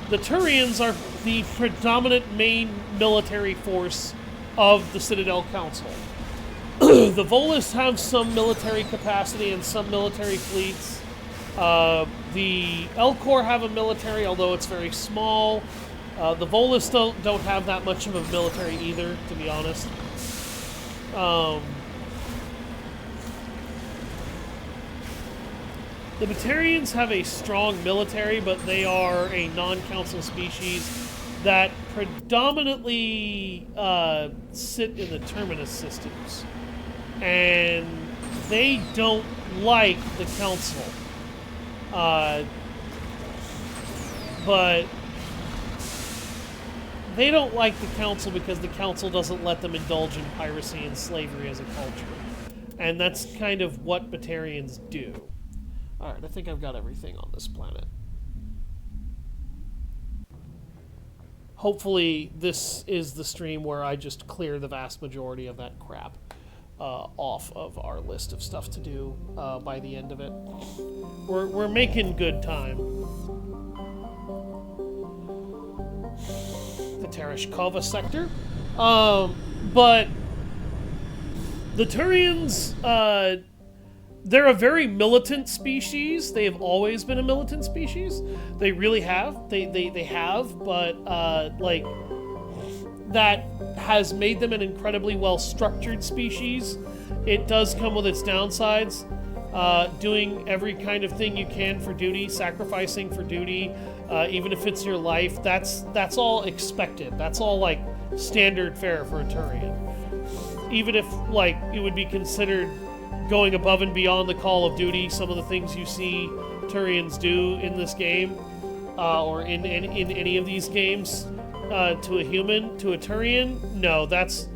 the Turians are the predominant main military force of the Citadel Council. The Volus have some military capacity and some military fleets. The Elcor have a military, although it's very small. The Volus don't have that much of a military either, to be honest. The Batarians have a strong military, but they are a non-council species that predominantly sit in the Terminus systems. And they don't like the council. But they don't like the council because the council doesn't let them indulge in piracy and slavery as a culture. And that's kind of what Batarians do. Alright, I think I've got everything on this planet. Hopefully this is the stream where I just clear the vast majority of that crap off of our list of stuff to do by the end of it. We're making good time. The Tereshkova sector. But the Turians, they're a very militant species. They have always been a militant species. They really have. They have, but like that has made them an incredibly well-structured species. It does come with its downsides. Doing every kind of thing you can for duty, sacrificing for duty, even if it's your life, that's all expected. That's all like standard fare for a Turian. Even if like it would be considered going above and beyond the call of duty, some of the things you see Turians do in this game, or in any of these games, to a human, to a Turian, no, that's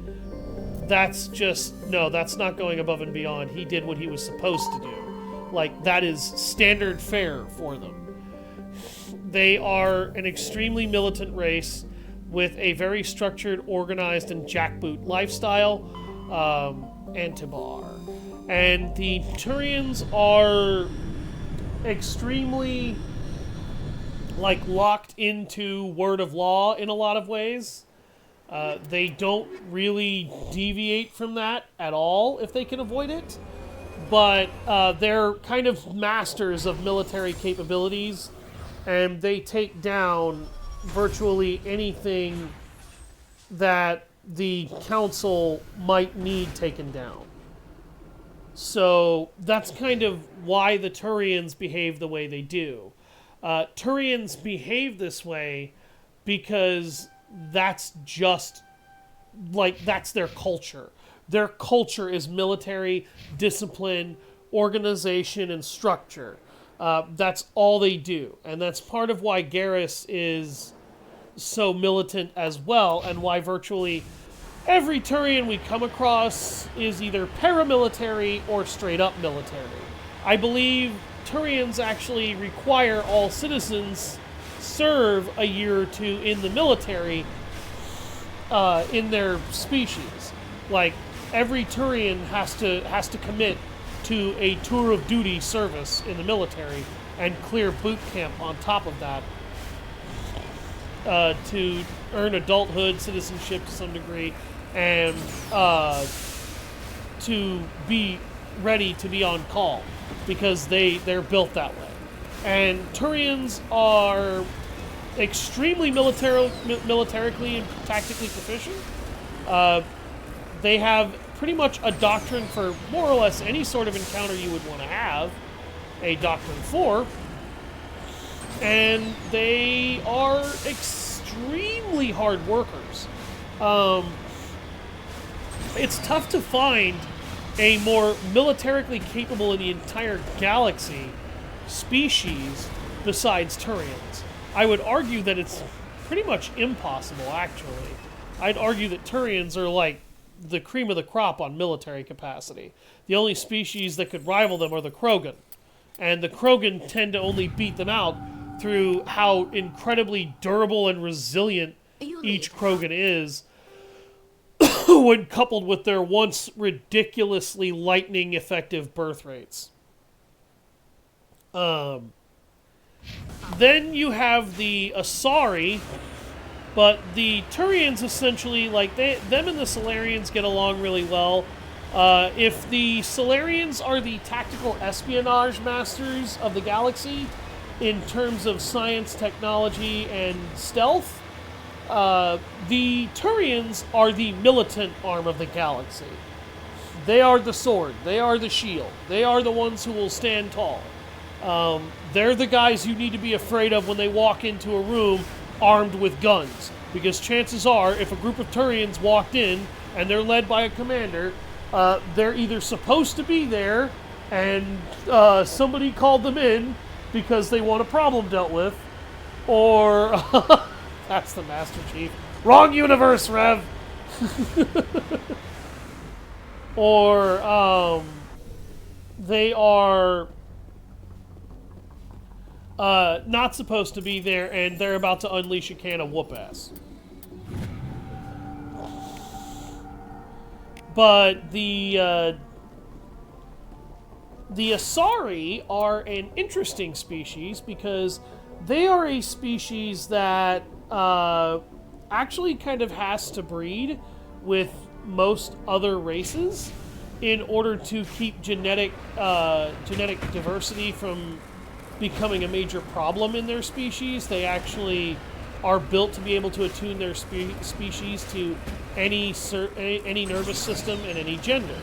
not going above and beyond. He did what he was supposed to do. Like, that is standard fare for them. They are an extremely militant race with a very structured, organized, and jackboot lifestyle, Antibar. And the Turians are extremely, like, locked into word of law in a lot of ways. They don't really deviate from that at all if they can avoid it. But they're kind of masters of military capabilities, and they take down virtually anything that the council might need taken down. So that's kind of why the Turians behave the way they do. Turians behave this way because that's just, like, that's their culture. Their culture is military, discipline, organization, and structure. That's all they do. And that's part of why Garrus is so militant as well, and why virtually every Turian we come across is either paramilitary or straight up military. I believe Turians actually require all citizens serve a year or two in the military in their species. Like, every Turian has to commit to a tour of duty service in the military and clear boot camp on top of that to earn adulthood, citizenship to some degree, and to be ready to be on call, because they're built that way. And Turians are extremely militarily and tactically proficient. They have pretty much a doctrine for more or less any sort of encounter you would want to have, a doctrine for, and they are extremely hard workers. It's tough to find a more militarily capable in the entire galaxy species besides Turians. I would argue that it's pretty much impossible, actually. I'd argue that Turians are like the cream of the crop on military capacity. The only species that could rival them are the Krogan. And the Krogan tend to only beat them out through how incredibly durable and resilient each Krogan is when coupled with their once ridiculously lightning effective birth rates. Then you have the Asari, but the Turians essentially, like, them and the Solarians get along really well. If the Solarians are the tactical espionage masters of the galaxy in terms of science, technology, and stealth, the Turians are the militant arm of the galaxy. They are the sword. They are the shield. They are the ones who will stand tall. They're the guys you need to be afraid of when they walk into a room armed with guns. Because chances are, if a group of Turians walked in and they're led by a commander, they're either supposed to be there and somebody called them in because they want a problem dealt with, or that's the Master Chief. Wrong universe, Rev! Or they are not supposed to be there and they're about to unleash a can of whoop-ass. But the Asari are an interesting species because they are a species that actually kind of has to breed with most other races in order to keep genetic diversity from becoming a major problem in their species. They actually are built to be able to attune their species to any nervous system and any gender.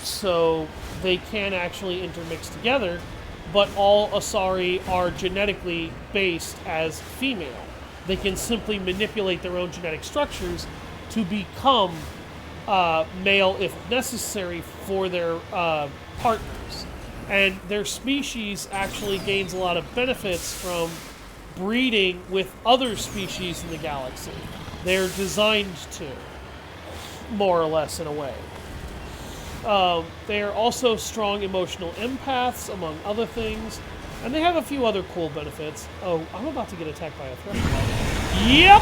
So they can actually intermix together, but all Asari are genetically based as female. They can simply manipulate their own genetic structures to become male if necessary for their partners. And their species actually gains a lot of benefits from breeding with other species in the galaxy. They're designed to, more or less, in a way. They are also strong emotional empaths, among other things, and they have a few other cool benefits. Oh, I'm about to get attacked by a threshold. Yep!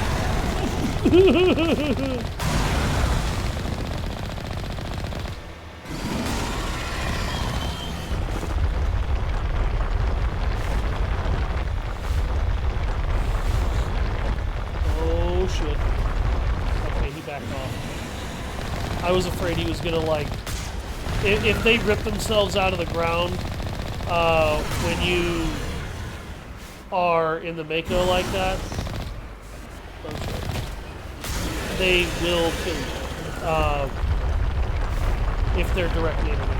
Oh, shit. Okay, he backed off. I was afraid he was gonna, like... If they rip themselves out of the ground when you are in the Mako like that, they will kill you if they're directly underneath.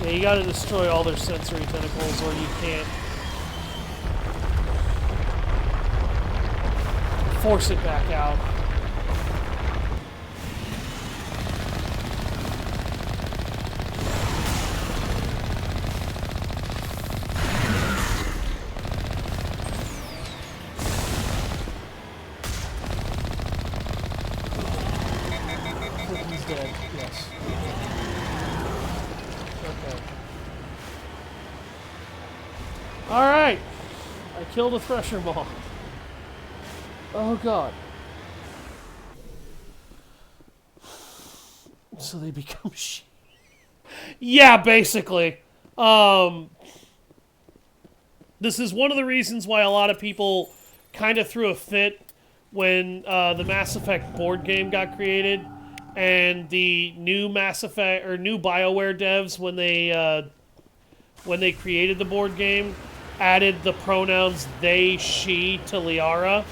Yeah, you gotta destroy all their sensory tentacles or you can't force it back out. He's dead, yes. Okay. Alright. I killed a thresher ball. Oh god. So they become Yeah, basically. This is one of the reasons why a lot of people kind of threw a fit when the Mass Effect board game got created, and the new Mass Effect or new BioWare devs when they created the board game added the pronouns they, she to Liara.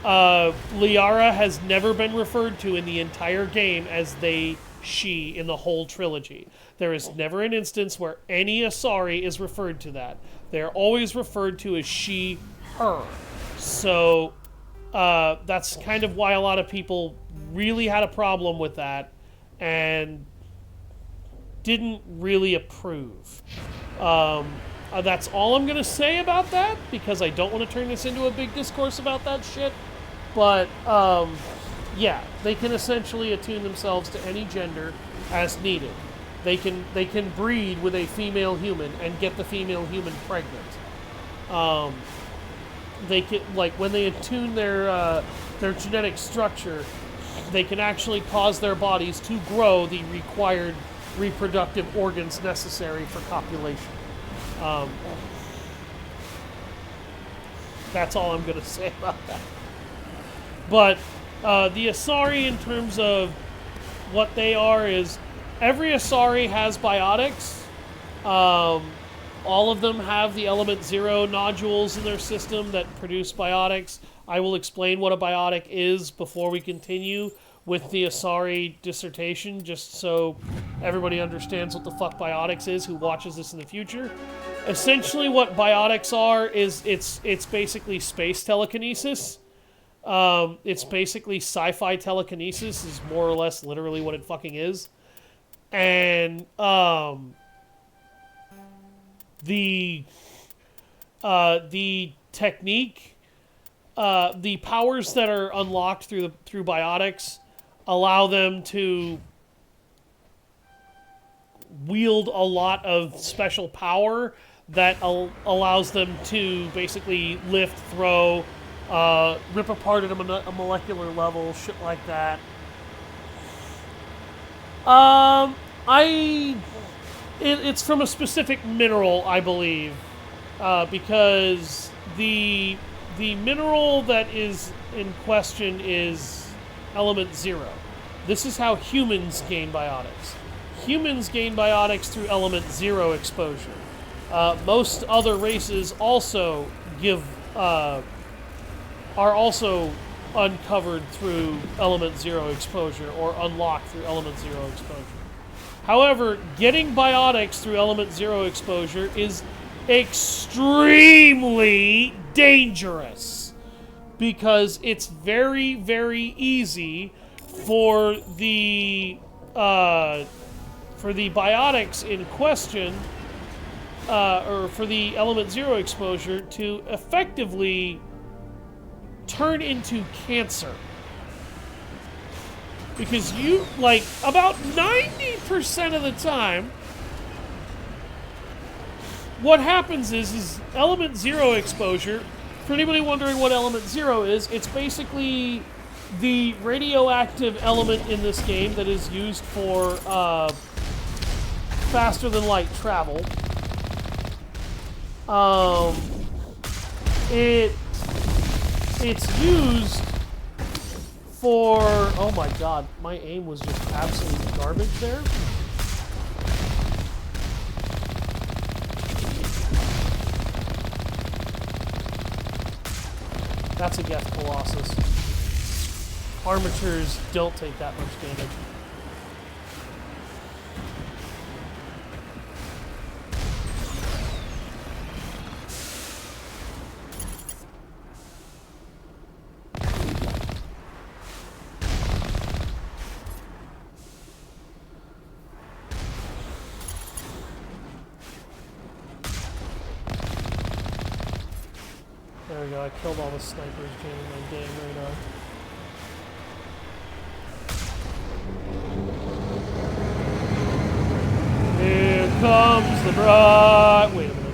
Liara has never been referred to in the entire game as they, she in the whole trilogy. There is never an instance where any Asari is referred to that. They're always referred to as she, her. So that's kind of why a lot of people really had a problem with that and didn't really approve. That's all I'm going to say about that, because I don't want to turn this into a big discourse about that shit. But, yeah, they can essentially attune themselves to any gender as needed. They can breed with a female human and get the female human pregnant. They can, like, when they attune their genetic structure, they can actually cause their bodies to grow the required reproductive organs necessary for copulation. That's all I'm going to say about that. But the Asari, in terms of what they are, is every Asari has biotics. All of them have the element 0 nodules in their system that produce biotics. I will explain what a biotic is before we continue with the Asari dissertation, just so everybody understands what the fuck biotics is who watches this in the future. Essentially what biotics are is it's basically space telekinesis. It's basically sci-fi telekinesis is more or less literally what it fucking is. And the technique, the powers that are unlocked through biotics allow them to wield a lot of special power that allows them to basically lift, throw, rip apart at a molecular level, shit like that. It's from a specific mineral, I believe, because the mineral that is in question is element 0. This is how humans gain biotics. Humans gain biotics through element 0 exposure. Most other races also are also uncovered through element 0 exposure or unlocked through element 0 exposure. However, getting biotics through element 0 exposure is extremely dangerous because it's very, very easy for the biotics in question, or for the element 0 exposure to effectively turn into cancer. Because you, like, about 90% of the time, what happens is element 0 exposure, for anybody wondering what element 0 is, it's basically the radioactive element in this game that is used for faster than light travel. It's used for... Oh my god, my aim was just absolute garbage there. That's a Geth Colossus. Armatures don't take that much damage. go. I killed all the snipers jamming my damn radar. Here comes the bright. Wait a minute.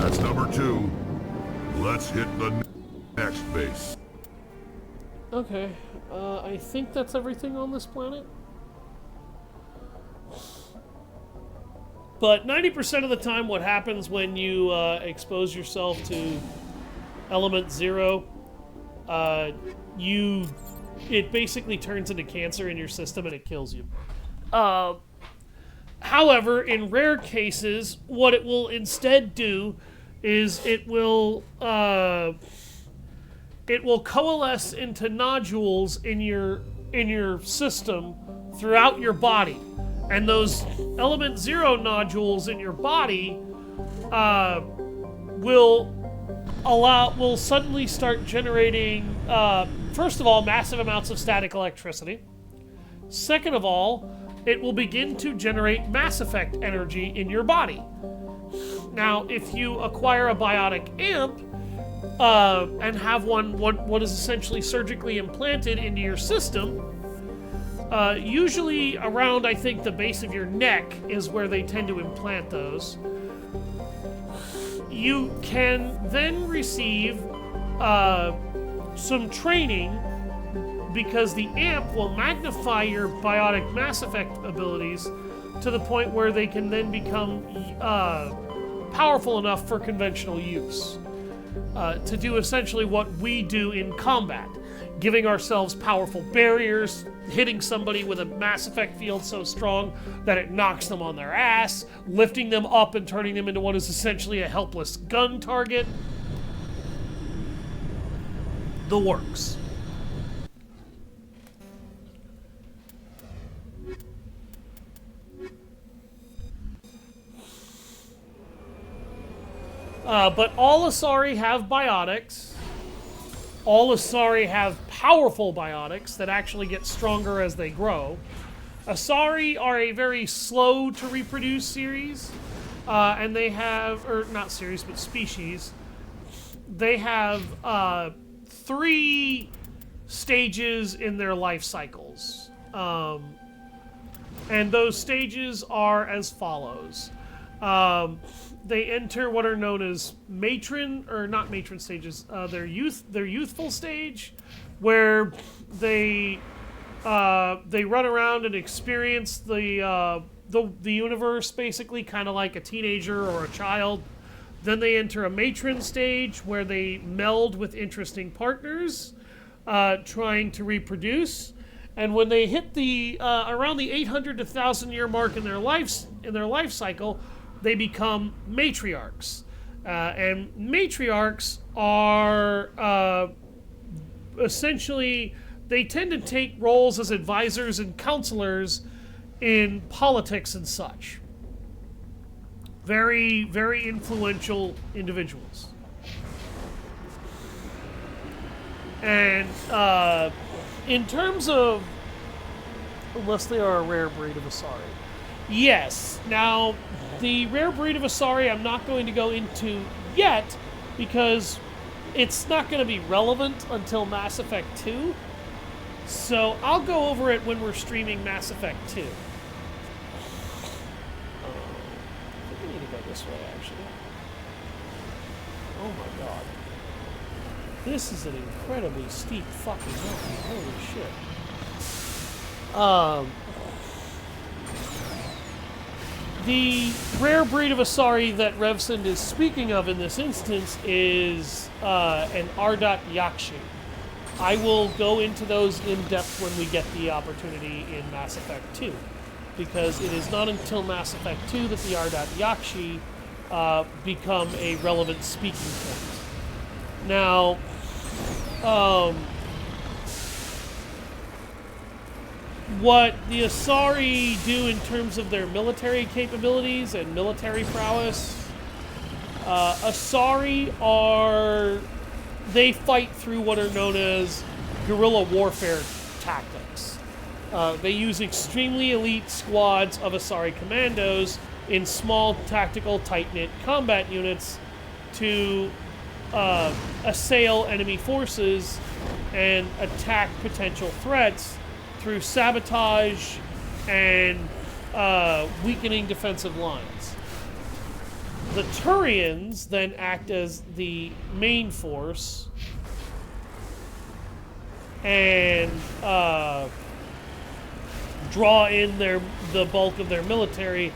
That's number 2. Let's hit the next base. Okay, I think that's everything on this planet. But 90% of the time, what happens when you expose yourself to element 0, it basically turns into cancer in your system and it kills you. However, in rare cases, what it will instead do is it will coalesce into nodules in your system throughout your body. And those element 0 nodules in your body will suddenly start generating, first of all, massive amounts of static electricity. Second of all, it will begin to generate Mass Effect energy in your body. Now, if you acquire a biotic amp and have what is essentially surgically implanted into your system, usually around, I think, the base of your neck is where they tend to implant those. You can then receive some training because the amp will magnify your biotic Mass Effect abilities to the point where they can then become powerful enough for conventional use. To do essentially what we do in combat. Giving ourselves powerful barriers, hitting somebody with a Mass Effect field so strong that it knocks them on their ass, lifting them up and turning them into what is essentially a helpless gun target. The works. But all Asari have biotics. All Asari have powerful biotics that actually get stronger as they grow. Asari are a very slow to reproduce series, and they have, or not series, but species. They have 3 stages in their life cycles. And those stages are as follows. They enter what are known as matron, or not matron stages, their youthful stage, where they run around and experience the universe, basically, kind of like a teenager or a child. Then they enter a matron stage, where they meld with interesting partners, trying to reproduce. And when they hit the around the 800 to 1,000 year mark in their life cycle, they become matriarchs. And matriarchs are essentially, they tend to take roles as advisors and counselors in politics and such. Very, very influential individuals. And in terms of, unless they are a rare breed of Asari. Yes. Now, the rare breed of Asari I'm not going to go into yet because it's not going to be relevant until Mass Effect 2. So I'll go over it when we're streaming Mass Effect 2. I think we need to go this way, actually. Oh my god. This is an incredibly steep fucking mountain. Holy shit. The rare breed of Asari that Revsund is speaking of in this instance is an allot Yakshi. I will go into those in depth when we get the opportunity in Mass Effect 2, because it is not until Mass Effect 2 that the allot Yakshi become a relevant speaking point. Now, what the Asari do in terms of their military capabilities and military prowess, Asari are they fight through what are known as guerrilla warfare tactics. They use extremely elite squads of Asari commandos in small tactical tight-knit combat units to assail enemy forces and attack potential threats through sabotage and weakening defensive lines. The Turians then act as the main force and draw in the bulk of their military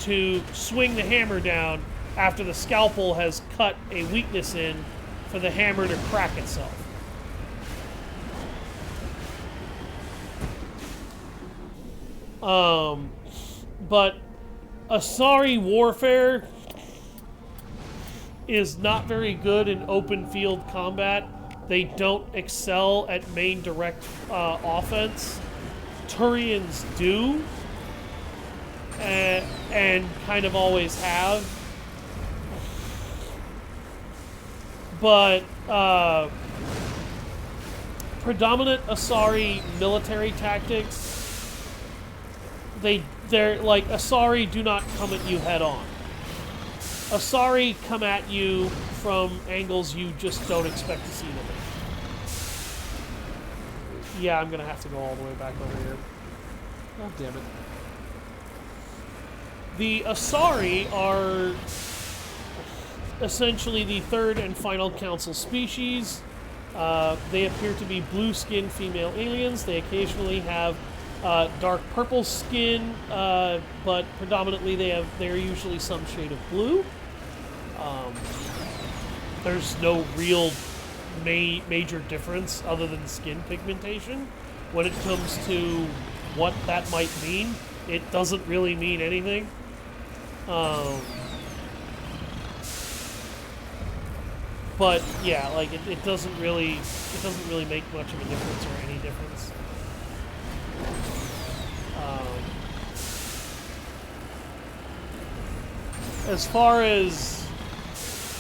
to swing the hammer down after the scalpel has cut a weakness in for the hammer to crack itself. But Asari warfare is not very good in open field combat. They don't excel at main direct offense. Turians do, and kind of always have. But predominant Asari military tactics, they're like, Asari do not come at you head on. Asari come at you from angles you just don't expect to see them in. Yeah, I'm gonna have to go all the way back over here. God damn it. The Asari are essentially the third and final council species. They appear to be blue-skinned female aliens. They occasionally have dark purple skin, but predominantly they're usually some shade of blue. There's no real major difference other than skin pigmentation. When it comes to what that might mean, it doesn't really mean anything. But yeah, like it doesn't really make much of a difference or any difference. As far as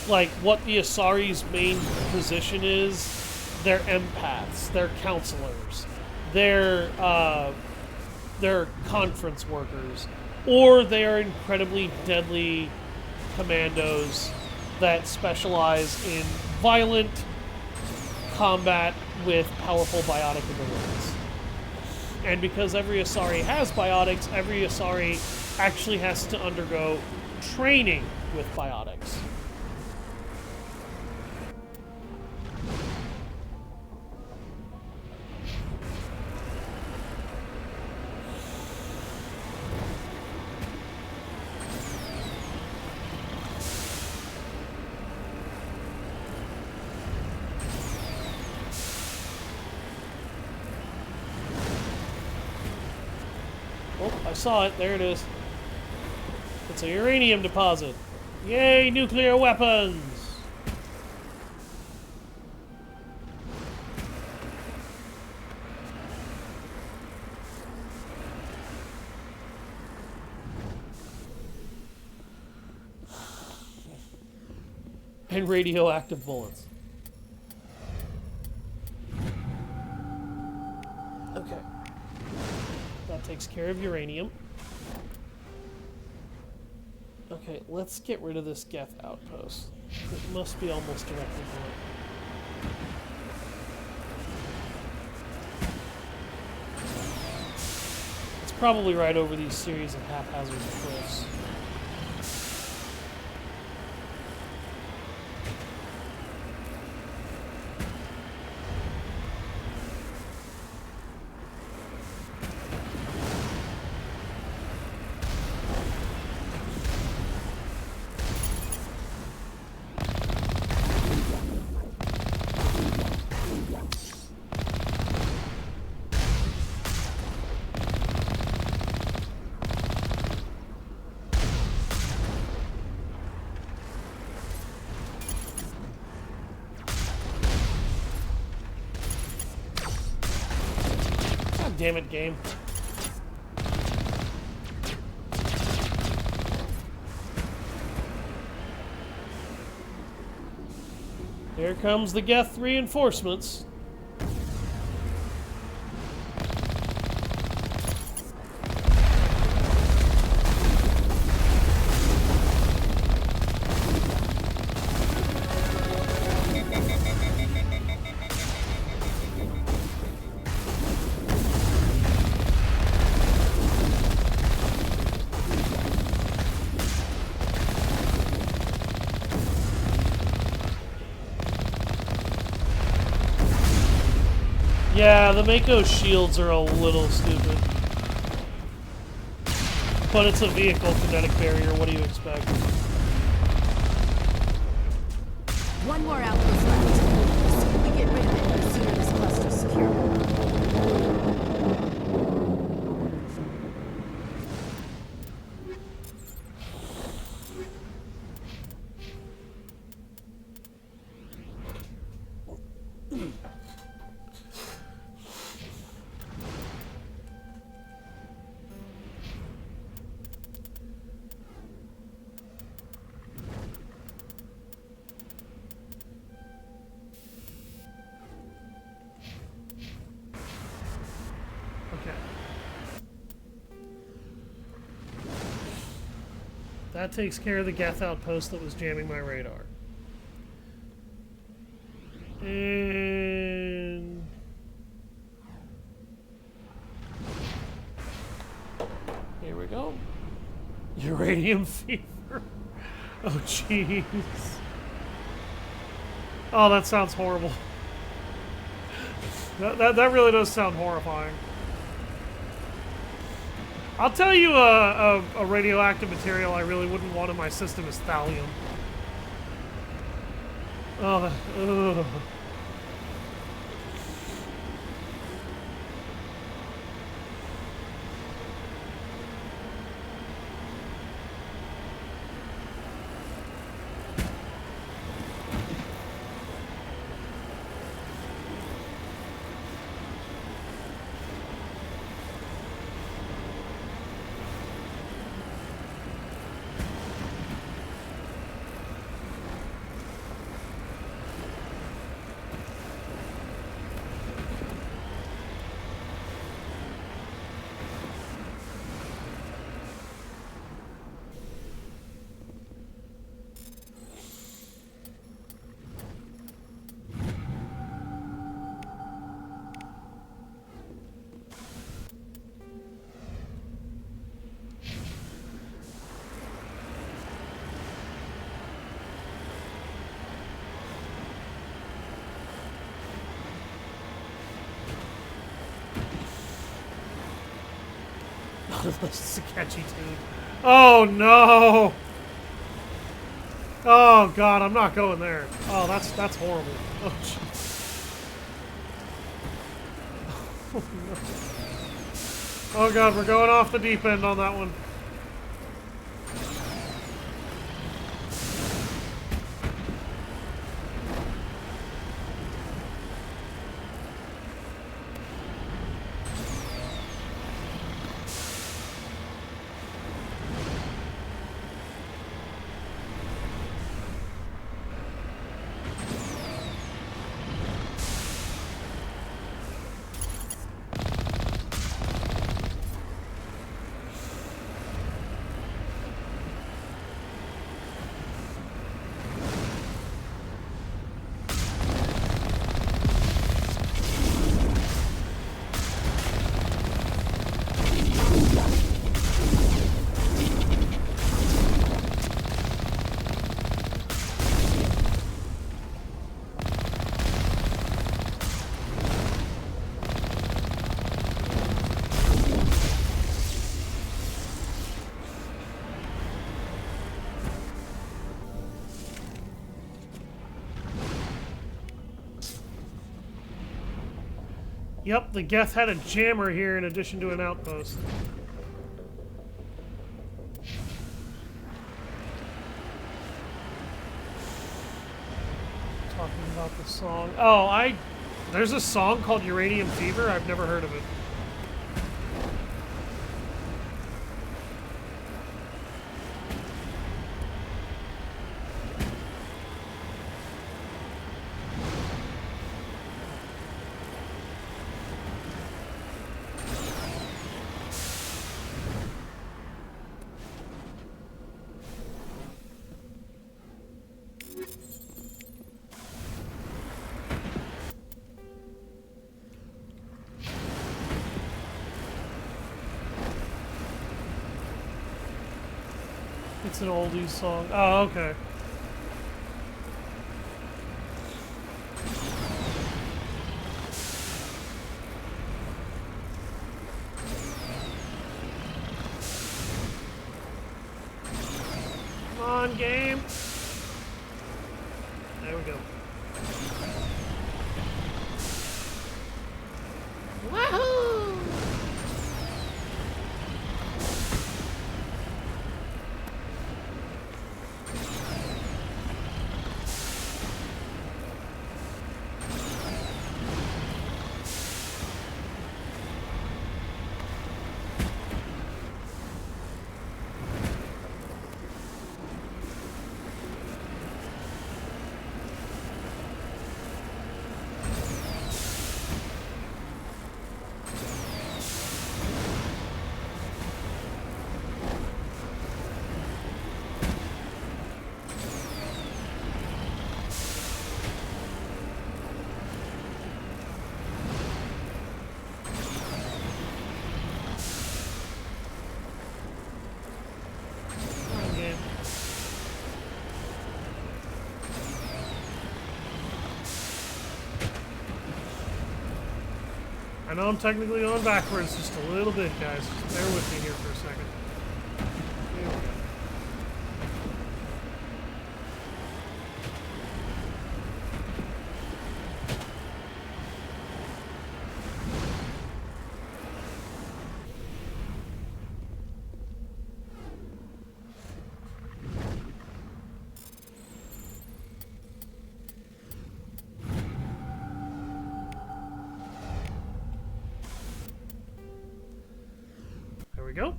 like what the Asari's main position is, they're empaths, they're counselors, they're conference workers, or they are incredibly deadly commandos that specialize in violent combat with powerful biotic abilities. And because every Asari has biotics, every Asari actually has to undergo training with biotics. Oh, I saw it. There it is. It's a uranium deposit. Yay, nuclear weapons! And radioactive bullets. Okay. That takes care of uranium. Okay, let's get rid of this Geth outpost. It must be almost directly below. It's probably right over these series of haphazard cliffs. Damn it, game. Here comes the Geth reinforcements. Yeah, the Mako shields are a little stupid. But it's a vehicle kinetic barrier, what do you expect? One more outpost left. The sooner we get rid of it, the sooner this cluster's secure. That takes care of the Geth outpost that was jamming my radar. And... here we go. Uranium fever. Oh, jeez. Oh, that sounds horrible. That really does sound horrifying. I'll tell you a radioactive material I really wouldn't want in my system is thallium. Oh, ugh. This is a catchy tune. Oh no! Oh god, I'm not going there. Oh, that's horrible. Oh jeez. Oh, no. Oh god, we're going off the deep end on that one. Yep, the Geth had a jammer here in addition to an outpost. Talking about the song. Oh, there's a song called Uranium Fever? I've never heard of it. It's an oldies song. Oh, okay. Come on, game. There we go. Wahoo! I know I'm technically going backwards just a little bit, guys. Just bear with me here for a second. Here we go. There we go.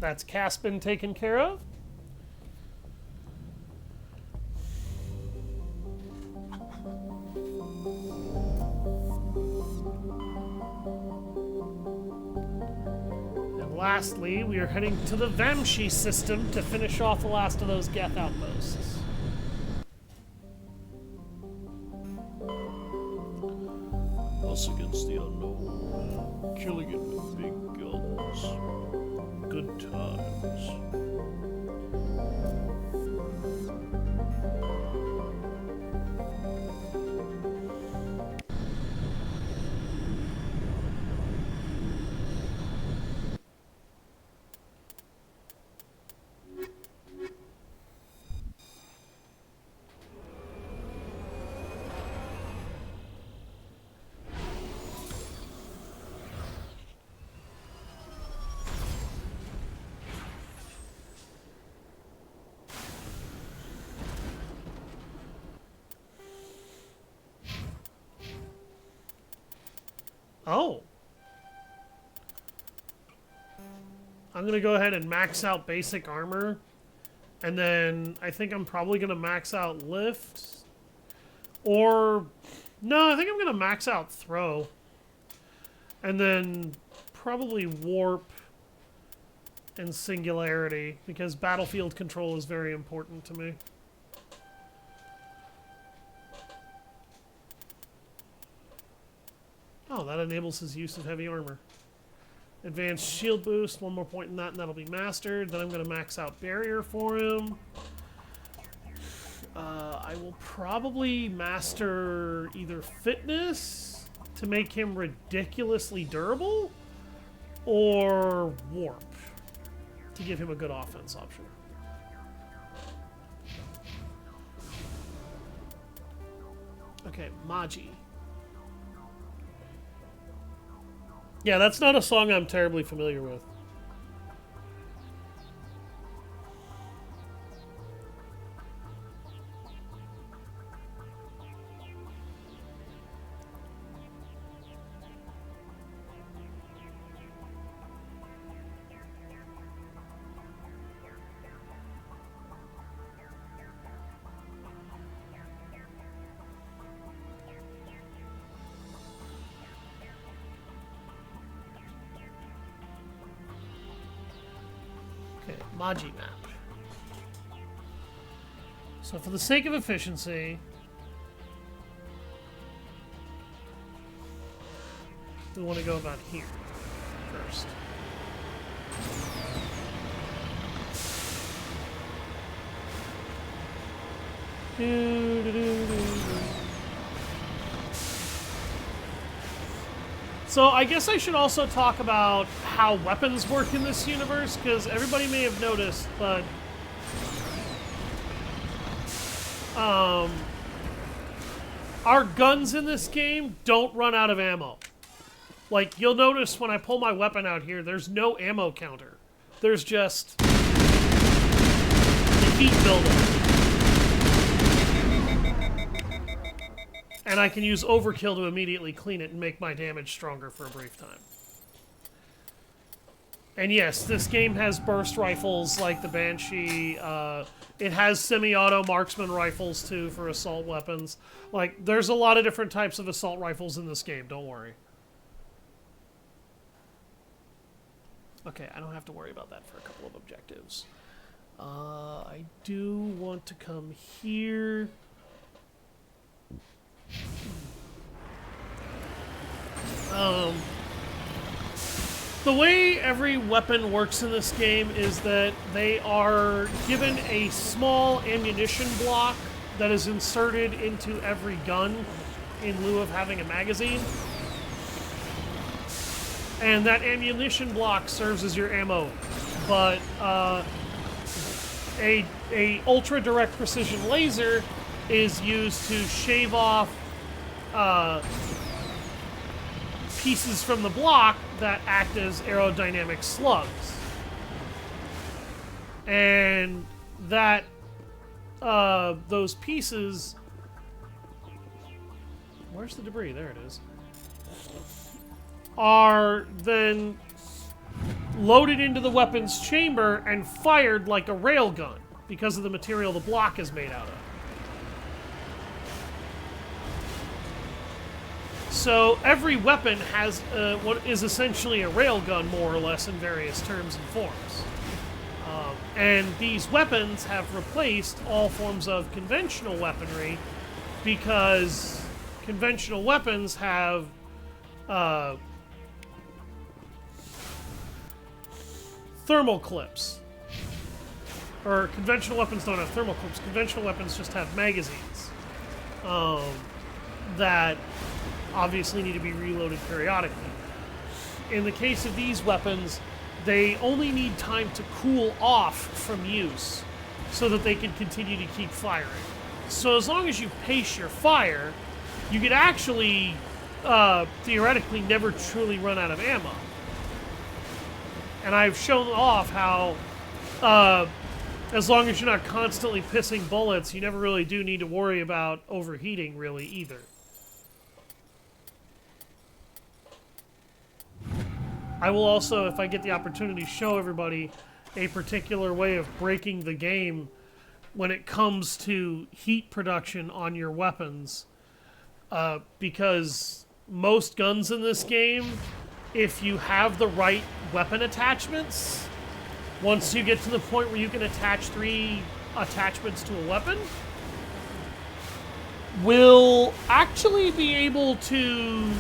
That's Caspin taken care of. And lastly, we are heading to the Vamshi system to finish off the last of those Geth outposts. Us against the unknown, killing it with big guns. Good times. Oh. I'm going to go ahead and max out basic armor. And then I think I'm probably going to max out lift. Or... no, I think I'm going to max out throw. And then probably warp and singularity. Because battlefield control is very important to me. Oh, that enables his use of heavy armor. Advanced shield boost, one more point in that, and that'll be mastered. Then I'm going to max out barrier for him. I will probably master either fitness to make him ridiculously durable, or warp to give him a good offense option. Okay, Maji. Yeah, that's not a song I'm terribly familiar with. Maji map. So for the sake of efficiency, we want to go about here first. So I guess I should also talk about how weapons work in this universe, because everybody may have noticed, but our guns in this game don't run out of ammo. Like, you'll notice when I pull my weapon out here, there's no ammo counter. There's just the heat buildup. And I can use overkill to immediately clean it and make my damage stronger for a brief time. And yes, this game has burst rifles like the Banshee. It has semi-auto marksman rifles too for assault weapons. Like, there's a lot of different types of assault rifles in this game, don't worry. Okay, I don't have to worry about that for a couple of objectives. I do want to come here. The way every weapon works in this game is that they are given a small ammunition block that is inserted into every gun in lieu of having a magazine. And that ammunition block serves as your ammo, but a ultra direct precision laser is used to shave off pieces from the block that act as aerodynamic slugs. And that those pieces... Where's the debris? There it is. Are then loaded into the weapon's chamber and fired like a railgun because of the material the block is made out of. So every weapon has what is essentially a railgun, more or less, in various terms and forms. And these weapons have replaced all forms of conventional weaponry because conventional weapons have thermal clips. Or conventional weapons don't have thermal clips. Conventional weapons just have magazines that obviously need to be reloaded periodically. In the case of these weapons, they only need time to cool off from use so that they can continue to keep firing. So as long as you pace your fire, you could actually theoretically never truly run out of ammo. And I've shown off how as long as you're not constantly pissing bullets, you never really do need to worry about overheating really either. I will also, if I get the opportunity, show everybody a particular way of breaking the game when it comes to heat production on your weapons. Because most guns in this game, if you have the right weapon attachments, once you get to the point where you can attach 3 attachments to a weapon, will actually be able to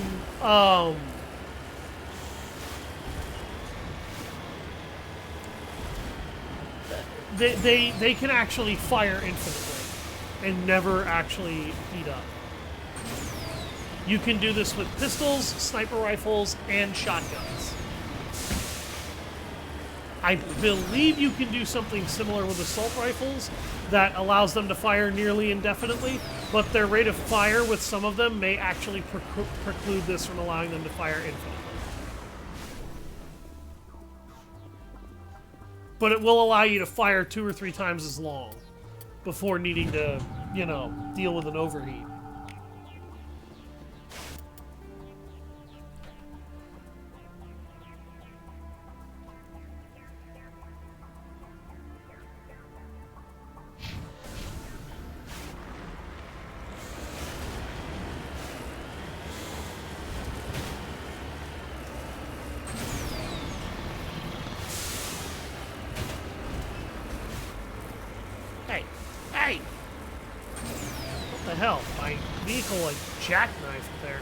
they can actually fire infinitely and never actually heat up. You can do this with pistols, sniper rifles, and shotguns. I believe you can do something similar with assault rifles that allows them to fire nearly indefinitely, but their rate of fire with some of them may actually preclude this from allowing them to fire infinitely. But it will allow you to fire 2 or 3 times as long before needing to, you know, deal with an overheat. Hey! What the hell? My vehicle, like, jackknifed there.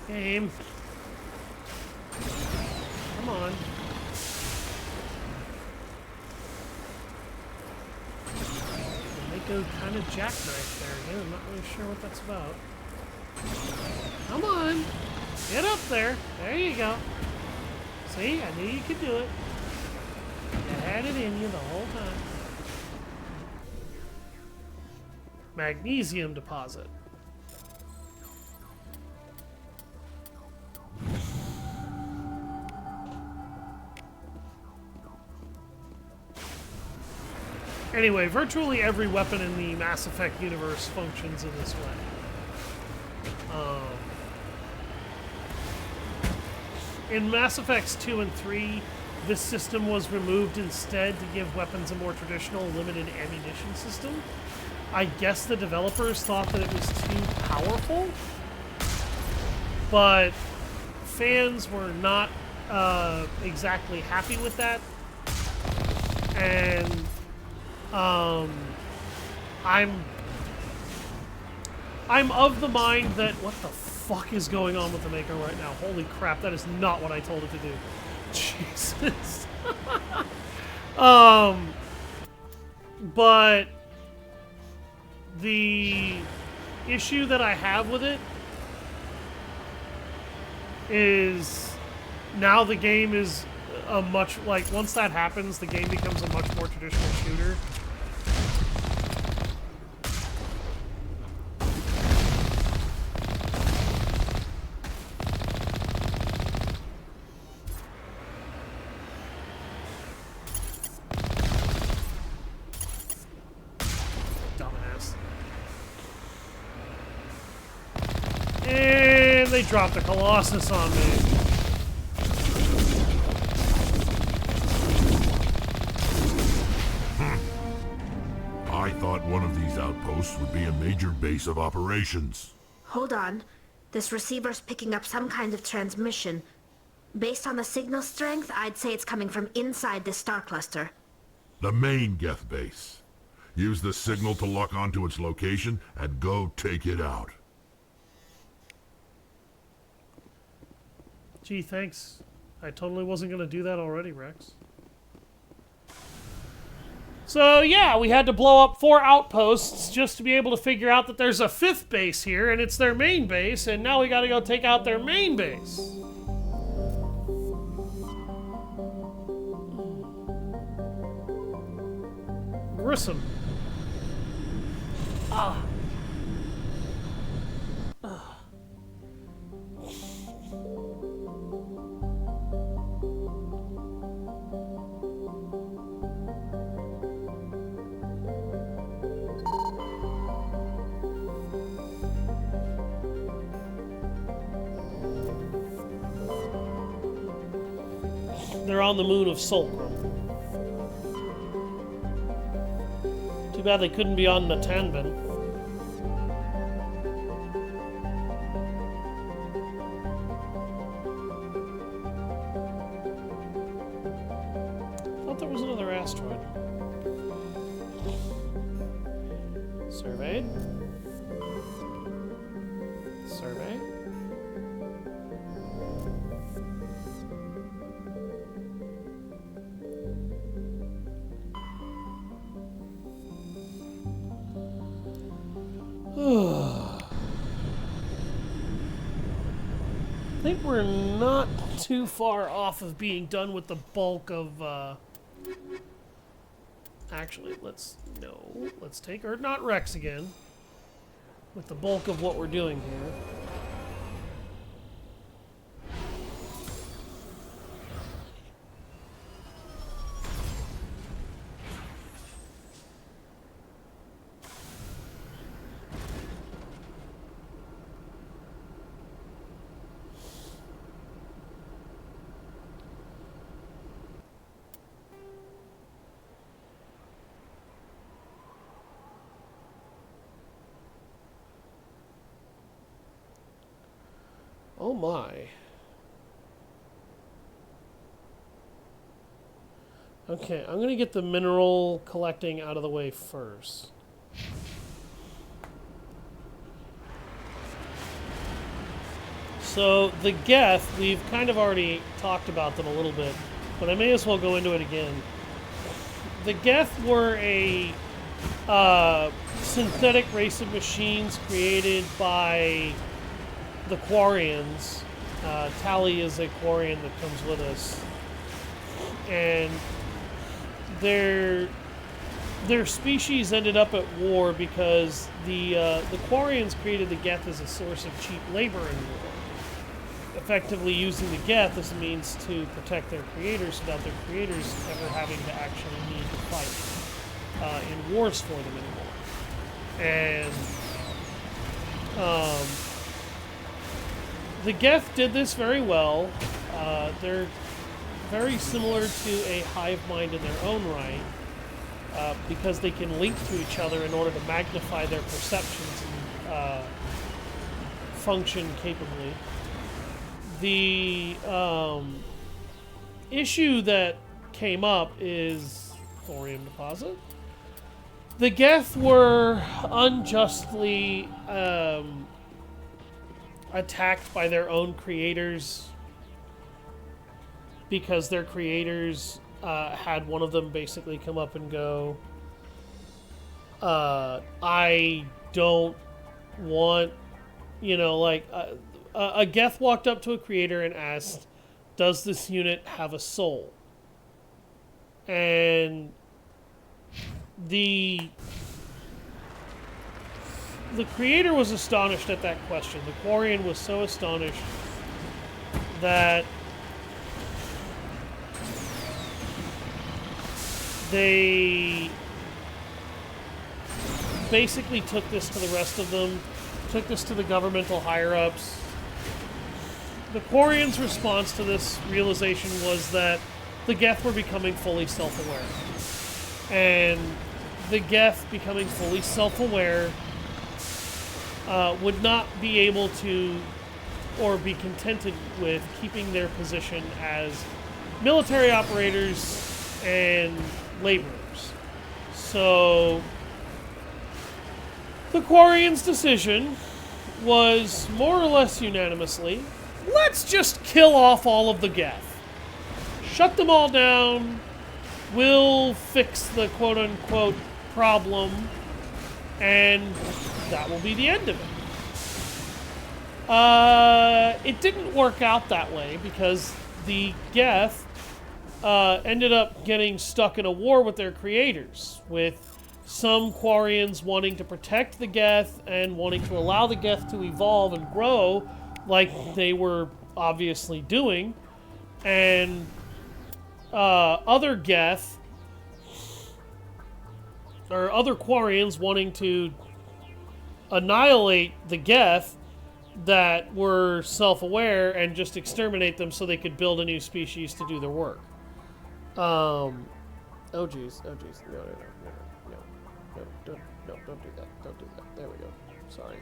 Game. Come on. They go kind of jackknife there again. I'm not really sure what that's about. Come on. Get up there. There you go. See, I knew you could do it. You had it in you the whole time. Magnesium deposit. Anyway, virtually every weapon in the Mass Effect universe functions in this way. In Mass Effects 2 and 3, this system was removed instead to give weapons a more traditional limited ammunition system. I guess the developers thought that it was too powerful, but fans were not exactly happy with that, and I'm of the mind that what the fuck is going on with the Maker right now? Holy crap, that is not what I told it to do. Jesus. But the issue that I have with it is now the game is a much, like, once that happens, the game becomes a much more traditional shooter. Dumbass. And they dropped a Colossus on me. I thought one of these outposts would be a major base of operations. Hold on. This receiver's picking up some kind of transmission. Based on the signal strength, I'd say it's coming from inside this star cluster. The main Geth base. Use the signal to lock onto its location and go take it out. Gee, thanks. I totally wasn't going to do that already, Rex. So, yeah, we had to blow up 4 outposts just to be able to figure out that there's a 5th base here, and it's their main base, and now we gotta go take out their main base. Grissom. Ah. They're on the moon of Solcrum. Too bad they couldn't be on Natanban. I thought there was another asteroid. Surveyed. Survey. I think we're not too far off of being done with the bulk of, Actually, let's take not Rex again. With the bulk of what we're doing here. Oh my. Okay, I'm gonna get the mineral collecting out of the way first. So the Geth, we've kind of already talked about them a little bit, but I may as well go into it again. The Geth were a synthetic race of machines created by the Quarians. Tally is a Quarian that comes with us. And their species ended up at war because the Quarians created the Geth as a source of cheap labor in war, effectively using the Geth as a means to protect their creators without their creators ever having to actually need to fight in wars for them anymore. And the Geth did this very well. They're very similar to a hive mind in their own right, because they can link to each other in order to magnify their perceptions and function capably. The issue that came up is thorium deposit. The Geth were unjustly attacked by their own creators because their creators had one of them basically come up and go, I don't want, a Geth walked up to a creator and asked, does this unit have a soul? And the creator was astonished at that question. The Quarian was so astonished that they basically took this to the rest of them, took this to the governmental higher-ups. The Quarians' response to this realization was that the Geth were becoming fully self-aware. And the Geth becoming fully self-aware would not be able to or be contented with keeping their position as military operators and laborers. So the Quarians' decision was more or less unanimously, let's just kill off all of the Geth. Shut them all down. We'll fix the quote-unquote problem, and that will be the end of it. It didn't work out that way because the Geth ended up getting stuck in a war with their creators, with some Quarians wanting to protect the Geth and wanting to allow the Geth to evolve and grow like they were obviously doing, and other Geth, or other Quarians wanting to annihilate the Geth that were self-aware and just exterminate them so they could build a new species to do their work. Oh geez, no, don't do that, there we go, sorry.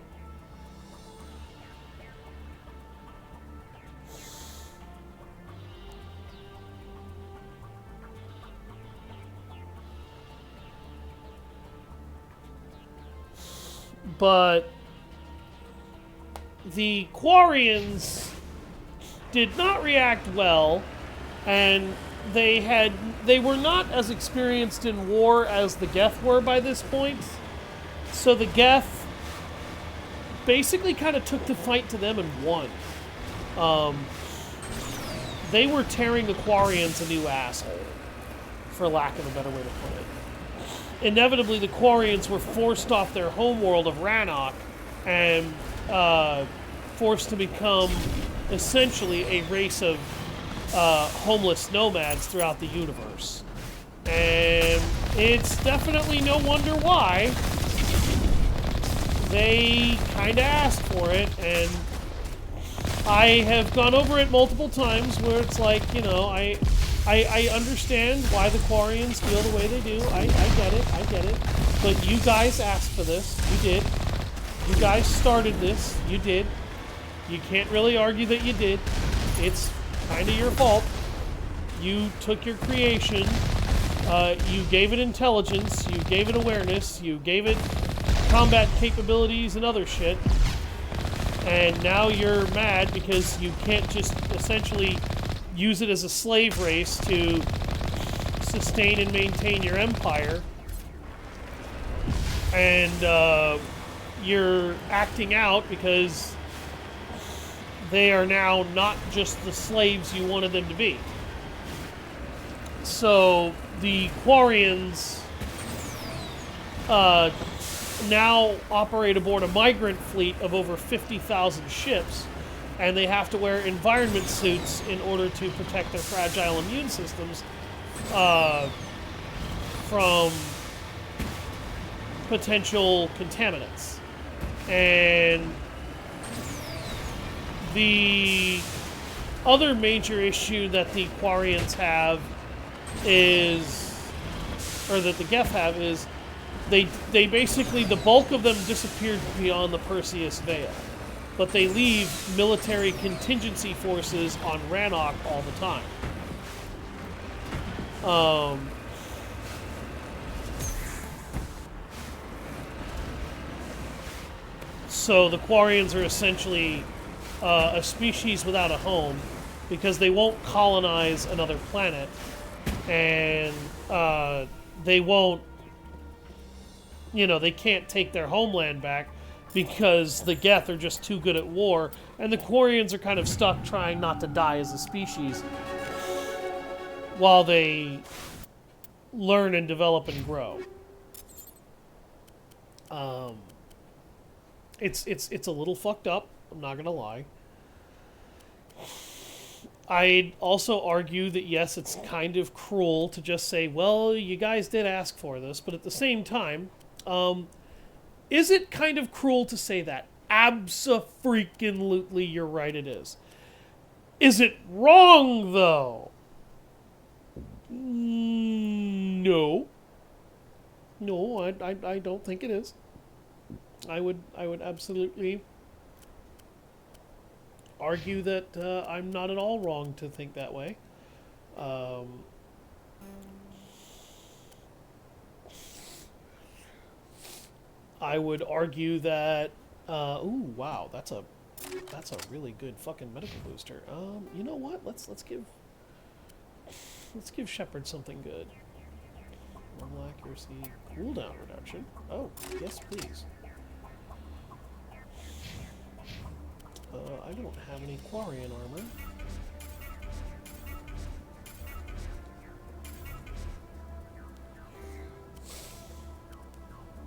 But the Quarians did not react well, and they were not as experienced in war as the Geth were by this point. So the Geth basically kind of took the fight to them and won. They were tearing the Quarians a new asshole, for lack of a better way to put it. Inevitably, the Quarians were forced off their homeworld of Rannoch and forced to become essentially a race of homeless nomads throughout the universe. And it's definitely no wonder why they kind of asked for it, and I have gone over it multiple times where it's like, I understand why the Quarians feel the way they do. I get it. But you guys asked for this. You did. You guys started this. You did. You can't really argue that you did. It's kind of your fault. You took your creation. You gave it intelligence. You gave it awareness. You gave it combat capabilities and other shit. And now you're mad because you can't just essentially use it as a slave race to sustain and maintain your empire. And you're acting out because they are now not just the slaves you wanted them to be. So the Quarians now operate aboard a migrant fleet of over 50,000 ships, and they have to wear environment suits in order to protect their fragile immune systems from potential contaminants. And the other major issue that the Quarians have is, or that the Geth have, is they basically, the bulk of them disappeared beyond the Perseus Veil, but they leave military contingency forces on Rannoch all the time. So the Quarians are essentially a species without a home because they won't colonize another planet, and they won't, they can't take their homeland back because the Geth are just too good at war, and the Quarians are kind of stuck trying not to die as a species while they learn and develop and grow. It's a little fucked up, I'm not gonna lie. I'd also argue that yes, it's kind of cruel to just say, well, you guys did ask for this, but at the same time, is it kind of cruel to say that? Abso-freaking-lutely, you're right, it is. Is it wrong, though? No. No, I don't think it is. I would absolutely argue that I'm not at all wrong to think that way. I would argue that ooh, wow, that's a really good fucking medical booster. You know what? Let's give Shepard something good. Level accuracy, cooldown reduction. Oh, yes, please. I don't have any Quarian armor.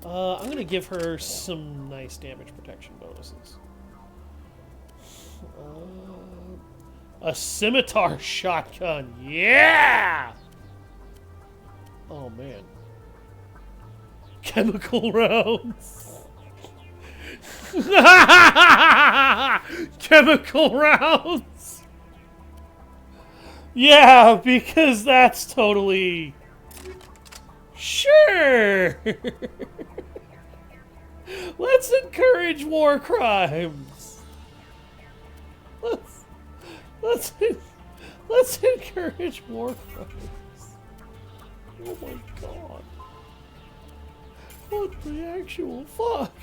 I'm gonna give her some nice damage protection bonuses. A scimitar shotgun, yeah! Oh man. Chemical rounds. Chemical rounds. Yeah, because that's totally sure. Let's encourage war crimes. Let's encourage war crimes. Oh my god. What the actual fuck?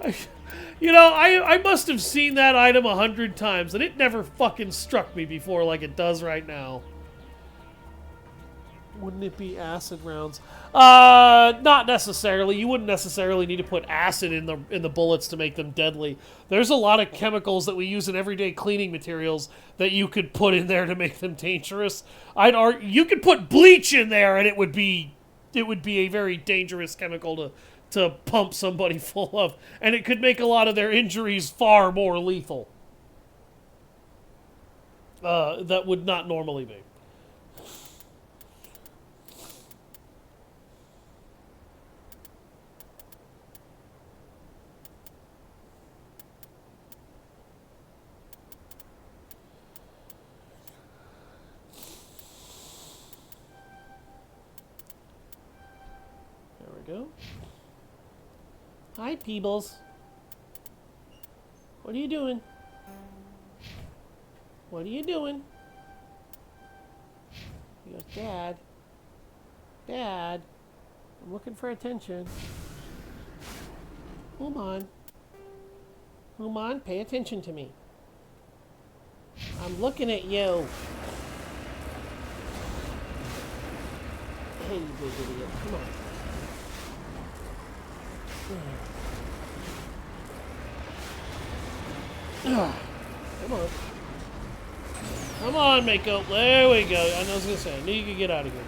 I must have seen that item 100 times, and it never fucking struck me before like it does right now. Wouldn't it be acid rounds? Not necessarily. You wouldn't necessarily need to put acid in the bullets to make them deadly. There's a lot of chemicals that we use in everyday cleaning materials that you could put in there to make them dangerous. You could put bleach in there, and it would be a very dangerous chemical to pump somebody full of, and it could make a lot of their injuries far more lethal. That would not normally be. There we go. Hi, Peebles. What are you doing? What are you doing? He goes, Dad. Dad. I'm looking for attention. Come on. Come on, pay attention to me. I'm looking at you. Hey, you big idiot. Come on. Come on. Come on, Mako. There we go. I was going to say, I knew you could get out of here.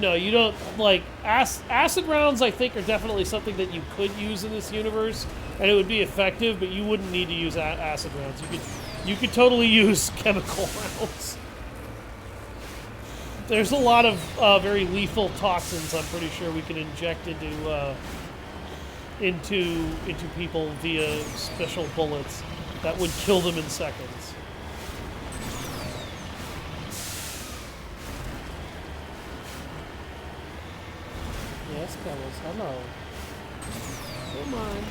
No, you don't, like, acid rounds, I think, are definitely something that you could use in this universe, and it would be effective, but you wouldn't need to use acid rounds. You could totally use chemical rounds. There's a lot of very lethal toxins I'm pretty sure we can inject into people via special bullets that would kill them in seconds. Yes, fellas, hello. Come on.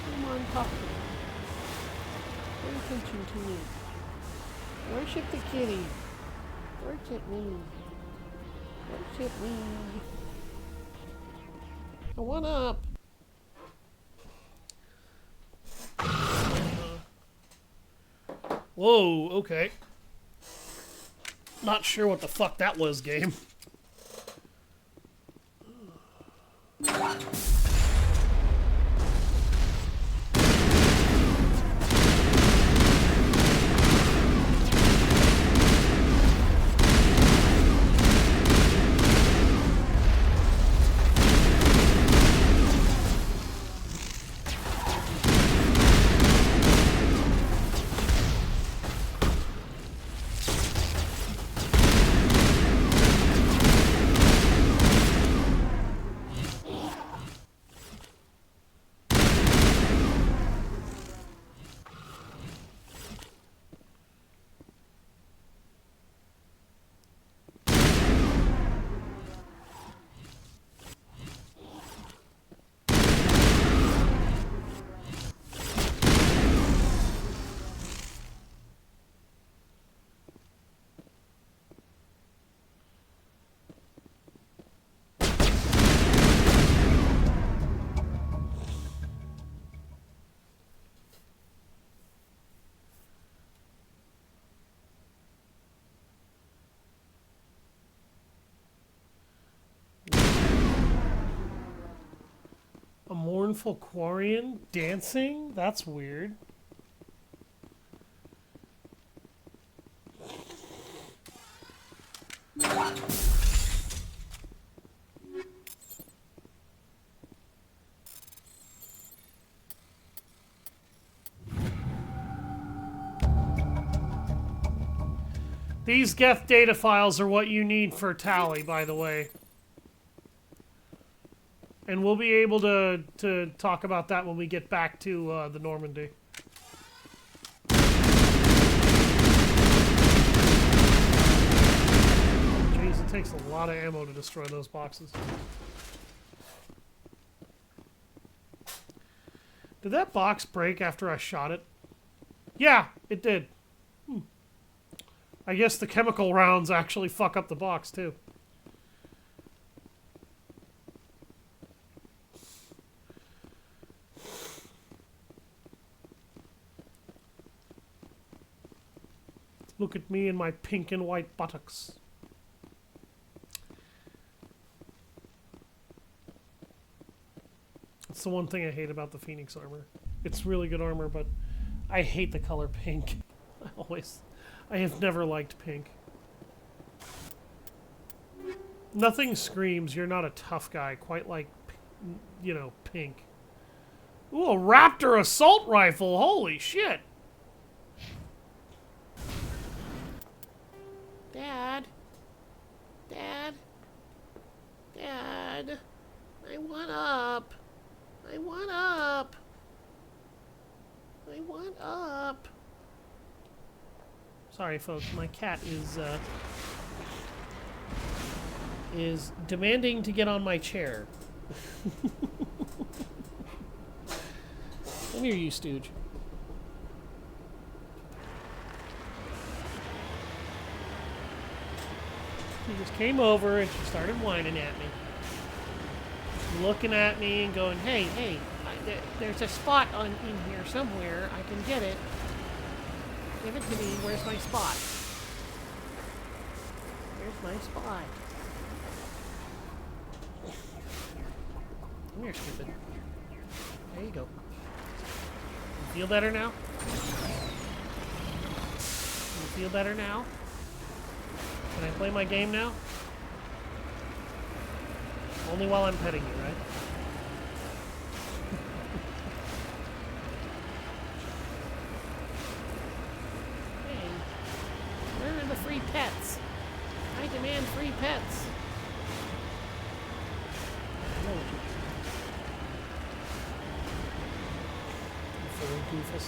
Come on, talk to me. Pay attention to me. Worship the kitty. Worship me. Worship me. I want up. Whoa, okay. Not sure what the fuck that was, game. A mournful Quarian dancing? That's weird. These Geth data files are what you need for Tally, by the way. And we'll be able to talk about that when we get back to the Normandy. Jeez, it takes a lot of ammo to destroy those boxes. Did that box break after I shot it? Yeah, it did. I guess the chemical rounds actually fuck up the box, too. Look at me and my pink and white buttocks. That's the one thing I hate about the Phoenix armor. It's really good armor, but I hate the color pink. I have never liked pink. Nothing screams you're not a tough guy quite like, you know, pink. Ooh, a Raptor assault rifle. Holy shit. Dad. Dad. Dad. I want up. I want up. I want up. Sorry, folks. My cat is demanding to get on my chair. Come here, you stooge. She just came over and she started whining at me. looking at me and going, hey, there's a spot in here somewhere. I can get it. Give it to me. Where's my spot? Where's my spot? Come here, stupid. There you go. You feel better now? You feel better now? Can I play my game now? Only while I'm petting you, right? Hey, where are the free pets? I demand free pets. No. You goofus.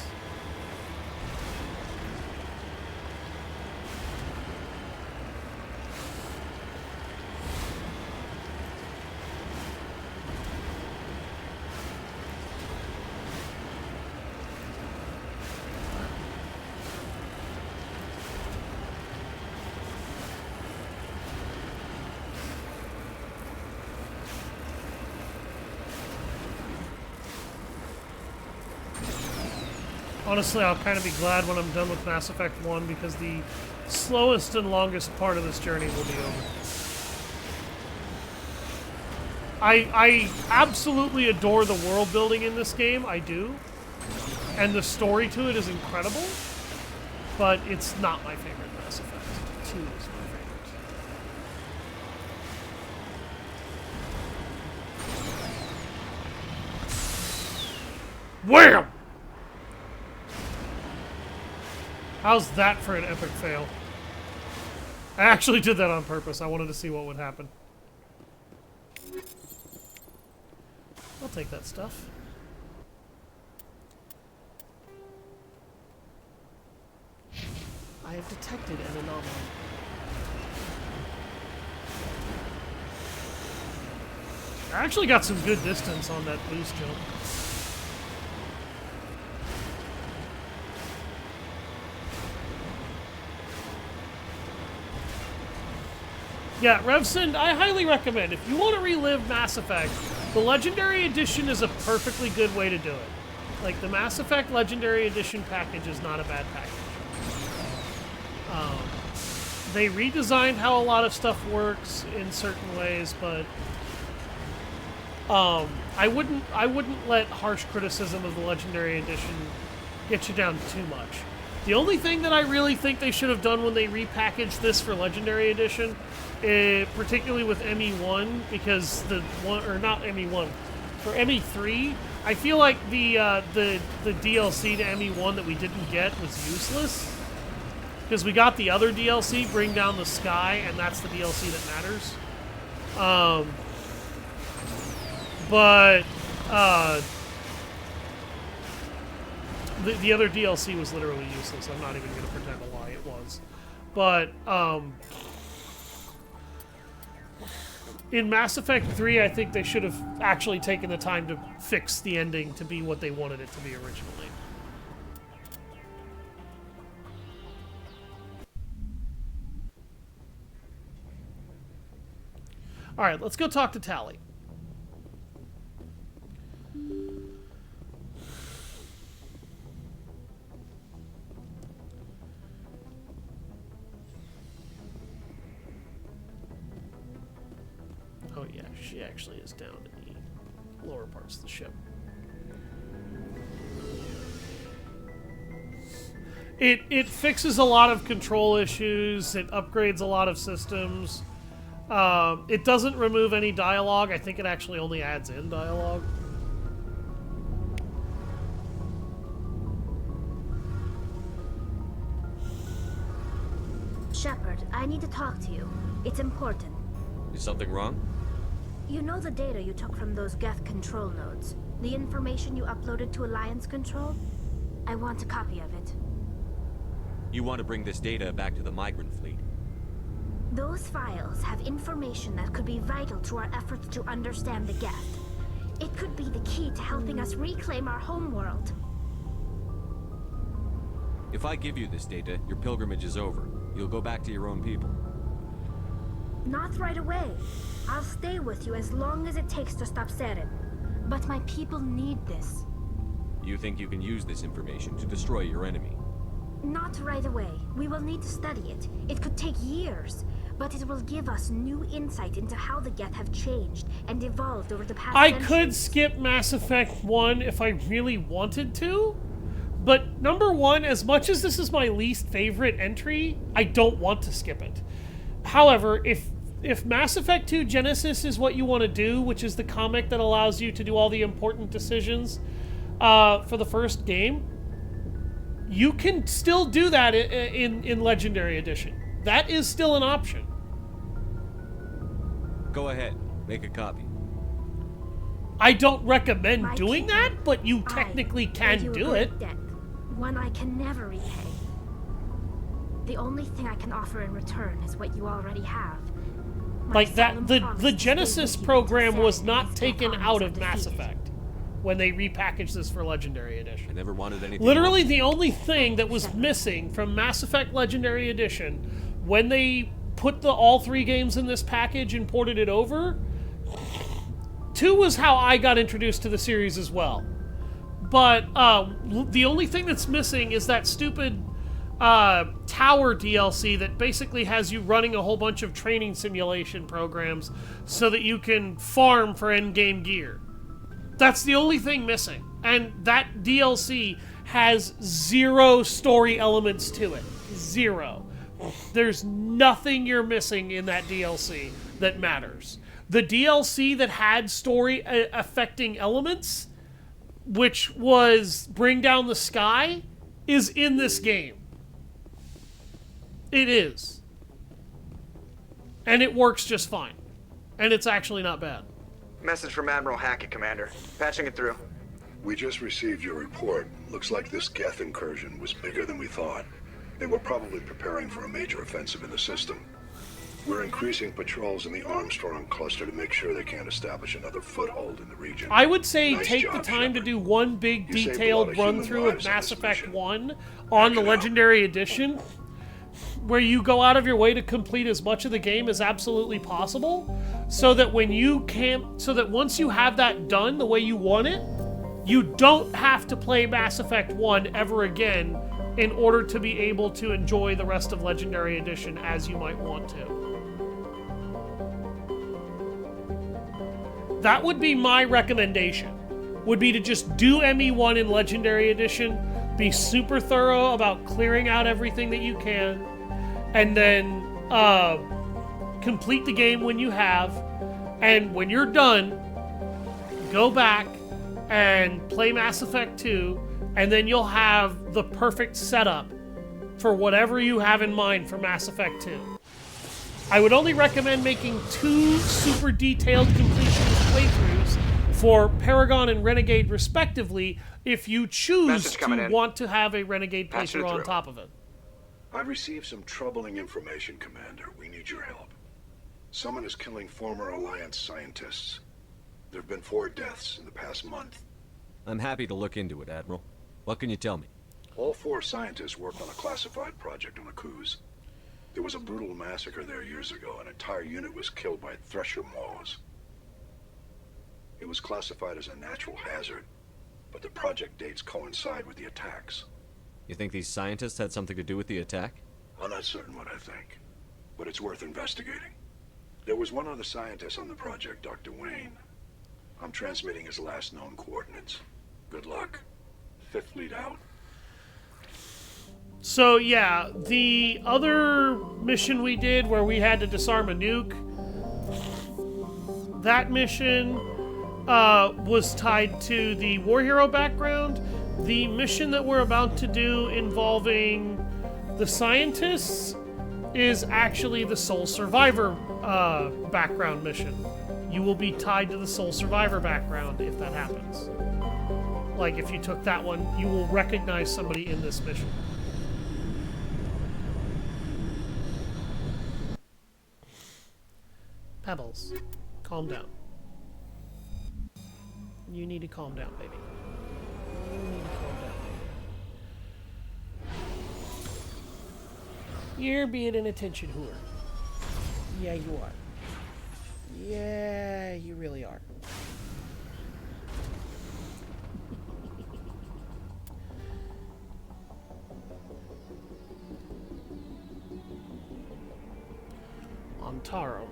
Honestly, I'll kind of be glad when I'm done with Mass Effect 1 because the slowest and longest part of this journey will be over. I absolutely adore the world building in this game, I do. And the story to it is incredible, but it's not my favorite Mass Effect. 2 is my favorite. Wham! How's that for an epic fail? I actually did that on purpose. I wanted to see what would happen. I'll take that stuff. I have detected an anomaly. I actually got some good distance on that boost jump. Yeah, Revsend, I highly recommend. If you want to relive Mass Effect, the Legendary Edition is a perfectly good way to do it. Like, the Mass Effect Legendary Edition package is not a bad package. They redesigned how a lot of stuff works in certain ways, but I wouldn't let harsh criticism of the Legendary Edition get you down too much. The only thing that I really think they should have done when they repackaged this for Legendary Edition, particularly with ME1, because the one, or not ME1, for ME3, I feel like the DLC to ME1 that we didn't get was useless. Because we got the other DLC, Bring Down the Sky, and that's the DLC that matters. The other DLC was literally useless. I'm not even going to pretend to lie, it was. But, in Mass Effect 3, I think they should have actually taken the time to fix the ending to be what they wanted it to be originally. Alright, let's go talk to Tally. Oh yeah, she actually is down in the lower parts of the ship. It fixes a lot of control issues, it upgrades a lot of systems. It doesn't remove any dialogue. I think it actually only adds in dialogue. Shepard, I need to talk to you. It's important. Is something wrong? You know the data you took from those Geth control nodes? The information you uploaded to Alliance Control? I want a copy of it. You want to bring this data back to the migrant fleet? Those files have information that could be vital to our efforts to understand the Geth. It could be the key to helping us reclaim our homeworld. If I give you this data, your pilgrimage is over. You'll go back to your own people. Not right away. I'll stay with you as long as it takes to stop Saren. But my people need this. You think you can use this information to destroy your enemy? Not right away. We will need to study it. It could take years, but it will give us new insight into how the Geth have changed and evolved over the past I centuries. could skip Mass Effect 1 if I really wanted to, but number one, as much as this is my least favorite entry, I don't want to skip it. However, if Mass Effect 2 Genesis is what you want to do, which is the comic that allows you to do all the important decisions for the first game, you can still do that in Legendary Edition. That is still an option. Go ahead, make a copy. I don't recommend doing that, but you technically can do it. Debt, one I can never repay. The only thing I can offer in return is what you already have. Like that, the Genesis program was not taken out of Mass Effect when they repackaged this for Legendary Edition. I never wanted anything. Literally, the only thing that was missing from Mass Effect Legendary Edition when they put all 3 games in this package and ported it over, 2 was how I got introduced to the series as well. But the only thing that's missing is that stupid tower DLC that basically has you running a whole bunch of training simulation programs so that you can farm for endgame gear. That's the only thing missing. And that DLC has 0 story elements to it. 0. There's nothing you're missing in that DLC that matters. The DLC that had story affecting elements, which was Bring Down the Sky, is in this game. It is. And it works just fine. And it's actually not bad. Message from Admiral Hackett, Commander. Patching it through. We just received your report. Looks like this Geth incursion was bigger than we thought. They were probably preparing for a major offensive in the system. We're increasing patrols in the Armstrong cluster to make sure they can't establish another foothold in the region. I would say Nice take job, the time Shepard. to do one big You saved a lot detailed of human run-through of lives on Mass this Effect mission. 1 on the Legendary Edition, where you go out of your way to complete as much of the game as absolutely possible, so that once you have that done the way you want it, you don't have to play Mass Effect 1 ever again in order to be able to enjoy the rest of Legendary Edition as you might want to. That would be my recommendation, would be to just do ME1 in Legendary Edition, be super thorough about clearing out everything that you can, and then complete the game when you have, and when you're done, go back and play Mass Effect 2, and then you'll have the perfect setup for whatever you have in mind for Mass Effect 2. I would only recommend making 2 super detailed completionist playthroughs for Paragon and Renegade respectively if you choose to want to have a Renegade playthrough on top of it. I've received some troubling information, Commander. We need your help. Someone is killing former Alliance scientists. There have been 4 deaths in the past month. I'm happy to look into it, Admiral. What can you tell me? All 4 scientists worked on a classified project on Akuz. There was a brutal massacre there years ago. An entire unit was killed by Thresher maws. It was classified as a natural hazard, but the project dates coincide with the attacks. You think these scientists had something to do with the attack? I'm not certain what I think, but it's worth investigating. There was one other scientist on the project, Dr. Wayne. I'm transmitting his last known coordinates. Good luck. 5th Fleet out. So yeah, the other mission we did where we had to disarm a nuke, that mission was tied to the war hero background. The mission that we're about to do involving the scientists is actually the Sole Survivor background mission. You will be tied to the Sole Survivor background if that happens. Like, if you took that one, you will recognize somebody in this mission. Pebbles, calm down. You need to calm down, baby. You need to calm down, baby. You're being an attention whore. Yeah, you are. Yeah, you really are. Antarum.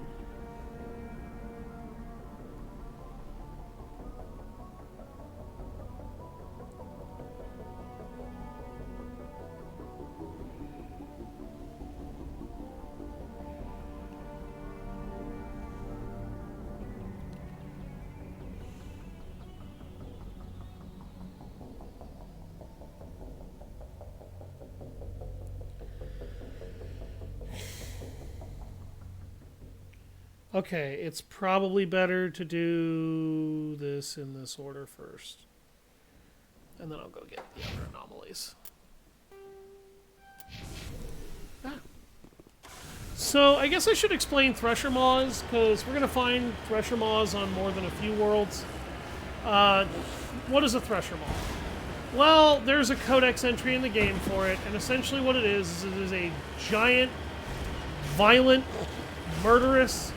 Okay, it's probably better to do this in this order first. And then I'll go get the other anomalies. Ah. So, I guess I should explain Thresher Maws, because we're going to find Thresher Maws on more than a few worlds. What is a Thresher Maw? Well, there's a codex entry in the game for it, and essentially what it is it is a giant, violent, murderous,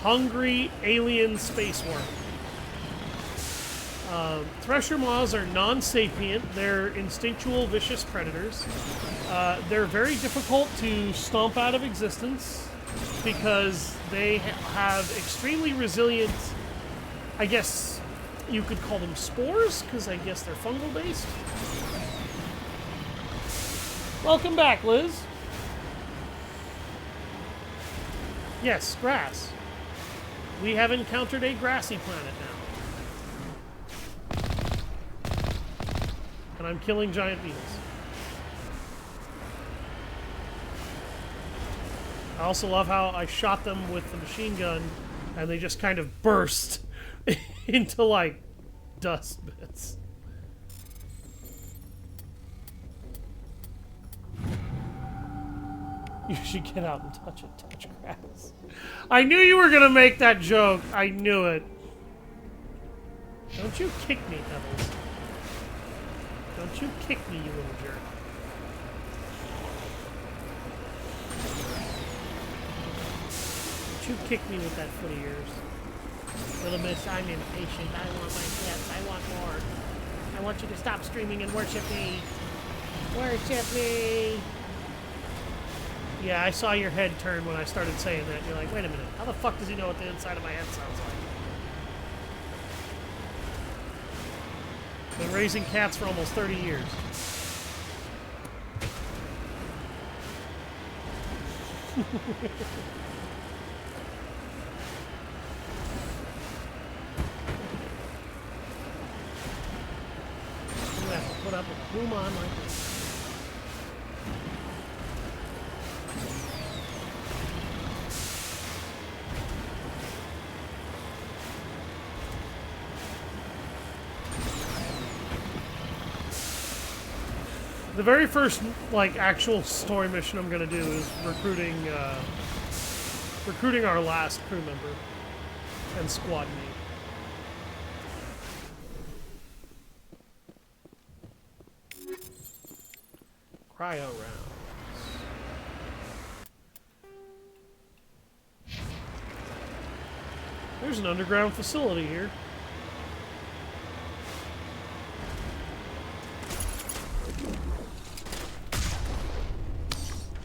hungry alien space worm. Thresher Maws are non-sapient. They're instinctual, vicious predators. They're very difficult to stomp out of existence because they have extremely resilient, I guess you could call them spores, because I guess they're fungal-based. Welcome back, Liz. Yes, grass. We have encountered a grassy planet now. And I'm killing giant beetles. I also love how I shot them with the machine gun and they just kind of burst into, like, dust bits. You should get out and touch grass. I knew you were gonna make that joke. I knew it. Don't you kick me, Pebbles. Don't you kick me, you little jerk. Don't you kick me with that foot of yours. Little miss, I'm impatient. I want my pets. I want more. I want you to stop screaming and worship me. Worship me. Yeah, I saw your head turn when I started saying that. You're like, wait a minute. How the fuck does he know what the inside of my head sounds like? Been raising cats for almost 30 years. You have to put up with a boom on like this. The very first, like, actual story mission I'm gonna do is recruiting our last crew member and squad mate. Cryo rounds. There's an underground facility here.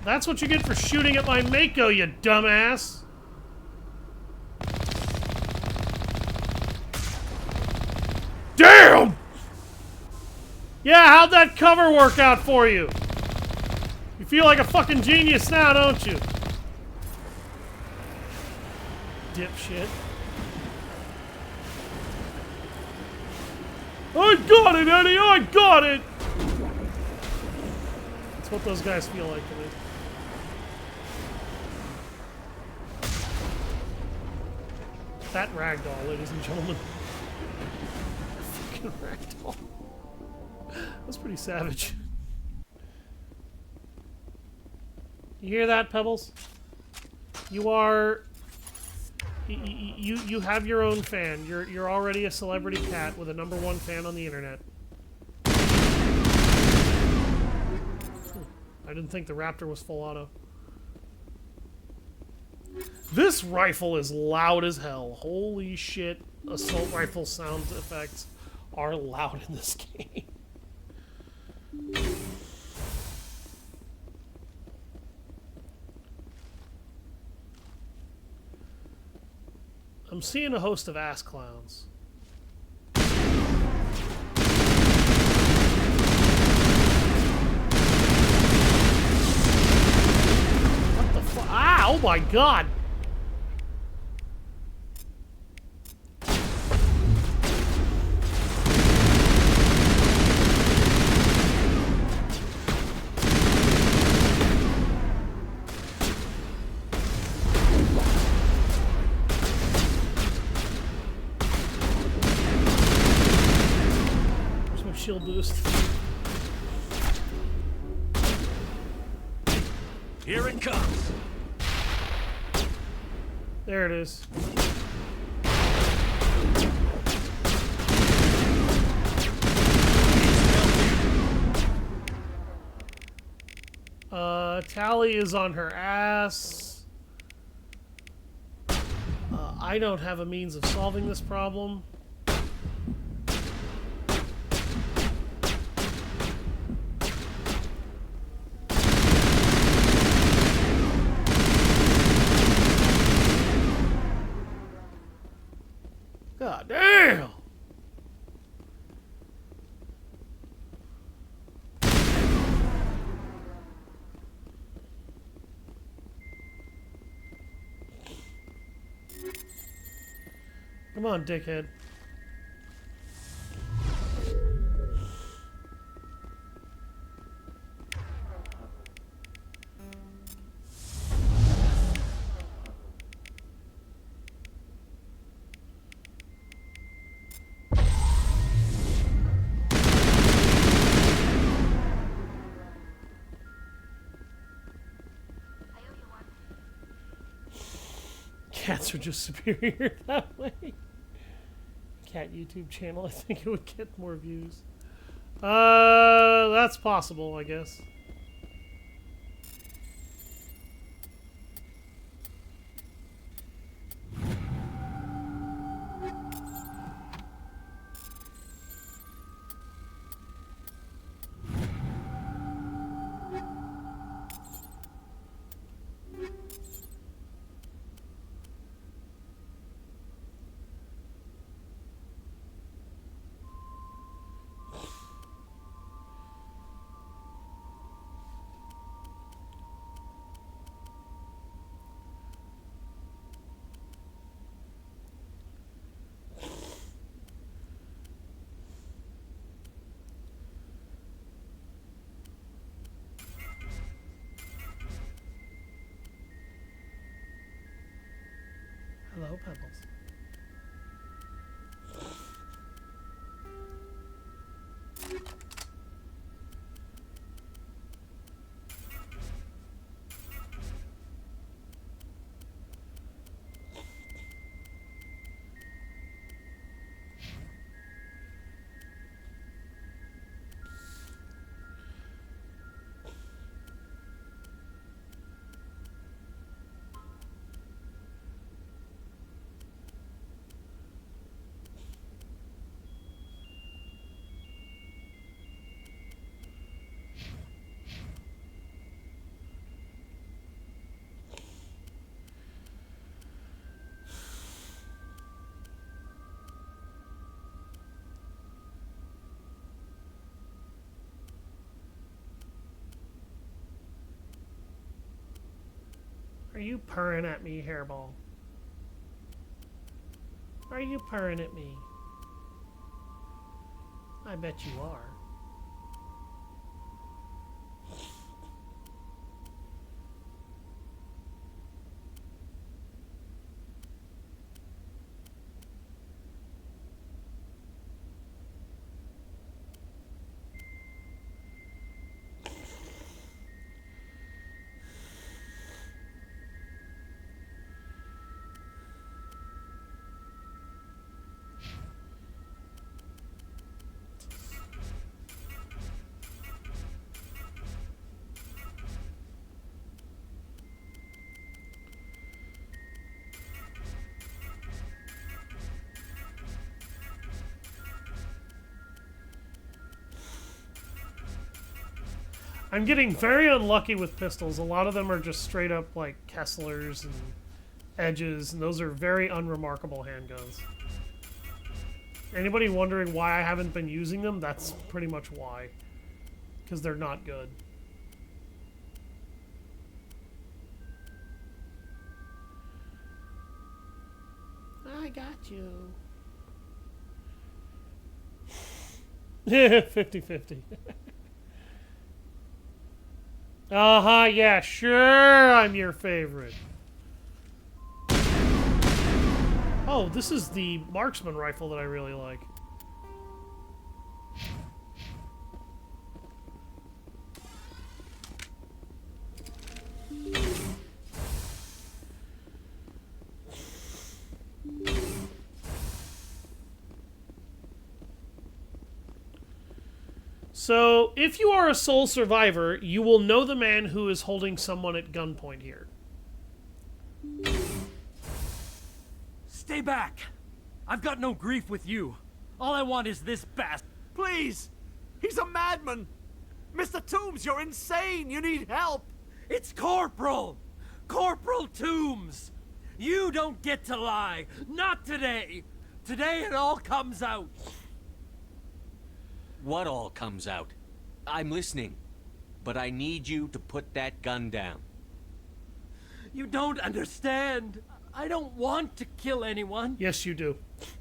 That's what you get for shooting at my Mako, you dumbass! Damn! Yeah, how'd that cover work out for you? You feel like a fucking genius now, don't you? Dipshit. I got it, Eddie! I got it! That's what those guys feel like to me. That ragdoll, ladies and gentlemen. Fucking ragdoll. That's pretty savage. You hear that, Pebbles? You are... You have your own fan. You're already a celebrity cat with a #1 fan on the internet. I didn't think the Raptor was full auto. This rifle is loud as hell. Holy shit. Assault rifle sound effects are loud in this game. I'm seeing a host of ass clowns. What the fuck? Ah, oh my god! Shield boost. Here it comes. There it is. Tally is on her ass. I don't have a means of solving this problem. God damn! Come on, dickhead. Cats are just superior that way. Cat YouTube channel, I think it would get more views. That's possible, I guess. Hello, Pebbles. Are you purring at me, Hairball? Are you purring at me? I bet you are. I'm getting very unlucky with pistols. A lot of them are just straight up like Kesslers and Edges, and those are very unremarkable handguns. Anybody wondering why I haven't been using them? That's pretty much why. Because they're not good. I got you. 50-50. Uh-huh, yeah, sure, I'm your favorite. Oh, this is the marksman rifle that I really like. So, if you are a sole survivor, you will know the man who is holding someone at gunpoint here. Stay back! I've got no grief with you. All I want is this bastard. Please! He's a madman! Mr. Toombs, you're insane! You need help! It's Corporal! Corporal Toombs! You don't get to lie! Not today! Today it all comes out! What all comes out? I'm listening. But I need you to put that gun down. You don't understand. I don't want to kill anyone. Yes, you do.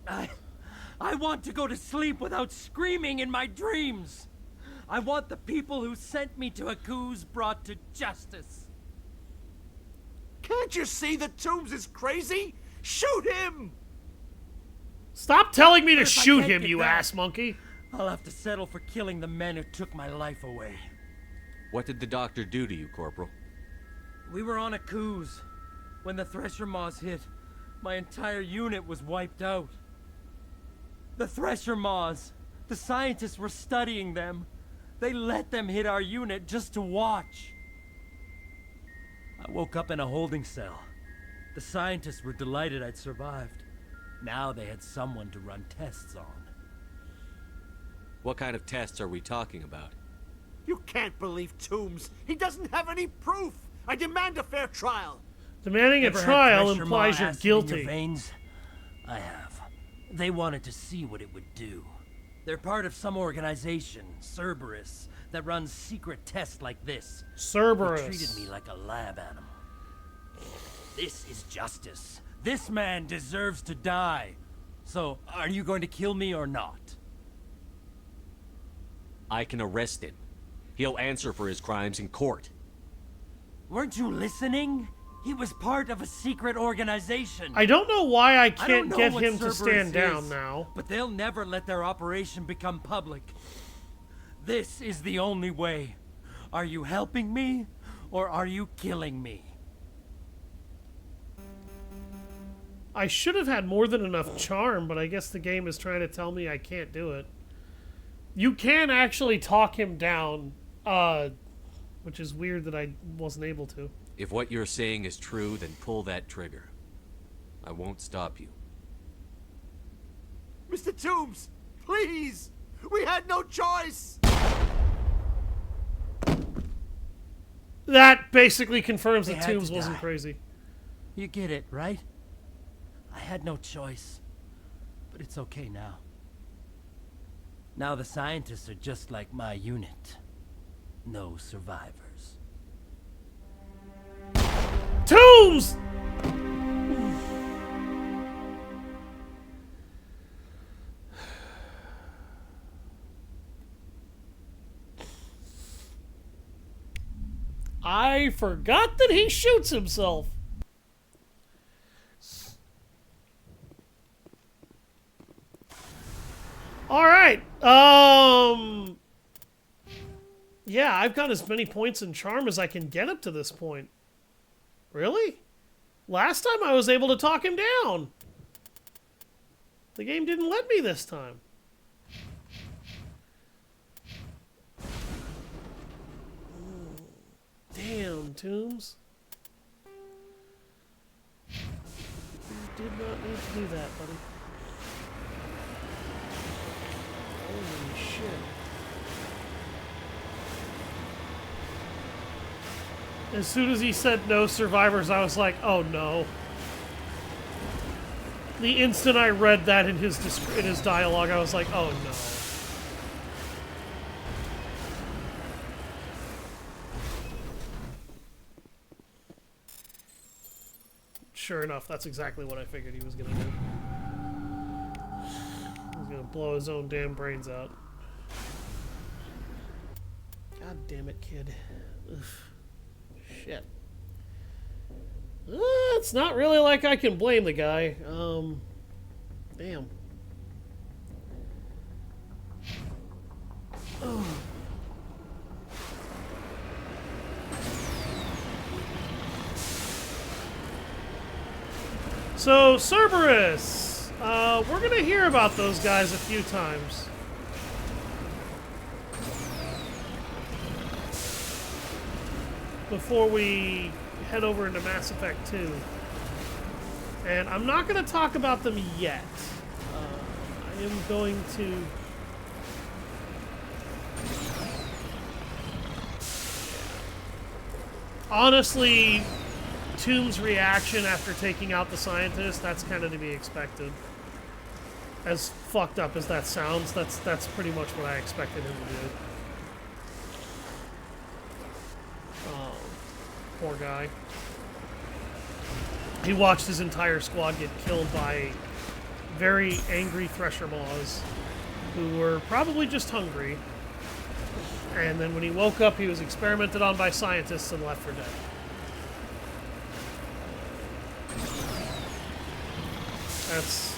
I want to go to sleep without screaming in my dreams. I want the people who sent me to Akuz brought to justice. Can't you see that Toombs is crazy? Shoot him! Stop telling me to shoot him, you ass monkey. I'll have to settle for killing the men who took my life away. What did the doctor do to you, Corporal? We were on Akuz. When the Thresher Maws hit, my entire unit was wiped out. The Thresher Maws, the scientists were studying them. They let them hit our unit just to watch. I woke up in a holding cell. The scientists were delighted I'd survived. Now they had someone to run tests on. What kind of tests are we talking about? You can't believe Toombs. He doesn't have any proof. I demand a fair trial. Demanding a trial implies you're guilty. In your veins? I have. They wanted to see what it would do. They're part of some organization, Cerberus, that runs secret tests like this. Cerberus. They treated me like a lab animal. This is justice. This man deserves to die. So, are you going to kill me or not? I can arrest him. He'll answer for his crimes in court. Weren't you listening? He was part of a secret organization. I don't know why I can't get him to stand down now. But they'll never let their operation become public. This is the only way. Are you helping me, or are you killing me? I should have had more than enough charm, but I guess the game is trying to tell me I can't do it. You can actually talk him down, which is weird that I wasn't able to. If what you're saying is true, then pull that trigger. I won't stop you. Mr. Toombs, please! We had no choice! That basically confirms that Toombs wasn't crazy. You get it, right? I had no choice. But it's okay now. Now the scientists are just like my unit. No survivors. Toombs! I forgot that he shoots himself. All right. Yeah, I've got as many points in charm as I can get up to this point. Really? Last time I was able to talk him down. The game didn't let me this time. Damn, Toombs. You did not need to do that, buddy. Holy shit. As soon as he said no survivors, I was like, oh no. The instant I read that in his dialogue, I was like, oh no. Sure enough, that's exactly what I figured he was gonna do. He was gonna blow his own damn brains out. God damn it, kid. Ugh. Shit. It's not really like I can blame the guy. Damn. Oh. So, Cerberus! We're gonna hear about those guys a few times. Before we head over into Mass Effect 2. And I'm not going to talk about them yet. I am going to... Honestly, Tomb's reaction after taking out the scientist, that's kind of to be expected. As fucked up as that sounds, that's pretty much what I expected him to do. Poor guy. He watched his entire squad get killed by very angry Thresher Maws, who were probably just hungry. And then when he woke up, he was experimented on by scientists and left for dead. That's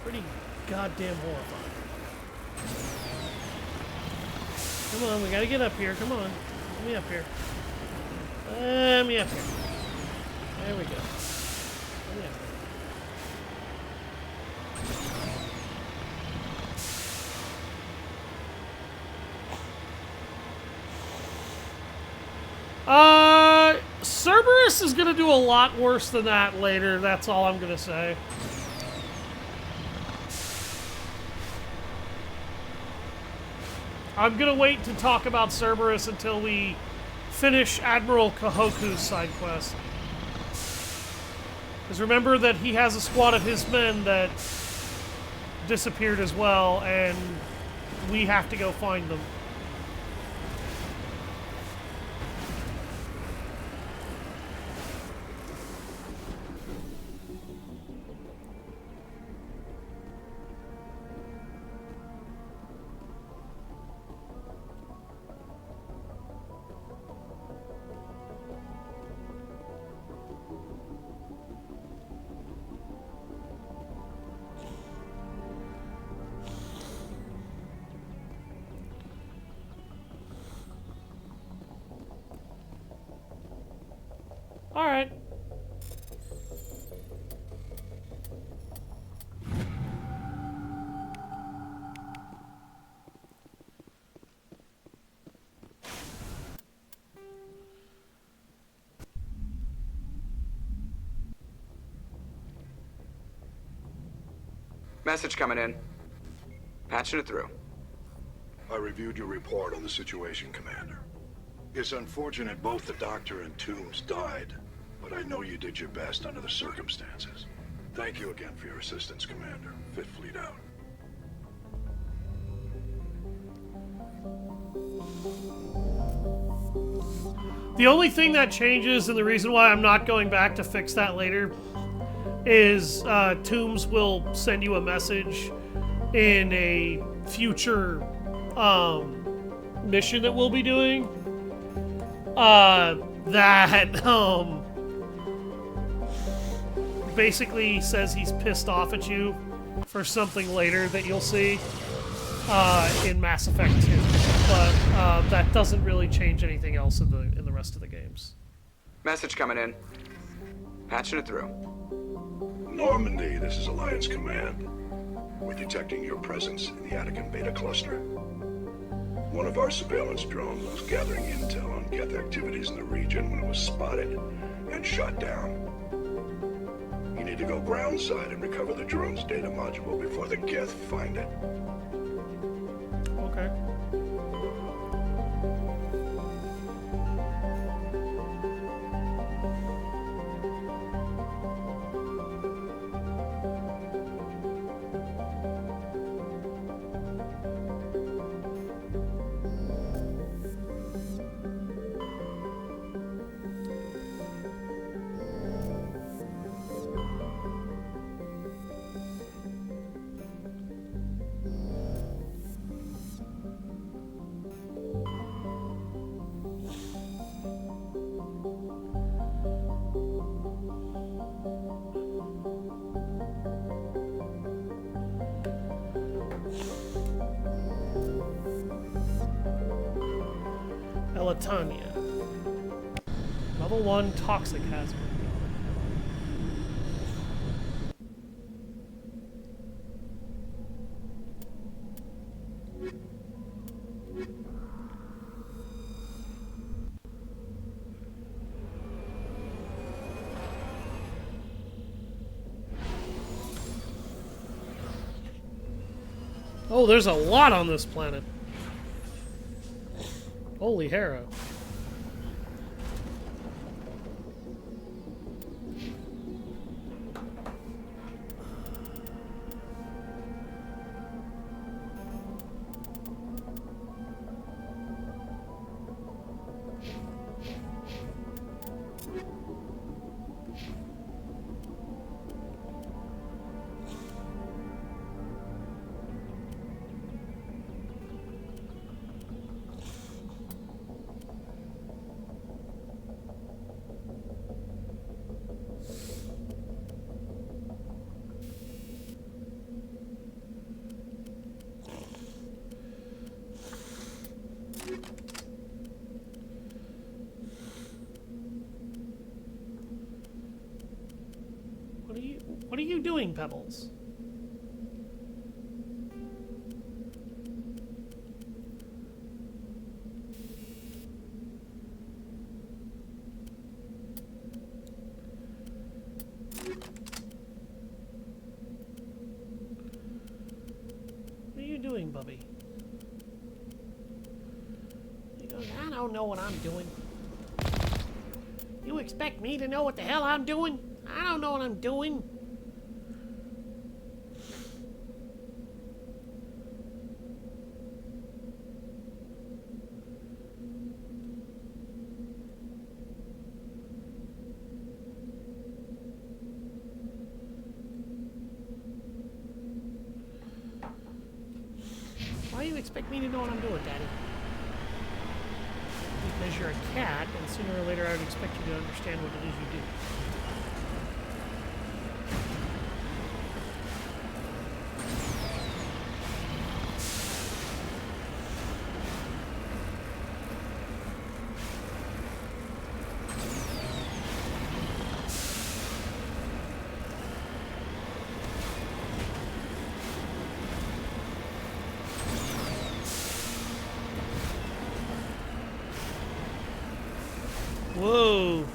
pretty goddamn horrifying. Come on, we gotta get up here. Come on. Let me up here. Let me up here. There we go. Let me up here. Cerberus is gonna do a lot worse than that later. That's all I'm gonna say. I'm gonna wait to talk about Cerberus until we finish Admiral Kahoku's side quest. Because remember that he has a squad of his men that disappeared as well, and we have to go find them. Alright. Message coming in. Patching it through. I reviewed your report on the situation, Commander. It's unfortunate both the Doctor and Toombs died, but I know you did your best under the circumstances. Thank you again for your assistance, Commander. Fifth Fleet out. The only thing that changes, and the reason why I'm not going back to fix that later, is Toombs will send you a message in a future mission that we'll be doing. That basically says he's pissed off at you for something later that you'll see in Mass Effect 2. But that doesn't really change anything else in the rest of the games. Message coming in. Patching it through. Normandy, this is Alliance Command. We're detecting your presence in the Attican Beta Cluster. One of our surveillance drones was gathering intel on Geth activities in the region when it was spotted and shot down. You need to go groundside and recover the drone's data module before the Geth find it. Okay. Elatania. Level 1 toxic hazard. Oh, there's a lot on this planet. Holy harrow. What are you doing, Pebbles? What are you doing, Bubby? He goes, I don't know what I'm doing. You expect me to know what the hell I'm doing? I don't know what I'm doing. Why do you expect me to know what I'm doing, Daddy? Because you're a cat, and sooner or later I would expect you to understand what it is you do. Whoa.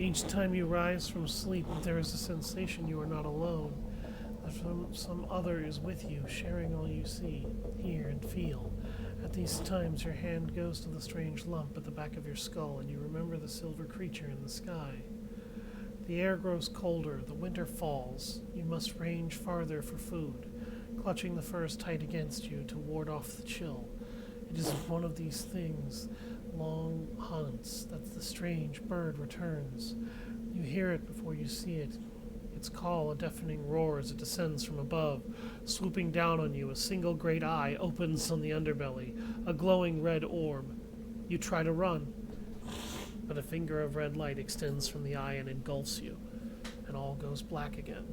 Each time you rise from sleep, there is a sensation you are not alone, that some other is with you, sharing all you see, hear, and feel. At these times, your hand goes to the strange lump at the back of your skull, and you remember the silver creature in the sky. The air grows colder, the winter falls. You must range farther for food, clutching the furs tight against you to ward off the chill. It is one of these things, long hunts, that the strange bird returns. You hear it before you see it. Its call, a deafening roar as it descends from above. Swooping down on you, a single great eye opens on the underbelly, a glowing red orb. You try to run, but a finger of red light extends from the eye and engulfs you, and all goes black again.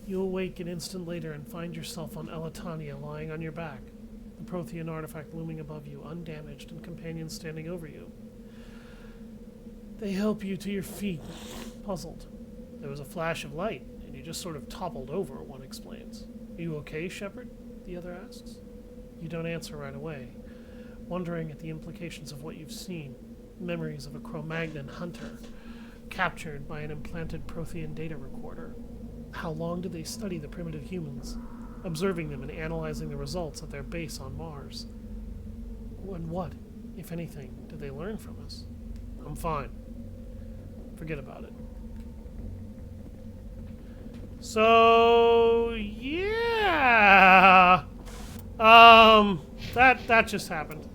You awake an instant later and find yourself on Elatania, lying on your back, the Prothean artifact looming above you, undamaged, and companions standing over you. They help you to your feet, puzzled. There was a flash of light, and you just sort of toppled over, one explains. Are you okay, Shepard? The other asks. You don't answer right away, wondering at the implications of what you've seen. Memories of a Cro-Magnon hunter, captured by an implanted Prothean data recorder. How long did they study the primitive humans, observing them and analyzing the results at their base on Mars? And what, if anything, did they learn from us? I'm fine. Forget about it. So, yeah. That just happened.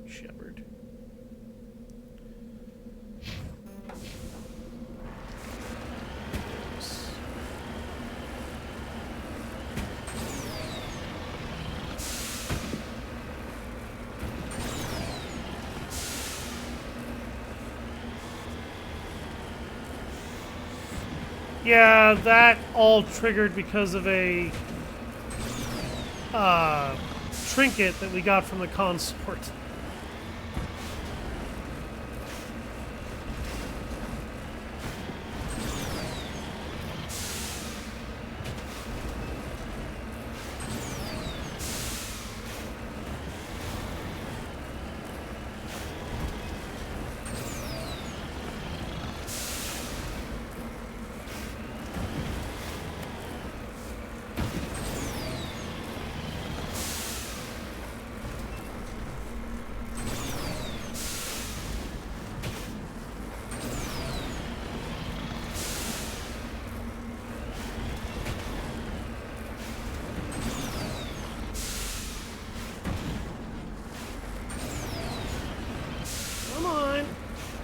Shepard. Yeah, that all triggered because of a trinket that we got from the consort.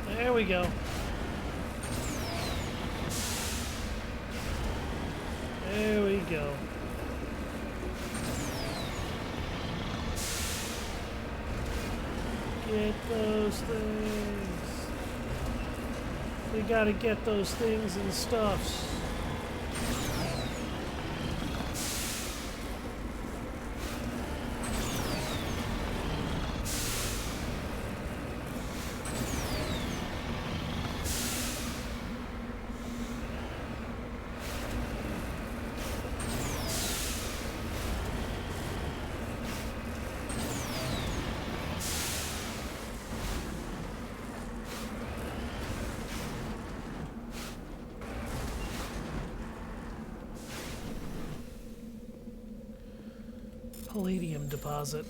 There we go. There we go. Get those things. We gotta get those things and stuffs. Palladium deposit.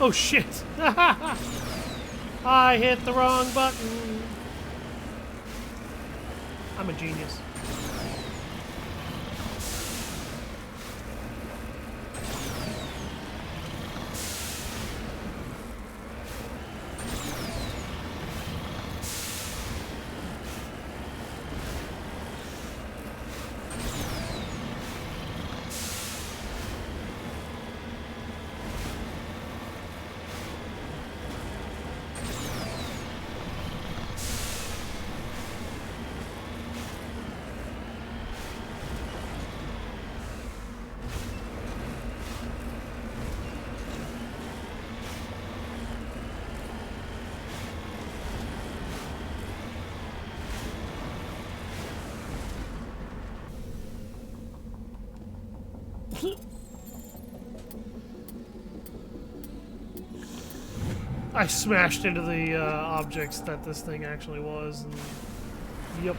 Oh shit! I hit the wrong button. I'm a genius. I smashed into the objects that this thing actually was. And, yep.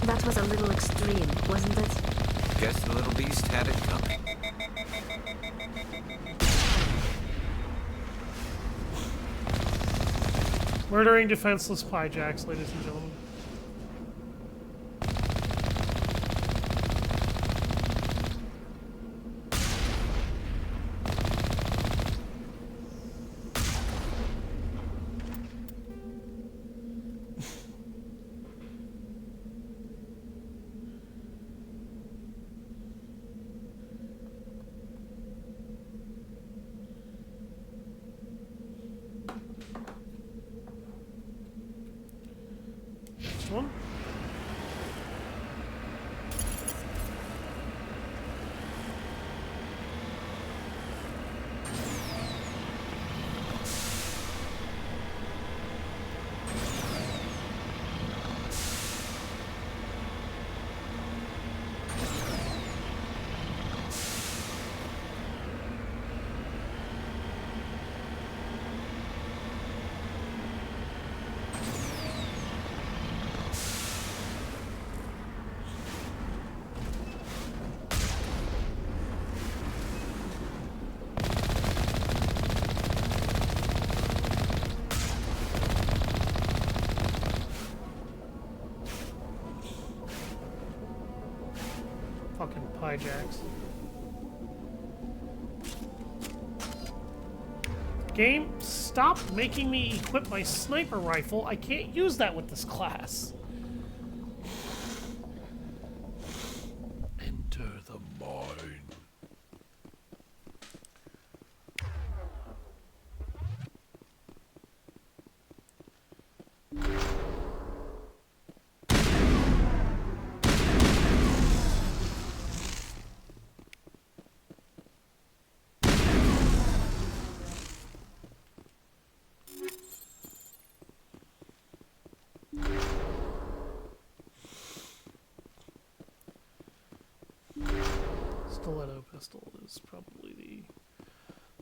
That was a little extreme, wasn't it? Guess the little beast had it coming. Murdering defenseless pyjacks, ladies and gentlemen. One. Fucking pyjacks. Game, stop making me equip my sniper rifle. I can't use that with this class. Enter the mine. Stiletto pistol is probably the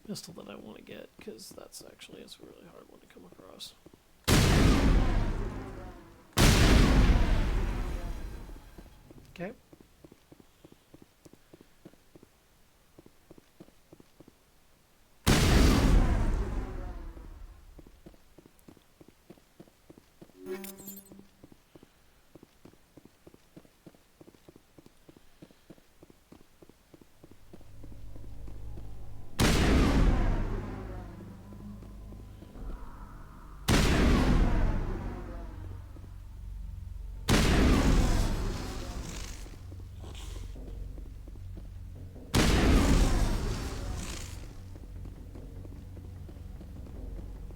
pistol that I want to get, because that's actually a really hard one to come across. Okay.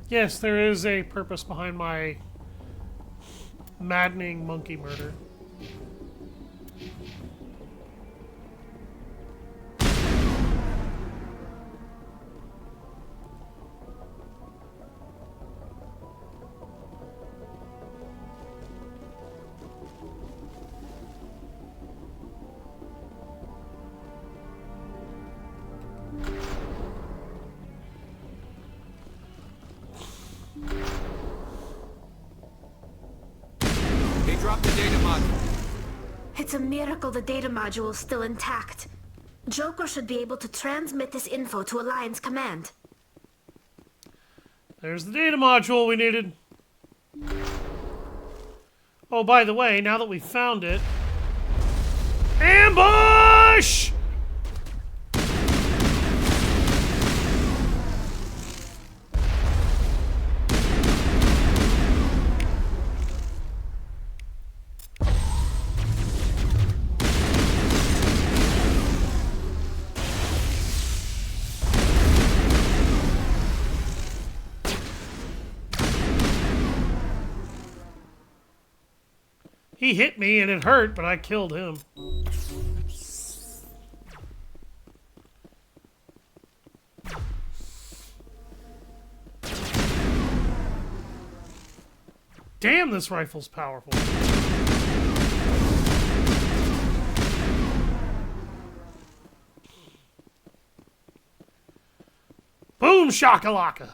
Yes, there is a purpose behind my maddening monkey murder. It's a miracle the data module is still intact. Joker should be able to transmit this info to Alliance Command. There's the data module we needed. Oh, by the way, now that we've found it... Ambush! He hit me and it hurt, but I killed him. Damn, this rifle's powerful. Boom shakalaka.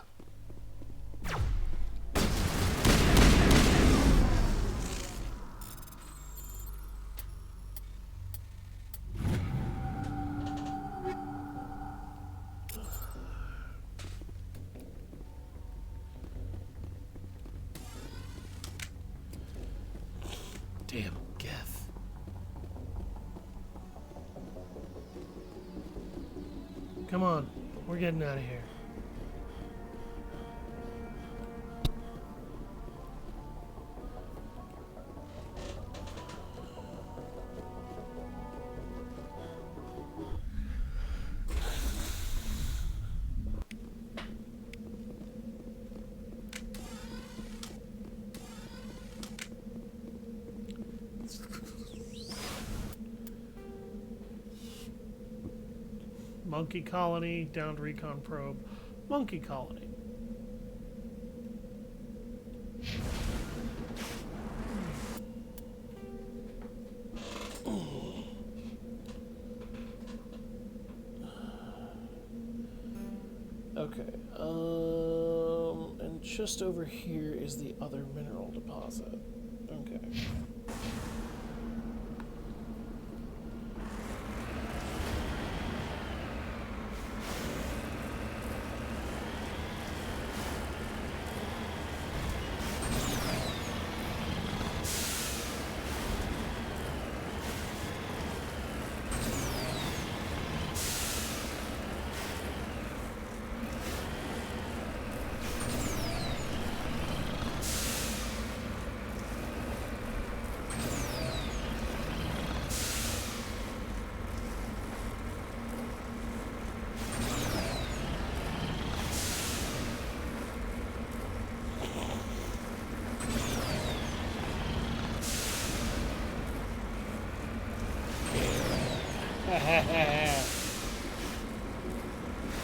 Damn, Geth. Come on, we're getting out of here. Monkey colony, downed recon probe. Monkey colony. Okay, and just over here is the other mineral deposit. Okay.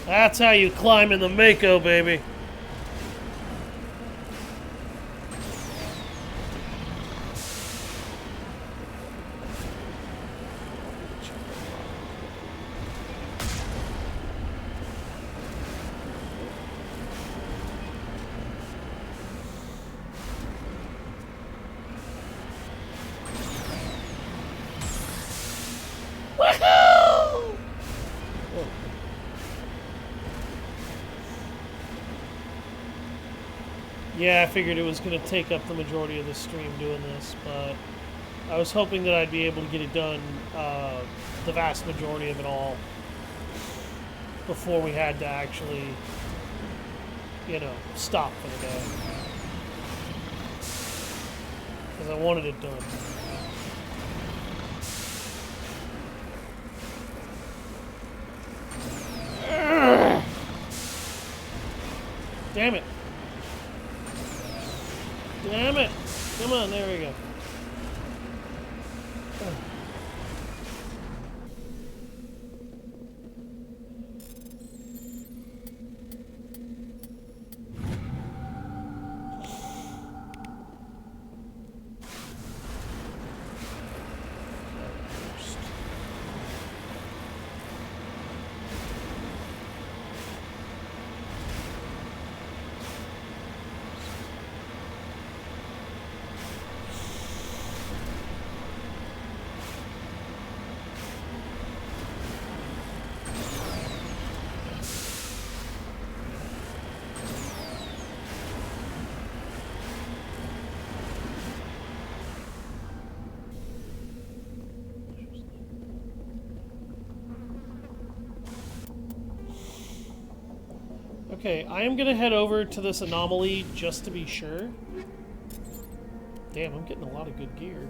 That's how you climb in the Mako, baby. Yeah, I figured it was going to take up the majority of the stream doing this, but I was hoping that I'd be able to get it done, the vast majority of it all, before we had to actually, you know, stop for the day. Because I wanted it done. Damn it. Damn it! Come on, there we go. Okay, I am gonna head over to this anomaly just to be sure. Damn, I'm getting a lot of good gear.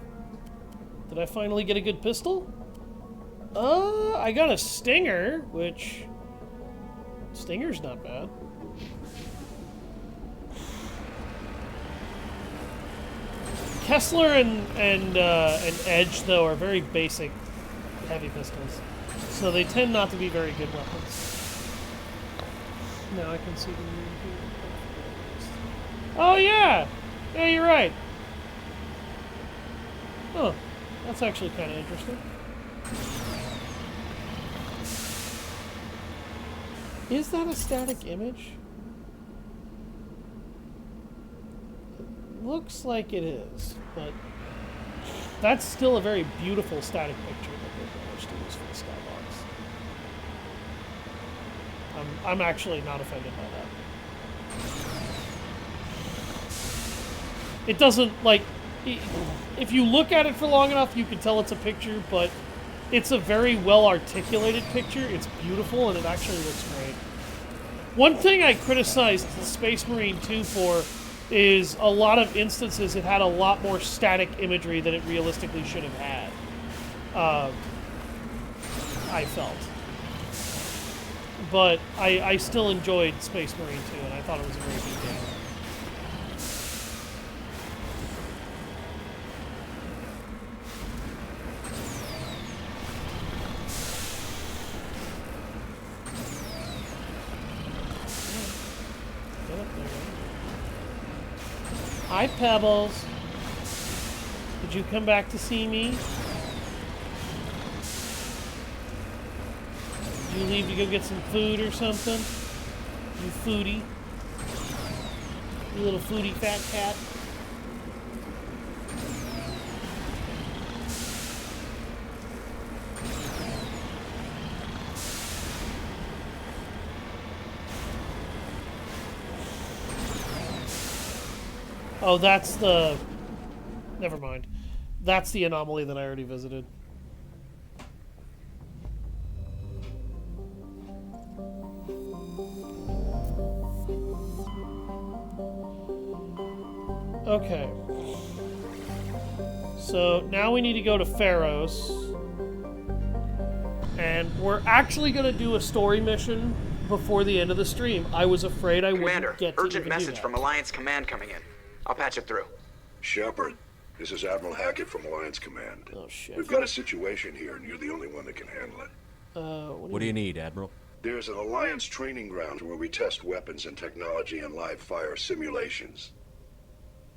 Did I finally get a good pistol? I got a Stinger, which... Stinger's not bad. Kessler and Edge, though, are very basic heavy pistols, so they tend not to be very good weapons. Now I can see the moon here. Oh yeah! Yeah, you're right. Oh, that's actually kind of interesting. Is that a static image? It looks like it is, but that's still a very beautiful static picture that they managed to use for the skybox. I'm actually not offended by that. It doesn't, like, if you look at it for long enough, you can tell it's a picture, but it's a very well-articulated picture. It's beautiful, and it actually looks great. One thing I criticized Space Marine 2 for is a lot of instances it had a lot more static imagery than it realistically should have had. I felt. But I still enjoyed Space Marine 2, and I thought it was a very good game. Hi, Pebbles. Did you come back to see me? Did you leave to go get some food or something? You foodie. You little foodie fat cat. Oh, that's the... Never mind. That's the anomaly that I already visited. Okay. So, now we need to go to Pharos. And we're actually going to do a story mission before the end of the stream. I was afraid I wouldn't get to urgent even do message that. from Alliance Command coming in. I'll patch it through. Shepard, this is Admiral Hackett from Alliance Command. Oh, shit. We've got a situation here, and you're the only one that can handle it. What do you need, Admiral? There's an Alliance training ground where we test weapons and technology in live fire simulations.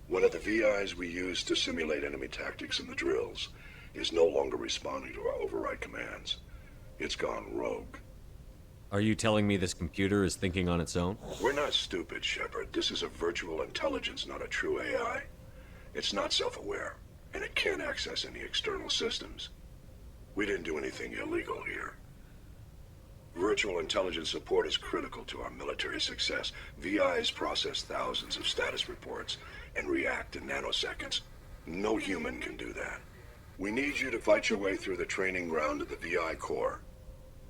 One of the VIs we use to simulate enemy tactics in the drills is no longer responding to our override commands. It's gone rogue. Are you telling me this computer is thinking on its own? We're not stupid, Shepard. This is a virtual intelligence, not a true AI. It's not self-aware, and it can't access any external systems. We didn't do anything illegal here. Virtual intelligence support is critical to our military success. VIs process thousands of status reports and react in nanoseconds. No human can do that. We need you to fight your way through the training ground of the VI core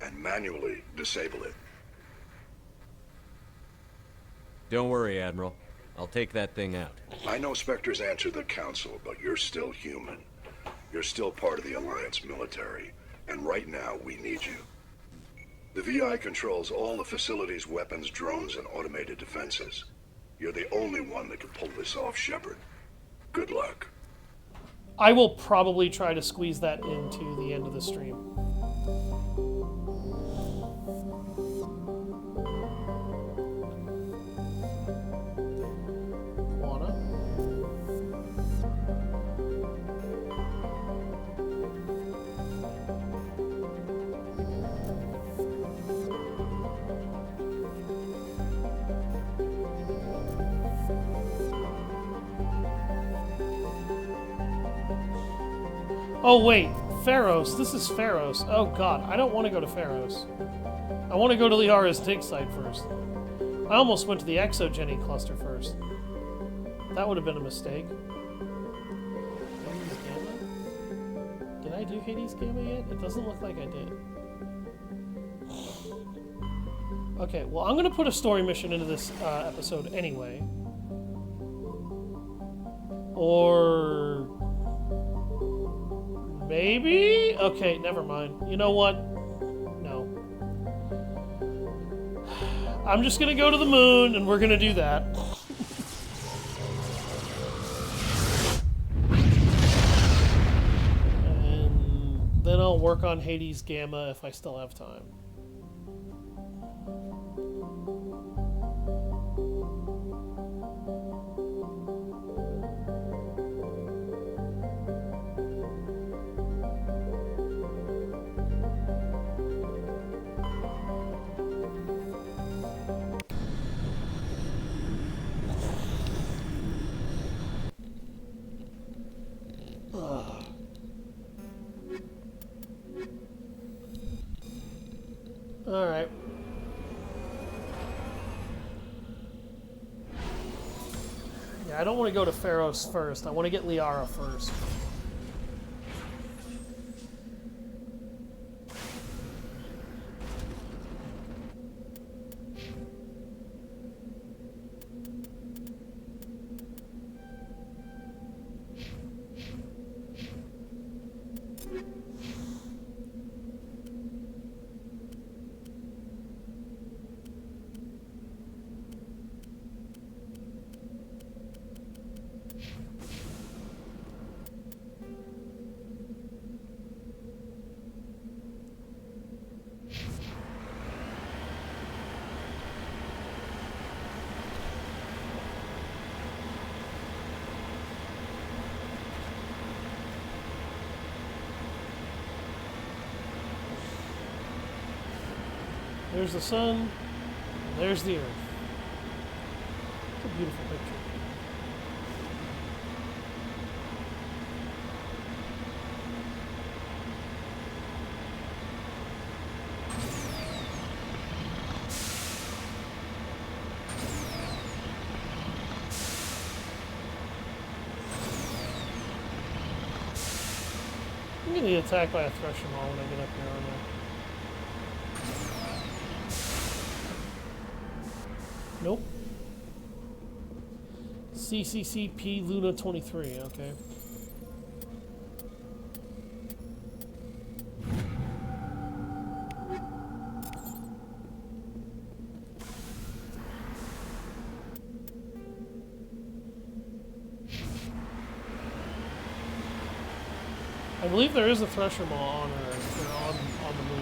and manually disable it. Don't worry, Admiral. I'll take that thing out. I know Spectres answer the Council, but you're still human. You're still part of the Alliance military, and right now we need you. The VI controls all the facility's weapons, drones, and automated defenses. You're the only one that can pull this off, Shepard. Good luck. I will probably try to squeeze that into the end of the stream. Oh wait, Pharos. This is Pharos. Oh god, I don't want to go to Pharos. I want to go to Liara's dig site first. I almost went to the exogeny cluster first. That would have been a mistake. Hades Gamma? Did I do Hades Gamma yet? It doesn't look like I did. Okay, well I'm going to put a story mission into this episode anyway. Or... maybe? Okay, never mind. You know what? No. I'm just gonna go to the moon and we're gonna do that. I'll work on Hades Gamma if I still have time. Alright. Yeah, I don't want to go to Pharos first. I want to get Liara first. There's the sun, there's the earth. It's a beautiful picture. I'm gonna get attacked by a Thresher Maw when I get up here, aren't I? Nope. CCCP Luna 23, okay. I believe there is a Thresher Maw on Earth, or on the moon.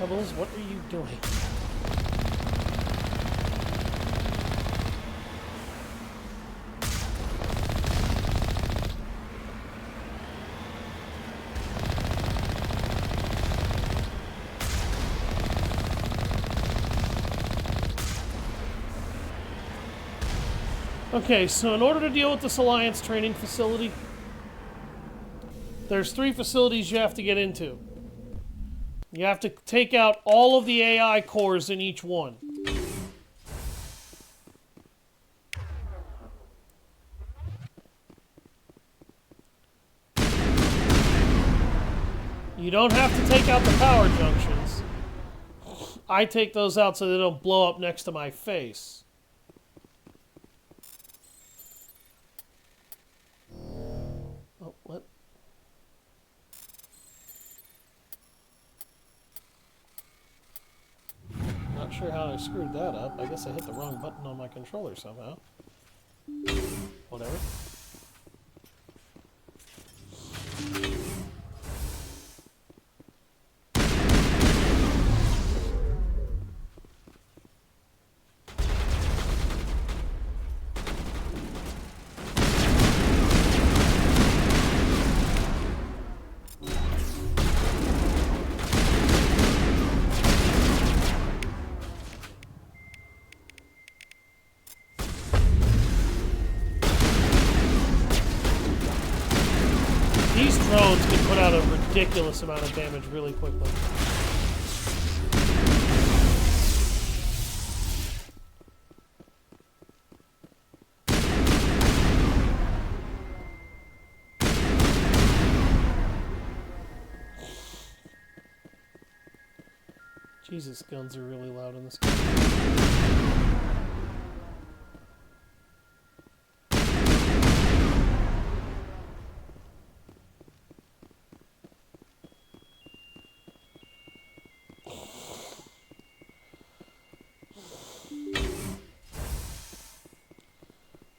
Pebbles, what are you doing? Okay, so in order to deal with this Alliance training facility, there's 3 facilities you have to get into. You have to take out all of the AI cores in each one. You don't have to take out the power junctions. I take those out so they don't blow up next to my face. Oh, what? Not sure how I screwed that up. I guess I hit the wrong button on my controller somehow. Whatever. These drones can put out a ridiculous amount of damage really quickly. Jesus, guns are really loud in this game.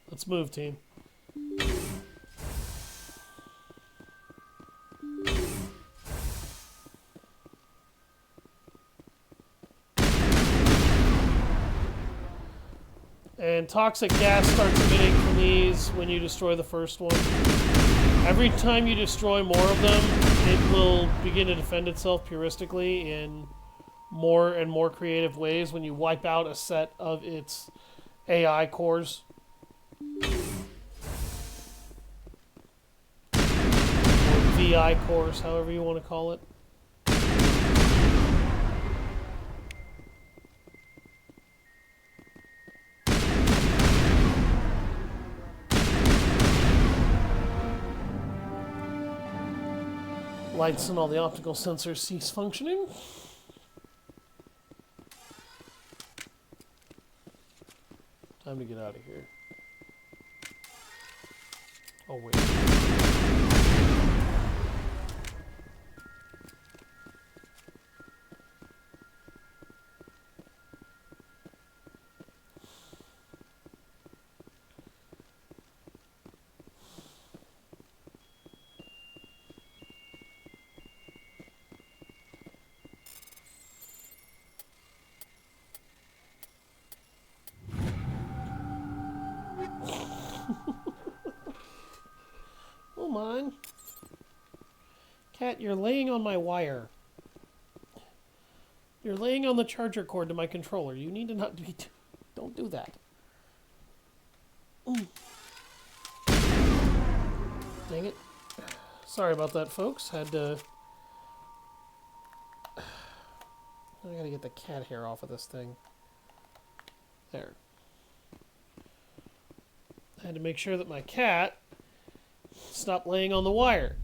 Let's move, team. And toxic gas starts emitting from these when you destroy the first one. Every time you destroy more of them, it will begin to defend itself puristically in more and more creative ways when you wipe out a set of its AI cores. Or VI cores, however you want to call it. Lights and all the optical sensors cease functioning. Time to get out of here. Oh, wait. Oh, mine. Cat, you're laying on my wire. You're laying on the charger cord to my controller. You need to not be... Don't do that. Dang it. Sorry about that, folks. Had to... I gotta get the cat hair off of this thing. There. I had to make sure that my cat stopped laying on the wire.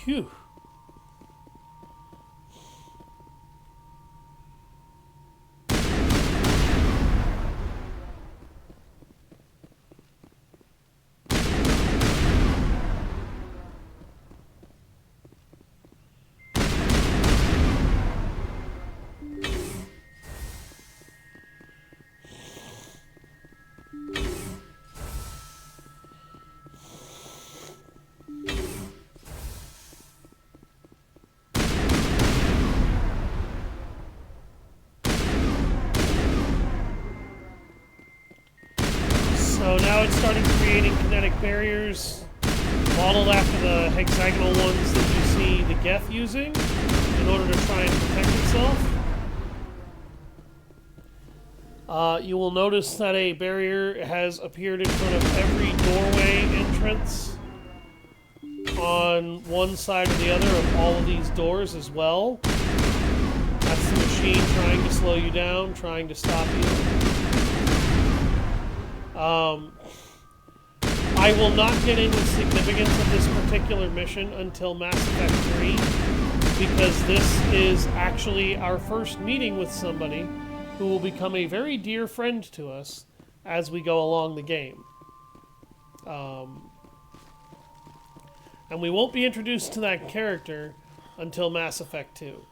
Phew. So now it's started creating kinetic barriers modeled after the hexagonal ones that you see the Geth using in order to try and protect itself. You will notice that a barrier has appeared in front of every doorway entrance on one side or the other of all of these doors as well. That's the machine trying to slow you down, trying to stop you. I will not get into the significance of this particular mission until Mass Effect 3, because this is actually our first meeting with somebody who will become a very dear friend to us as we go along the game. And we won't be introduced to that character until Mass Effect 2.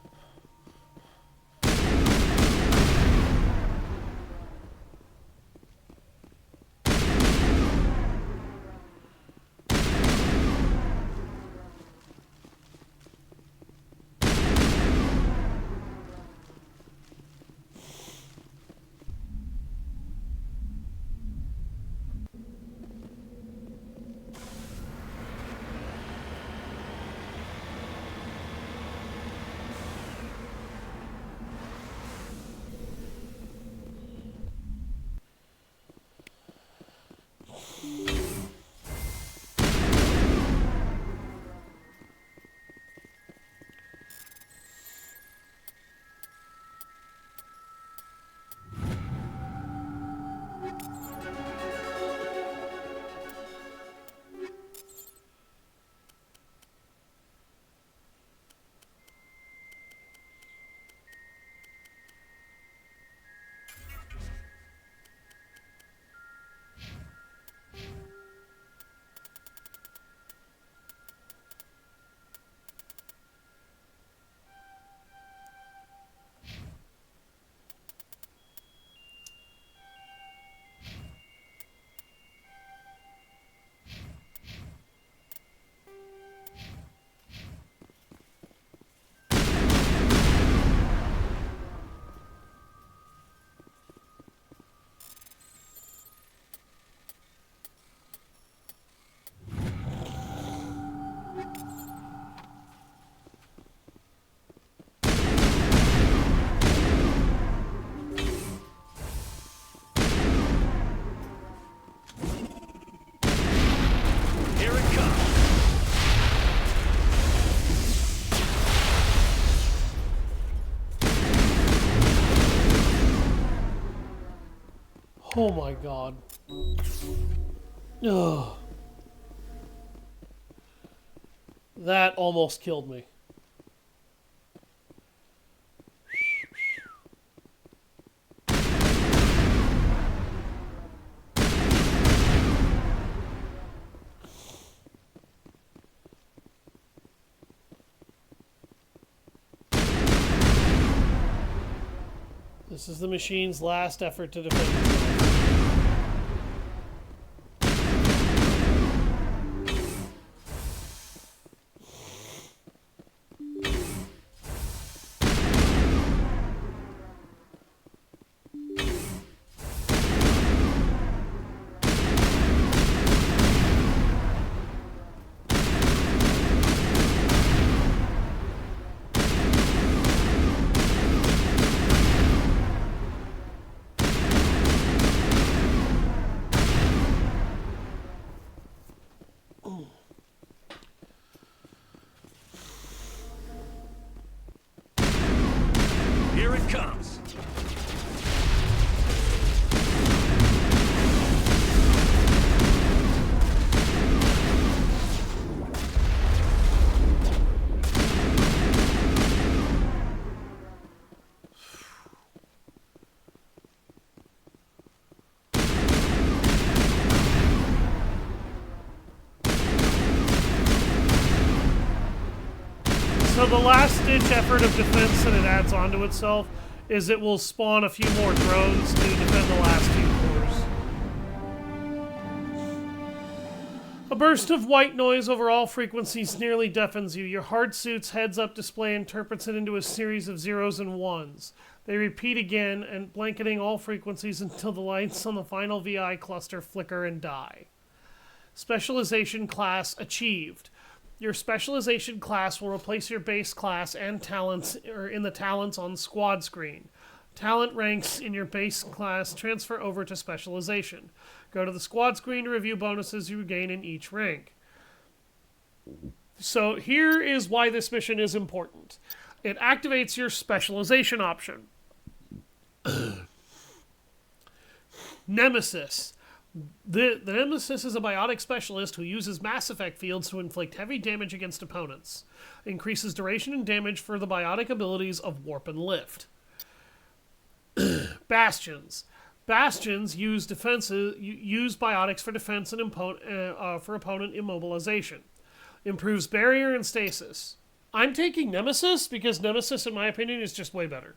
Oh my god. Ugh. That almost killed me. This is the machine's last effort to defend itself. Here it comes. So the last-ditch effort of defense that it adds onto itself is it will spawn a few more drones to defend the last few cores. A burst of white noise over all frequencies nearly deafens you. Your hard suit's heads-up display interprets it into a series of zeros and ones. They repeat again, and blanketing all frequencies until the lights on the final VI cluster flicker and die. Specialization class achieved. Your specialization class will replace your base class and talents in the talents on squad screen. Talent ranks in your base class transfer over to specialization. Go to the squad screen to review bonuses you gain in each rank. So here is why this mission is important. it activates your specialization option. Nemesis. The Nemesis is a biotic specialist who uses Mass Effect fields to inflict heavy damage against opponents. Increases duration and damage for the biotic abilities of Warp and Lift. Bastions. Bastions use biotics for defense and for opponent immobilization. Improves barrier and stasis. I'm taking Nemesis because Nemesis, in my opinion, is just way better.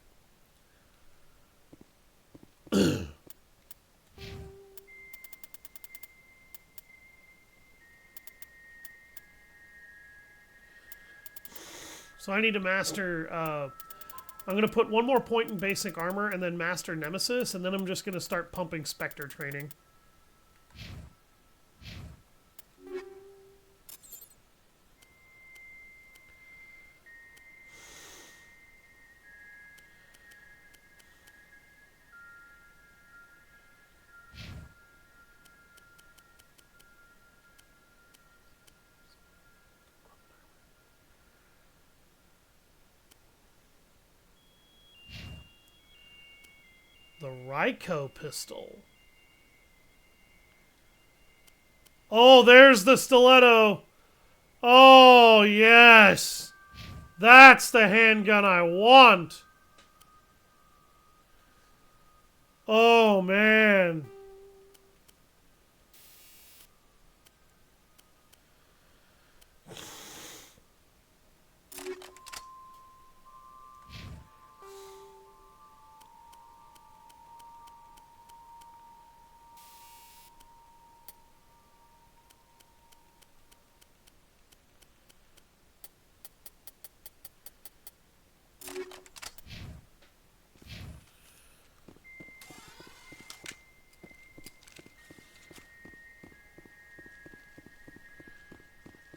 So I need to master, I'm going to put one more point in basic armor and then master Nemesis, and then I'm just going to start pumping Spectre training. The Ryko pistol. Oh, there's the stiletto. Oh, yes. That's the handgun I want. Oh, man.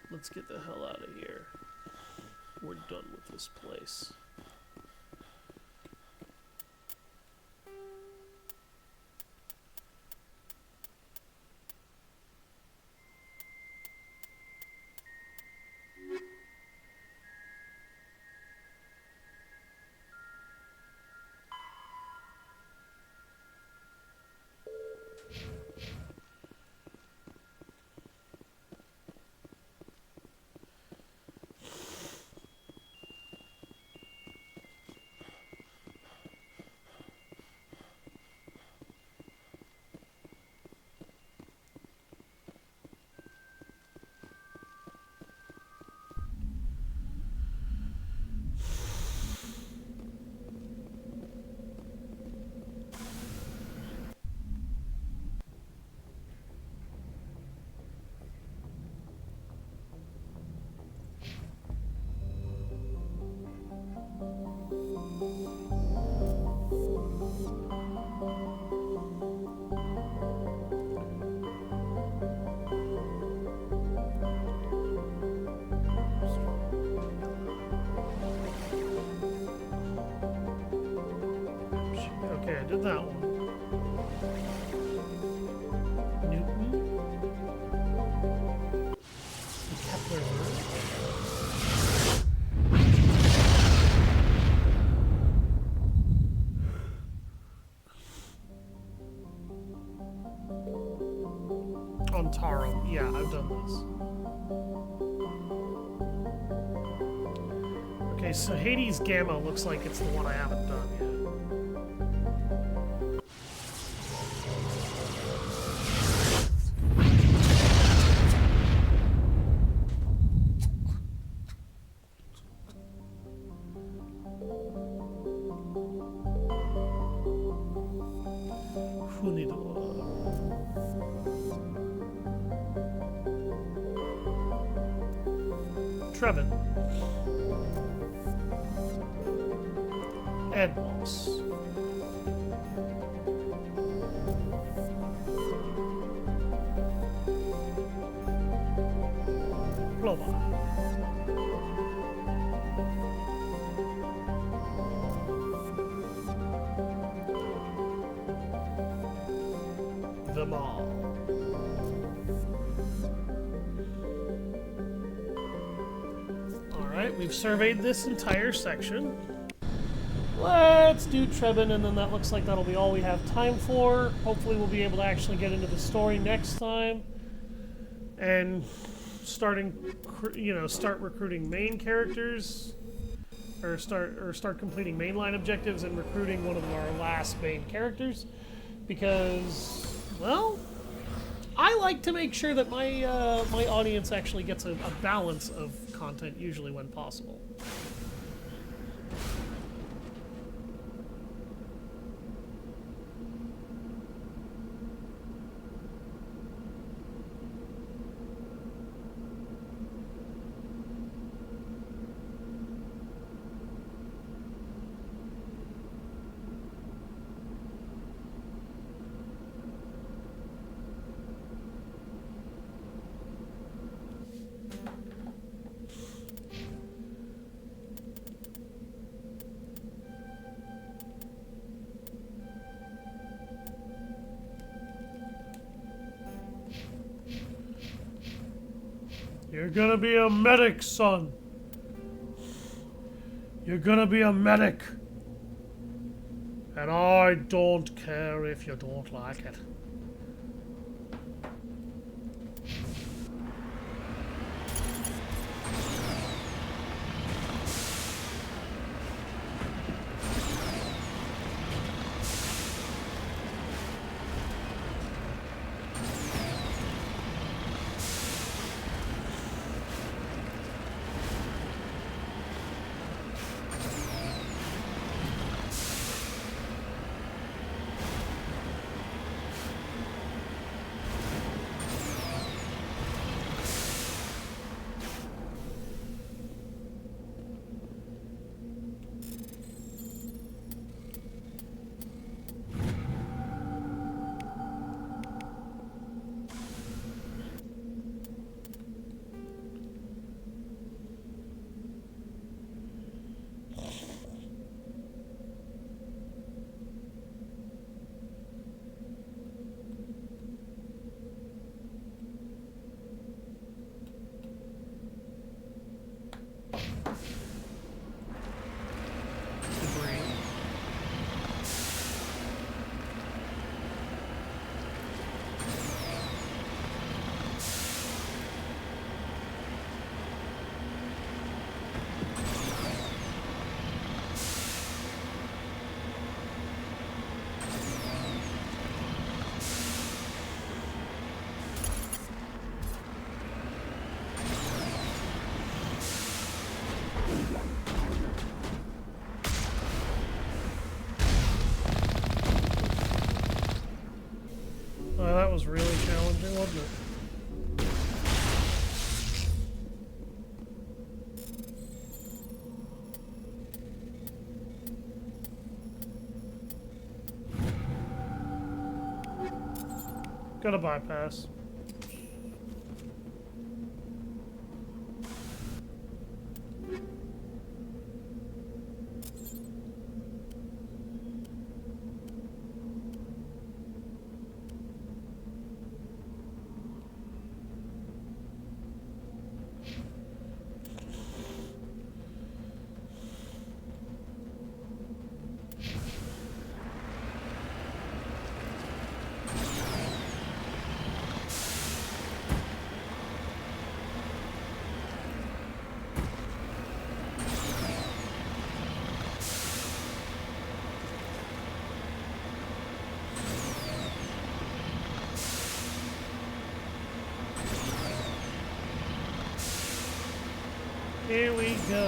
Let's get the hell out of here. We're done with this place. Okay, I did that one. Newton. Kepler. On Taro. Yeah, I've done this. Okay, so Hades Gamma looks like it's the one I haven't done yet. Trevin. Edmos. Global. Them all. Alright, we've surveyed this entire section. Let's do Trebin, and then that looks like that'll be all we have time for. Hopefully we'll be able to actually get into the story next time. And start recruiting main characters. Or start completing mainline objectives and recruiting one of our last main characters. Because, well, I like to make sure that my my audience actually gets a balance of content, usually when possible. You're gonna be a medic, son. You're gonna be a medic. And I don't care if you don't like it. That was really challenging, wasn't it? Got a bypass. Here we go.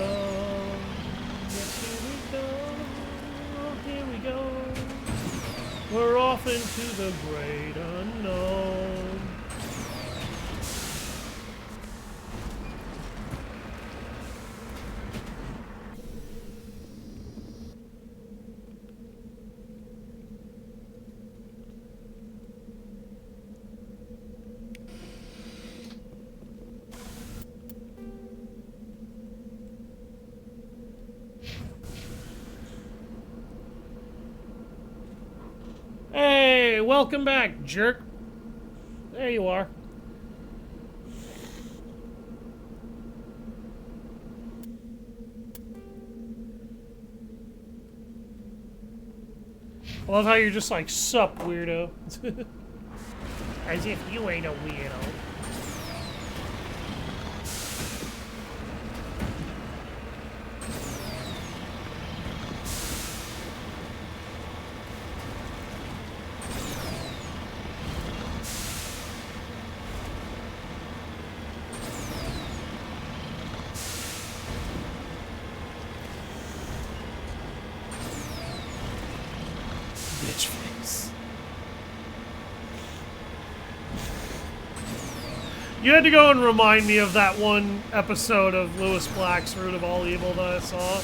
Yes, here we go. Here we go. We're off into the great unknown. Hey, welcome back, jerk. There you are. I love how you're just like, sup, weirdo. As if you ain't a weirdo. Bitch face. You had to go and remind me of that one episode of Lewis Black's Root of All Evil that I saw,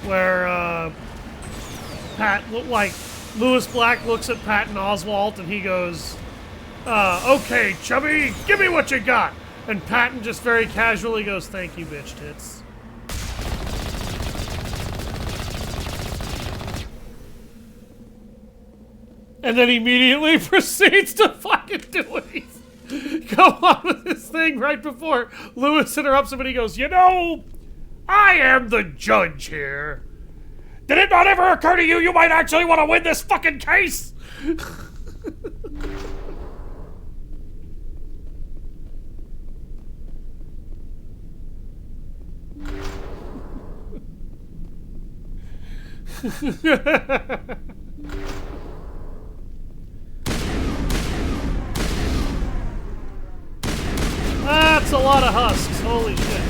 where Lewis Black looks at Patton Oswalt and he goes, "Okay, chubby, give me what you got." And Patton just very casually goes, "Thank you, bitch tits." And then immediately proceeds to fucking do it. Go on with this thing right before Lewis interrupts him and he goes, "You know, I am the judge here. Did it not ever occur to you you might actually want to win this fucking case?" That's a lot of husks. Holy shit.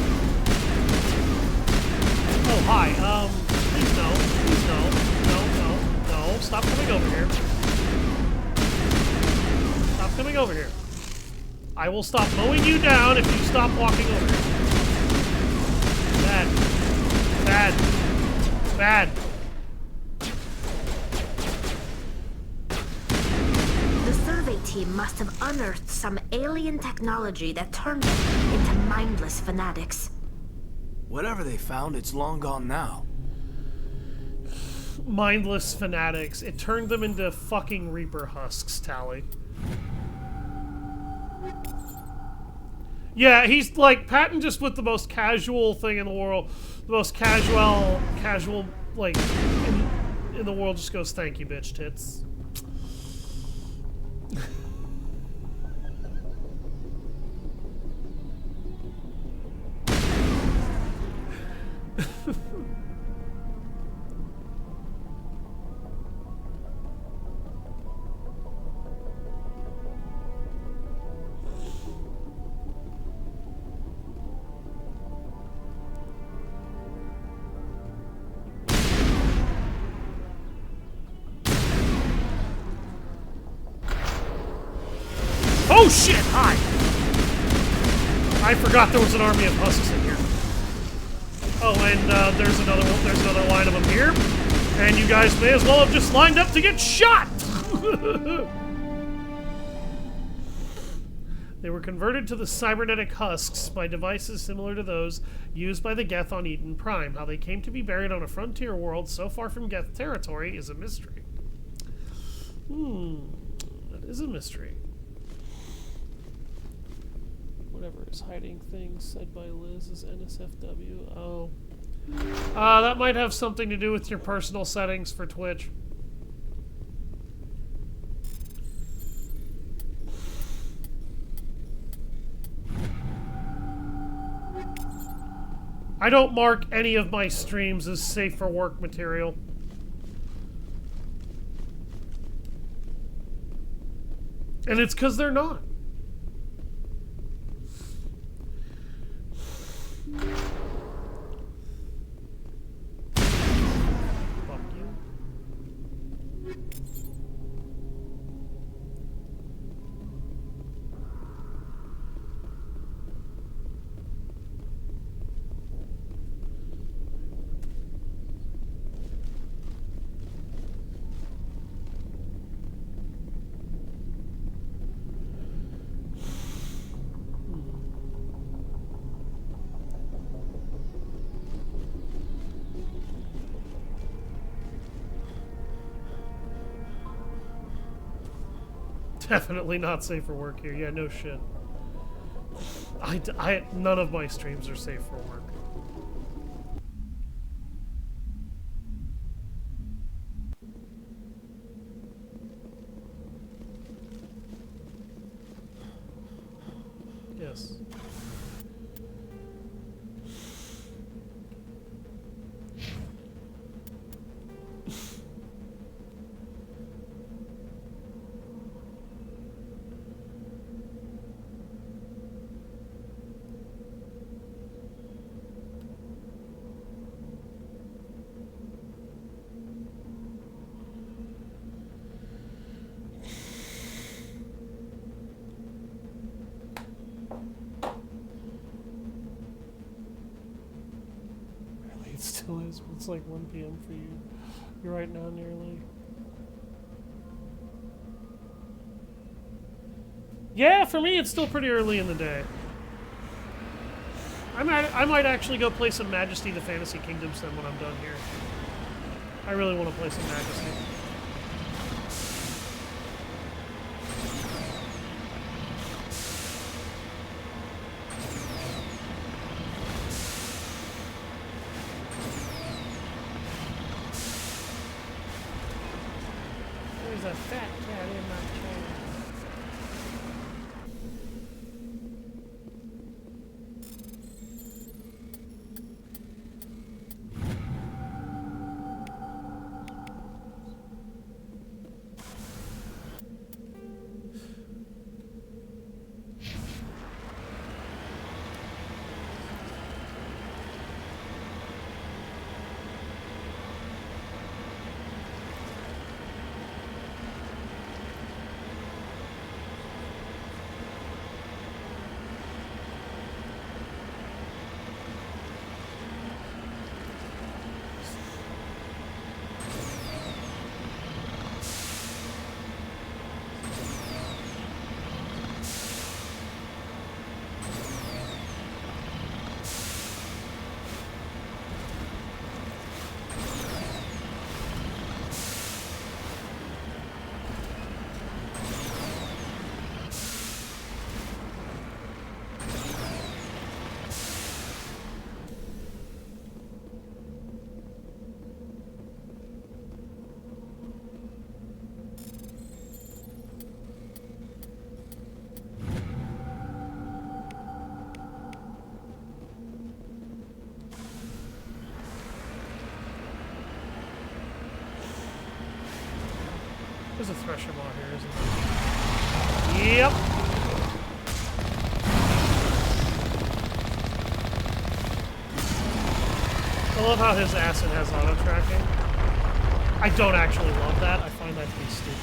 Oh, hi. Please no. Please no. No. Stop coming over here. Stop coming over here. I will stop mowing you down if you stop walking over here. Bad. The survey team must have unearthed some alien technology that turned them into mindless fanatics. Whatever they found, it's long gone now. Mindless fanatics. It turned them into fucking Reaper husks, Tally. Yeah, he's like, Patton just with the most casual thing in the world, the most casual, like, in the world just goes, "Thank you, bitch tits." Oh shit! Hi! I forgot there was an army of husks in here. Oh, and there's another line of them here. And you guys may as well have just lined up to get shot! They were converted to the cybernetic husks by devices similar to those used by the Geth on Eden Prime. How they came to be buried on a frontier world so far from Geth territory is a mystery. That is a mystery. Whatever is hiding things said by Liz is NSFW. Oh. That might have something to do with your personal settings for Twitch. I don't mark any of my streams as safe for work material. And it's because they're not. Fuck you. Definitely not safe for work here. Yeah, no shit. None of my streams are safe for work. It still is, but it's like 1 p.m. for you. You're right now nearly. Yeah, for me it's still pretty early in the day. I might actually go play some Majesty the Fantasy Kingdoms then when I'm done here. I really want to play some Majesty. There's a fat cat in my chair. There's a thresher ball here, isn't there? Yep. I love how his acid has auto tracking. I don't actually love that. I find that to be stupid.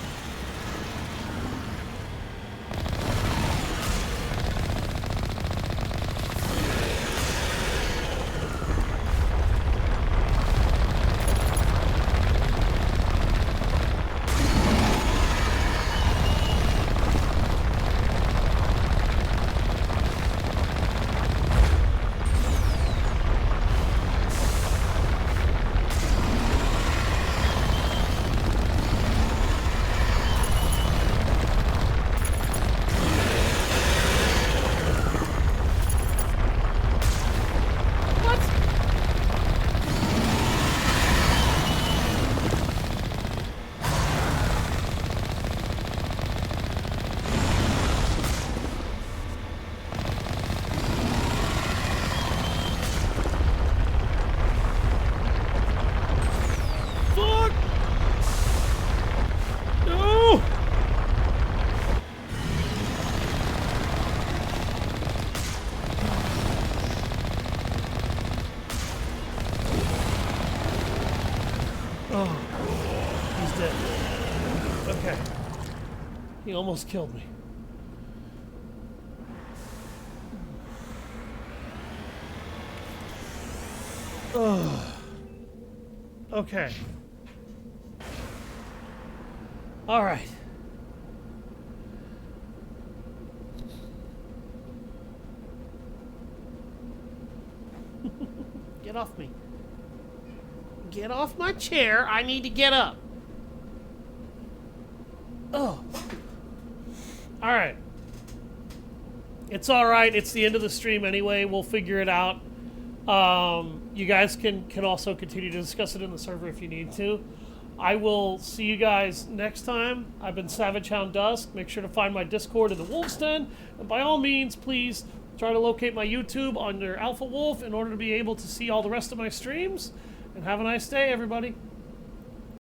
He almost killed me. Ugh. Okay. All right. Get off me. Get off my chair. I need to get up. Oh. All right. It's all right. It's the end of the stream anyway. We'll figure it out. You guys can also continue to discuss it in the server if you need to. I will see you guys next time. I've been Savage Hound Dusk. Make sure to find my Discord in the Wolf's Den. And by all means, please Try to locate my YouTube under Alpha Wolf in order to be able to see all the rest of my streams. And have a nice day, everybody.